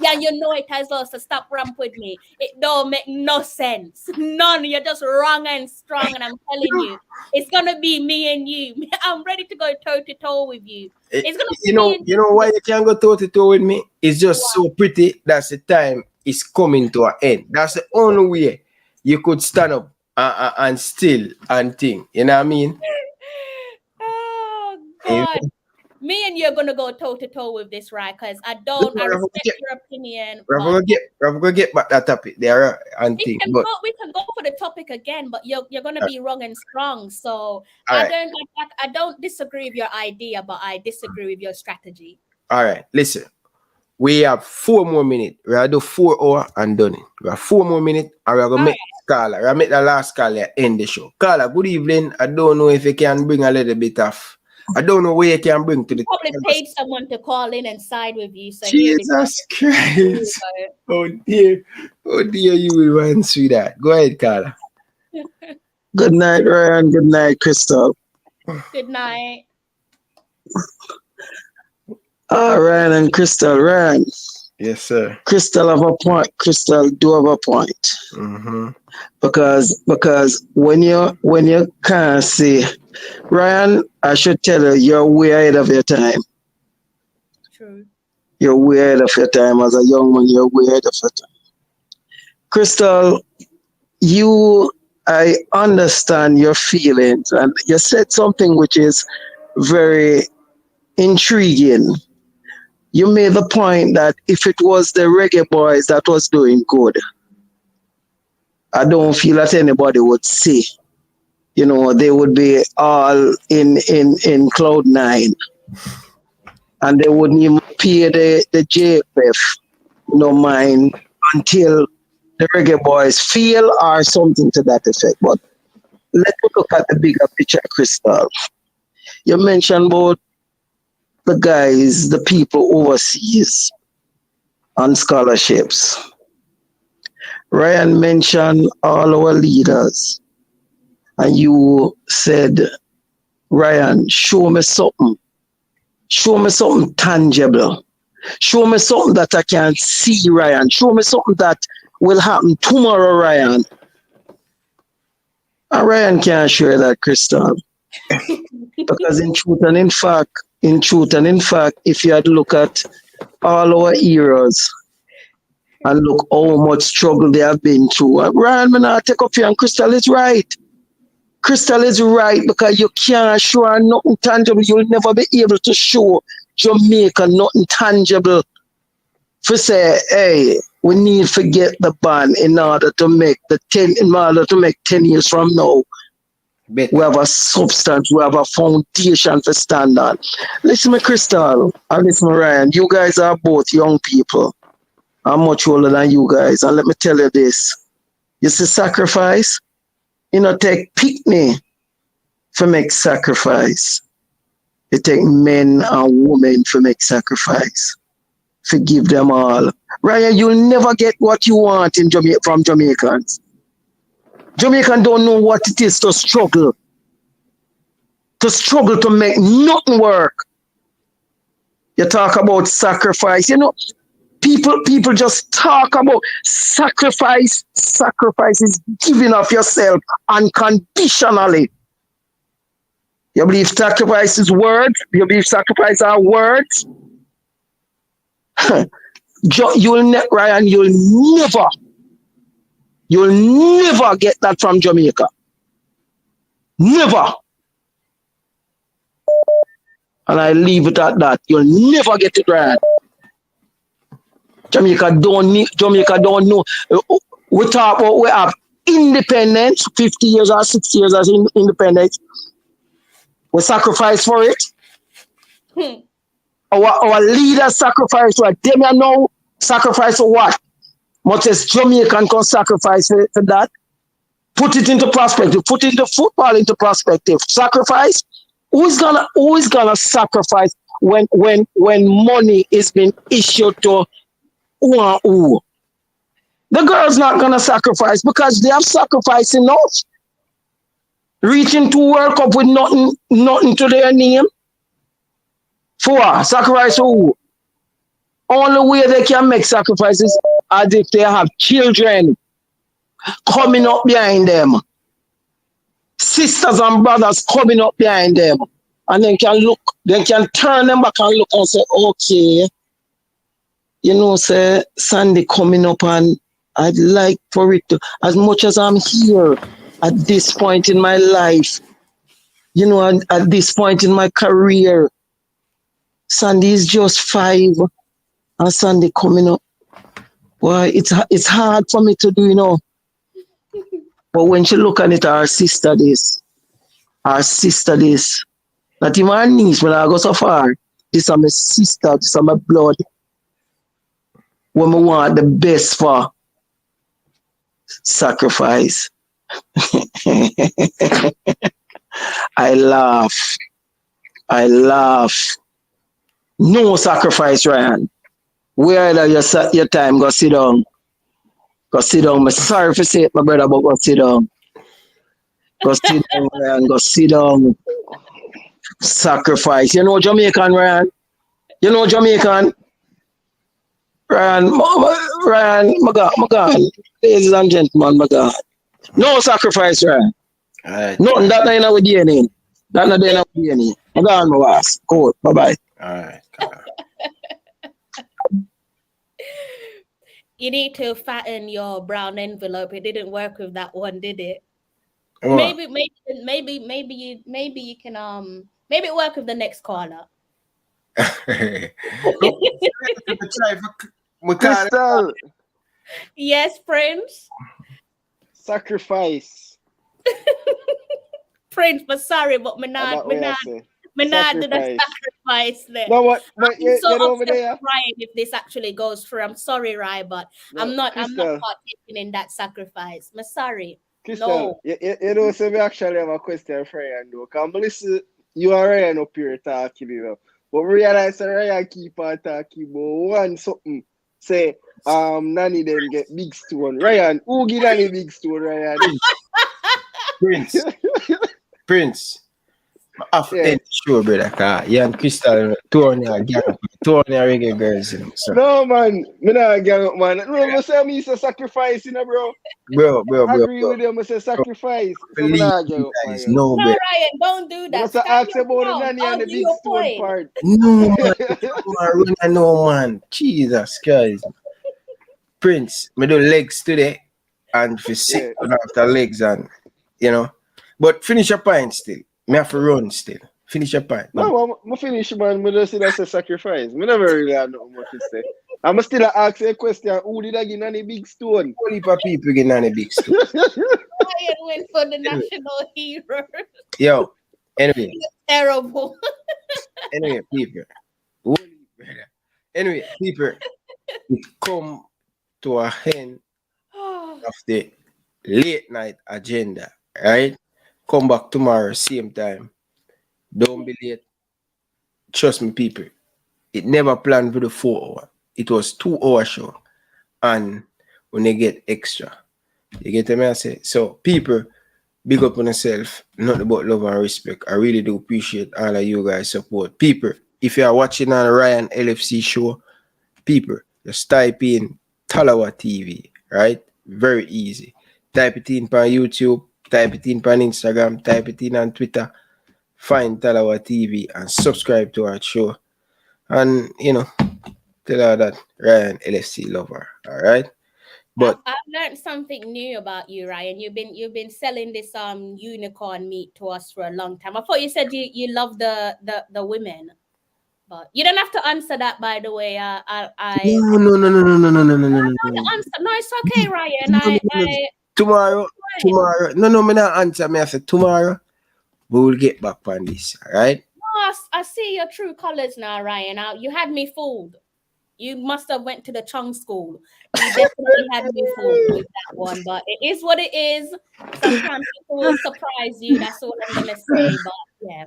You know it as well, so stop ramp with me. It don't make no sense. None. You're just wrong and strong, and I'm telling you, it's gonna be me and you. I'm ready to go toe to toe with you. It's gonna be you know why you can't go toe to toe with me? It's just so pretty. That's the time is coming to an end. That's the only way you could stand up and still and think. You know what I mean? Oh God. Me and you are gonna go toe to toe with this, right? Because I respect your opinion. We're gonna get back that topic there and we think. Can go for the topic again, but you're gonna be wrong and strong. So I don't disagree with your idea, but I disagree with your strategy. All right, listen. We have 4 more minutes. We're gonna do 4 hours and done it. We have 4 more minutes, and we're gonna make Carla. We're gonna make the last Carla end the show. Carla, good evening. I don't know if you can bring a little bit of I don't know where you can bring to the Probably paid someone to call in and side with you. So Jesus Christ. Oh dear you will want to see that. Go ahead, Carla. Good night, Ryan. Good night, Crystal. Good night. Ryan and Crystal. Ryan. Yes, sir. Crystal have a point. Crystal do have a point. Mm-hmm. Because when you can't see, Ryan, I should tell you, you're way ahead of your time. True. You're way ahead of your time. As a young man, you're way ahead of your time. Crystal, I understand your feelings, and you said something which is very intriguing. You made the point that if it was the reggae boys that was doing good, I don't feel that anybody would say, they would be all in cloud nine, and they wouldn't even pay the JFF no mind until the reggae boys feel or something to that effect. But let's look at the bigger picture, Crystal. You mentioned about the guys, the people overseas on scholarships. Ryan mentioned all our leaders, and you said, Ryan, show me something. Show me something tangible. Show me something that I can see, Ryan. Show me something that will happen tomorrow, Ryan. And Ryan can't share that, Crystal. Because in truth and in fact, if you had to look at all our heroes and look how much struggle they have been through, Ryan, man, I take up here, and Crystal is right. Crystal is right, because you can't show her nothing tangible. You'll never be able to show Jamaica nothing tangible. For say, hey, we need to get the ban in order to make 10 years from now. We have a substance, we have a foundation for stand on. Listen, Crystal, and listen, Ryan, you guys are both young people. I'm much older than you guys, and let me tell you this. You see sacrifice? Take picnic for make sacrifice. You take men and women for make sacrifice. Forgive them all. Ryan, you'll never get what you want in from Jamaicans. Jamaicans don't know what it is to struggle. To struggle to make nothing work. You talk about sacrifice. People just talk about sacrifice. Sacrifice is giving of yourself unconditionally. You believe sacrifice is words? You believe sacrifice are words? Ryan, you'll never get that from Jamaica. Never. And I leave it at that. You'll never get it right. Jamaica don't know. We talk about we have independence, 50 years or 60 years as independence. We sacrifice for it. Our leaders sacrifice for it. Them now sacrifice for what? Much as Jamaican can sacrifice for that. Put it into perspective. Put into football into perspective. Sacrifice. Who's gonna sacrifice when money is being issued to who? The girl's not gonna sacrifice because they have sacrificed enough. Reaching to World Cup with nothing to their name. For sacrifice who? Only way they can make sacrifices as if they have children coming up behind them. Sisters and brothers coming up behind them. And they can turn them back and look and say, okay, say Sunday coming up, and I'd like for it to, as much as I'm here at this point in my life, at this point in my career, Sunday is just 5 and Sunday coming up. Well, it's hard for me to do, But when she look at it, our sister this, not even her niece, when I go so far, this is my sister, this is my blood. When we want the best for sacrifice. I laugh. I laugh. No sacrifice, Ryan. Where your time, go sit down. Go sit down. I'm sorry for say it, my brother, but go sit down. Go sit down, Ryan. Go sit down. Sacrifice. You know Jamaican, Ryan? You know Jamaican? Ryan, my God. Ladies and gentlemen, my God. No sacrifice, Ryan. Alright. Nothing that ain't with DNA. That not there with DNA. My God, my boss. Cool. Bye-bye. Alright. You need to fatten your brown envelope. It didn't work with that one, did it? What? Maybe you can maybe it work with the next caller. Crystal. Yes, Prince. Sacrifice. Prince, but sorry, but me not do the sacrifice there. No, but I'm you so know upset over there. Ryan if this actually goes through. I'm sorry, Ryan, but No, I'm not Crystal. partaking in that sacrifice. I'm sorry. Crystal, No. you know, so we actually have a question for Ryan though. Come listen, you are Ryan up here talking, you know. But we realize that Ryan keep on talking about one something. Say, Nanny them get big stone. Ryan, who give Nanny big stone, Ryan? Prince. After end show, brother, cause you and Crystal touring your Reggae Girlz, you know, so. No, man. Me not gang up, man. No, I say me say sacrifice, you know, bro. Bro. I agree with them. I say sacrifice. So me not gang up, man. No, No, Ryan, don't do that. But I ask about the nanny and the big stone part. No, man. No, man. Jesus Christ. Prince, me do legs today and for sit after legs and, you know. But finish your pint still. Me have to run still. Finish your pint. No, I'm finish, man. Me just say that's a sacrifice. Me never really have nothing much to say. I'm still ask a question. Who did I give Nanny big stone? Only for people get Nanny big stone. Ryan went for the national hero. Yo, anyway. Terrible. Anyway, people. It come to a end of the late night agenda, right? Come back tomorrow, same time. Don't be late. Trust me, people. It never planned for the 4 hour. It was 2 hour show. And when they get extra, you get me I say? So, people, big up on yourself. Nothing but love and respect. I really do appreciate all of you guys' support. People, if you are watching on Ryan LFC show, people, just type in Talawa TV, right? Very easy. Type it in on YouTube, type it in on Instagram, type it in on Twitter. Find Talawa TV and subscribe to our show. And, you know, tell her that Ryan LFC lover, all right? But I've learned something new about you, Ryan. You've been selling this unicorn meat to us for a long time. I thought you said you love the women, but you don't have to answer that. By the way, no. The answer. No, it's okay, Ryan. Tomorrow. No, me not answer. Me I say tomorrow we will get back on this, all right? No, I see your true colors now, Ryan. You had me fooled. You must have went to the Chung school. You definitely had me fooled with that one, but it is what it is. Sometimes people will surprise you. That's all I'm gonna say. But yeah.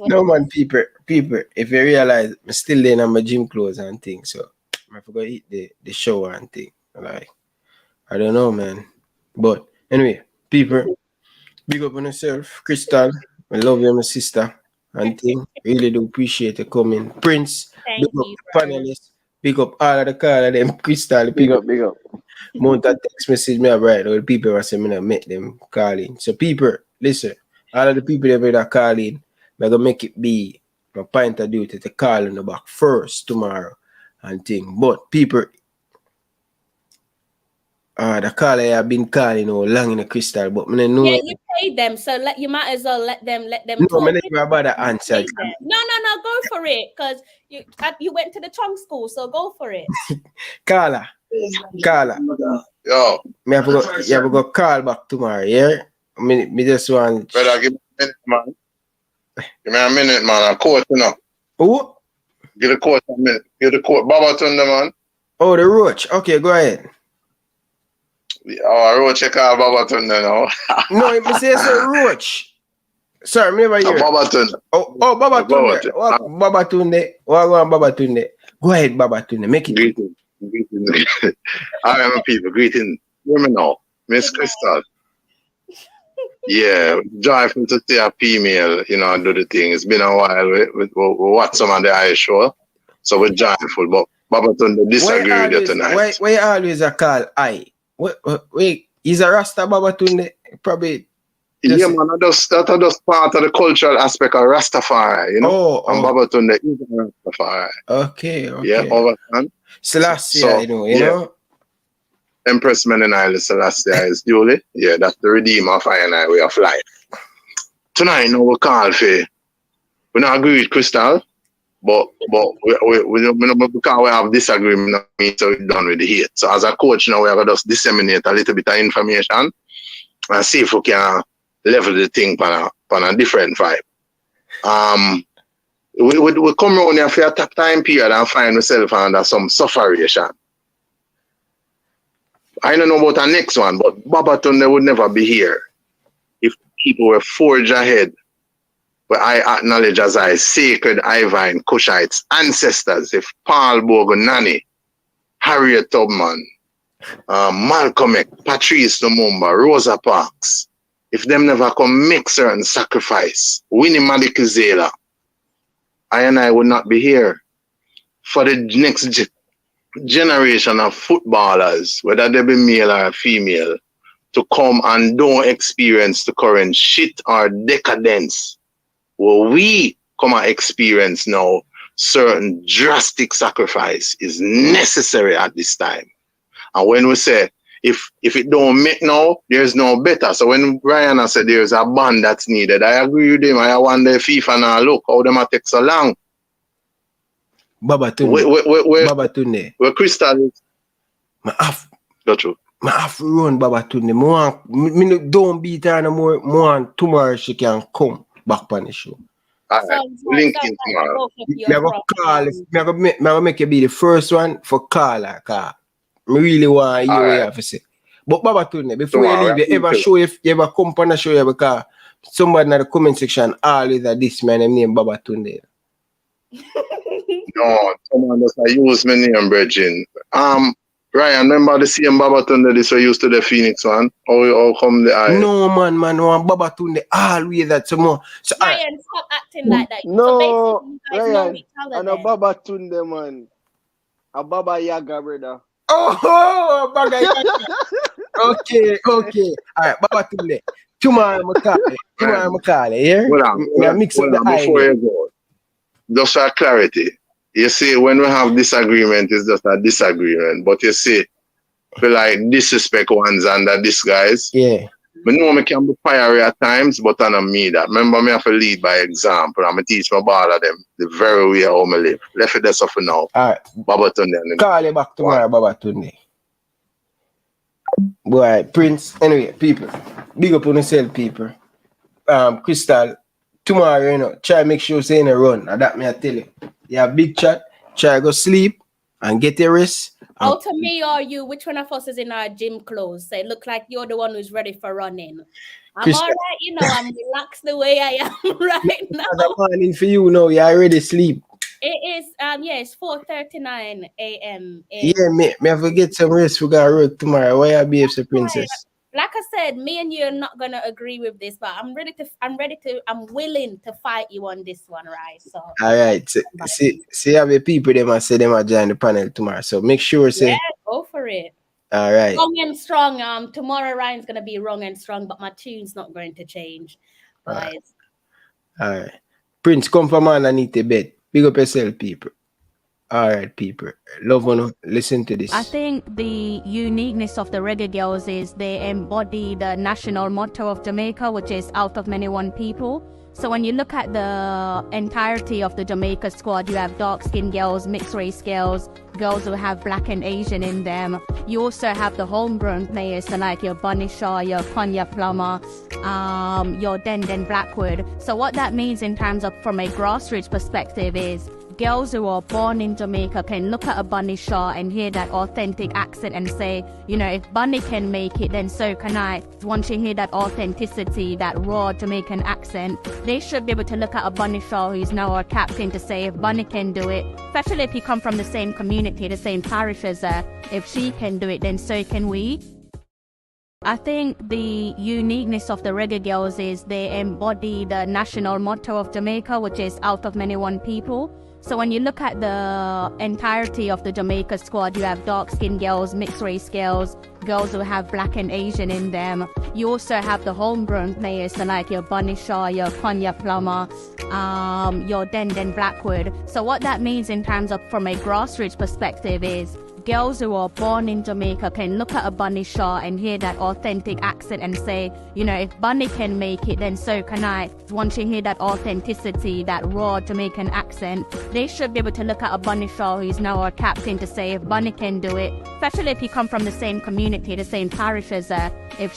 No man, people, if you realize I'm still there in my gym clothes and things, so I forgot to eat the shower and thing. Like, I don't know, man. But anyway, people, big up on yourself. Crystal, I love you, my sister. And thing. Really do appreciate you coming. Prince, Thank big up you, panelists. Big up all of the call of them Crystal. Big up. Mount a text message me up right. All the people were saying I met them calling. So people, listen, all of the people that are calling, I'm gonna make it be my point of duty to call in the back first tomorrow and thing. But people, the caller have been calling all long in the Crystal, but I know. Yeah, you paid them, so you might as well let them No, talk. I never about the answer. No, go for it, because you went to the Chung school, so go for it. Carla. Yo. You have to go call back tomorrow, yeah? Me just want... Brother, give me a minute, man. Give me a minute, man. I'm coach, you know. Who? Give the coach a minute. Give the coach. Baba Thunder, man. Oh, the Roach. Okay, go ahead. Oh, Roach, you call Baba Thunder now. No, it say Roach. Sir, me never hear. Babatunde. Oh, Babatunde. Babatunde. Babatunde. Go ahead, Babatunde. Make it. Greetings. All right, my people. Greetings. Hear me now. Miss Crystal. Yeah, joyful to see a female, you know, do the thing. It's been a while. We watch some of the Irish show, so we're joyful. But Babatunde disagree with you tonight. Why always a call I? Wait, is a Rasta Babatunde? Probably. Yeah, man, that's part of the cultural aspect of Rastafari, you know. And Babatunde is a Rastafari. Okay. Yeah, overstand. Selassie, So, you know. Empress Menenai Selassie is duly. Yeah, that's the redeemer of I and I way of life. Tonight, no, we call for. We don't agree with Crystal, but because we have disagreement, so we're done with the hate. So as a coach now, we have to just disseminate a little bit of information and see if we can level the thing on a different vibe. We come around here for a time period and find ourselves under some sufferation. I don't know about the next one, but Babatunde would never be here if people were forged ahead. Where I acknowledge as I sacred Ivan Cushites ancestors, if Paul Bogonani, Harriet Tubman, Malcolm X, Patrice Lumumba, Rosa Parks, if them never come make certain sacrifice, Winnie Madikizela, I and I would not be here. For the next generation of footballers, whether they be male or female, to come and don't experience the current shit or decadence where we come and experience now, certain drastic sacrifice is necessary at this time. And when we say, if it don't make now, there's no better. So when Brian said there's a band that's needed, I agree with him. I wonder if FIFA now look how them take so long. Babatunde. Where Crystal is. I have to run Babatunde. Don't beat her no more. Want tomorrow she can come back on the show. Link in tomorrow. I'm make you be the first one for caller. I really want you to have to say. But Babatunde, before you leave, you ever show if you ever come on the show because somebody in the comment section always that this man name Babatunde. No, someone does not use my name, Bridging. Ryan, remember the same Babatunde this we used to the Phoenix one? How come the eye? No, man, Babatunde always that some more. So, Ryan, stop acting like that. No, so Ryan, and a Babatunde, man. A Baba Yaga, brother. Oh, Baba Yaga. Okay. All right, Babatunde. Tomorrow, Makale, yeah? Before you go, just for clarity. You see, when we have disagreement, it's just a disagreement. But you see, feel like disrespect ones under this guys. Yeah. I know I can be fiery at times, but I don't mean that. Remember, me have to lead by example. I'm going to teach my ball of them the very way how I live. Left it there for now. All right. Babatunde. Call you back tomorrow, Babatunde. Boy, Prince. Anyway, people. Big up on yourself, people. Crystal. Tomorrow, you know, try make sure you say in a run. And that me I tell you. You have big chat, try go sleep and get your rest. Out of me or you, which one of us is in our gym clothes? So it look like you're the one who's ready for running. I'm all right, you know, I'm relaxed the way I am right now. It's morning for you now, you already sleep. It is, it's 4:39 a.m. Yeah, me have to get some rest. We got work tomorrow. Why you behave so princess? Like I said, me and you are not gonna agree with this, but I'm willing to fight you on this one, right? So all right. See how the people them say them are join the panel tomorrow. So make sure say go for it. All right. Wrong and strong. Tomorrow Ryan's gonna be wrong and strong, but my tune's not going to change. All right. Prince, come from underneath the bed. Big up yourself, people. All right, people. Love one. Listen to this. I think the uniqueness of the Reggae Girlz is they embody the national motto of Jamaica, which is out of many one people. So when you look at the entirety of the Jamaica squad, you have dark-skinned girls, mixed-race girls, girls who have black and Asian in them. You also have the homegrown players, so like your Bunny Shaw, your Konya Plummer, your Den Blackwood. So what that means in terms of from a grassroots perspective is girls who are born in Jamaica can look at a Bunny Shaw and hear that authentic accent and say, you know, if Bunny can make it, then so can I. Once you hear that authenticity, that raw Jamaican accent, they should be able to look at a Bunny Shaw who's now our captain to say, if Bunny can do it, especially if you come from the same community, the same parish as her, if she can do it, then so can we. I think the uniqueness of the Reggae Girlz is they embody the national motto of Jamaica, which is out of many one people. So when you look at the entirety of the Jamaica squad, you have dark-skinned girls, mixed-race girls, girls who have black and Asian in them. You also have the homegrown players, so like your Bunny Shaw, your Konya Plummer, your Den Blackwood. So what that means in terms of from a grassroots perspective is girls who are born in Jamaica can look at a Bunny Shaw and hear that authentic accent and say, you know, if Bunny can make it, then so can I. Once you hear that authenticity, that raw Jamaican accent, they should be able to look at a Bunny Shaw who's now our captain to say, if Bunny can do it, especially if you come from the same community, the same parish as her, if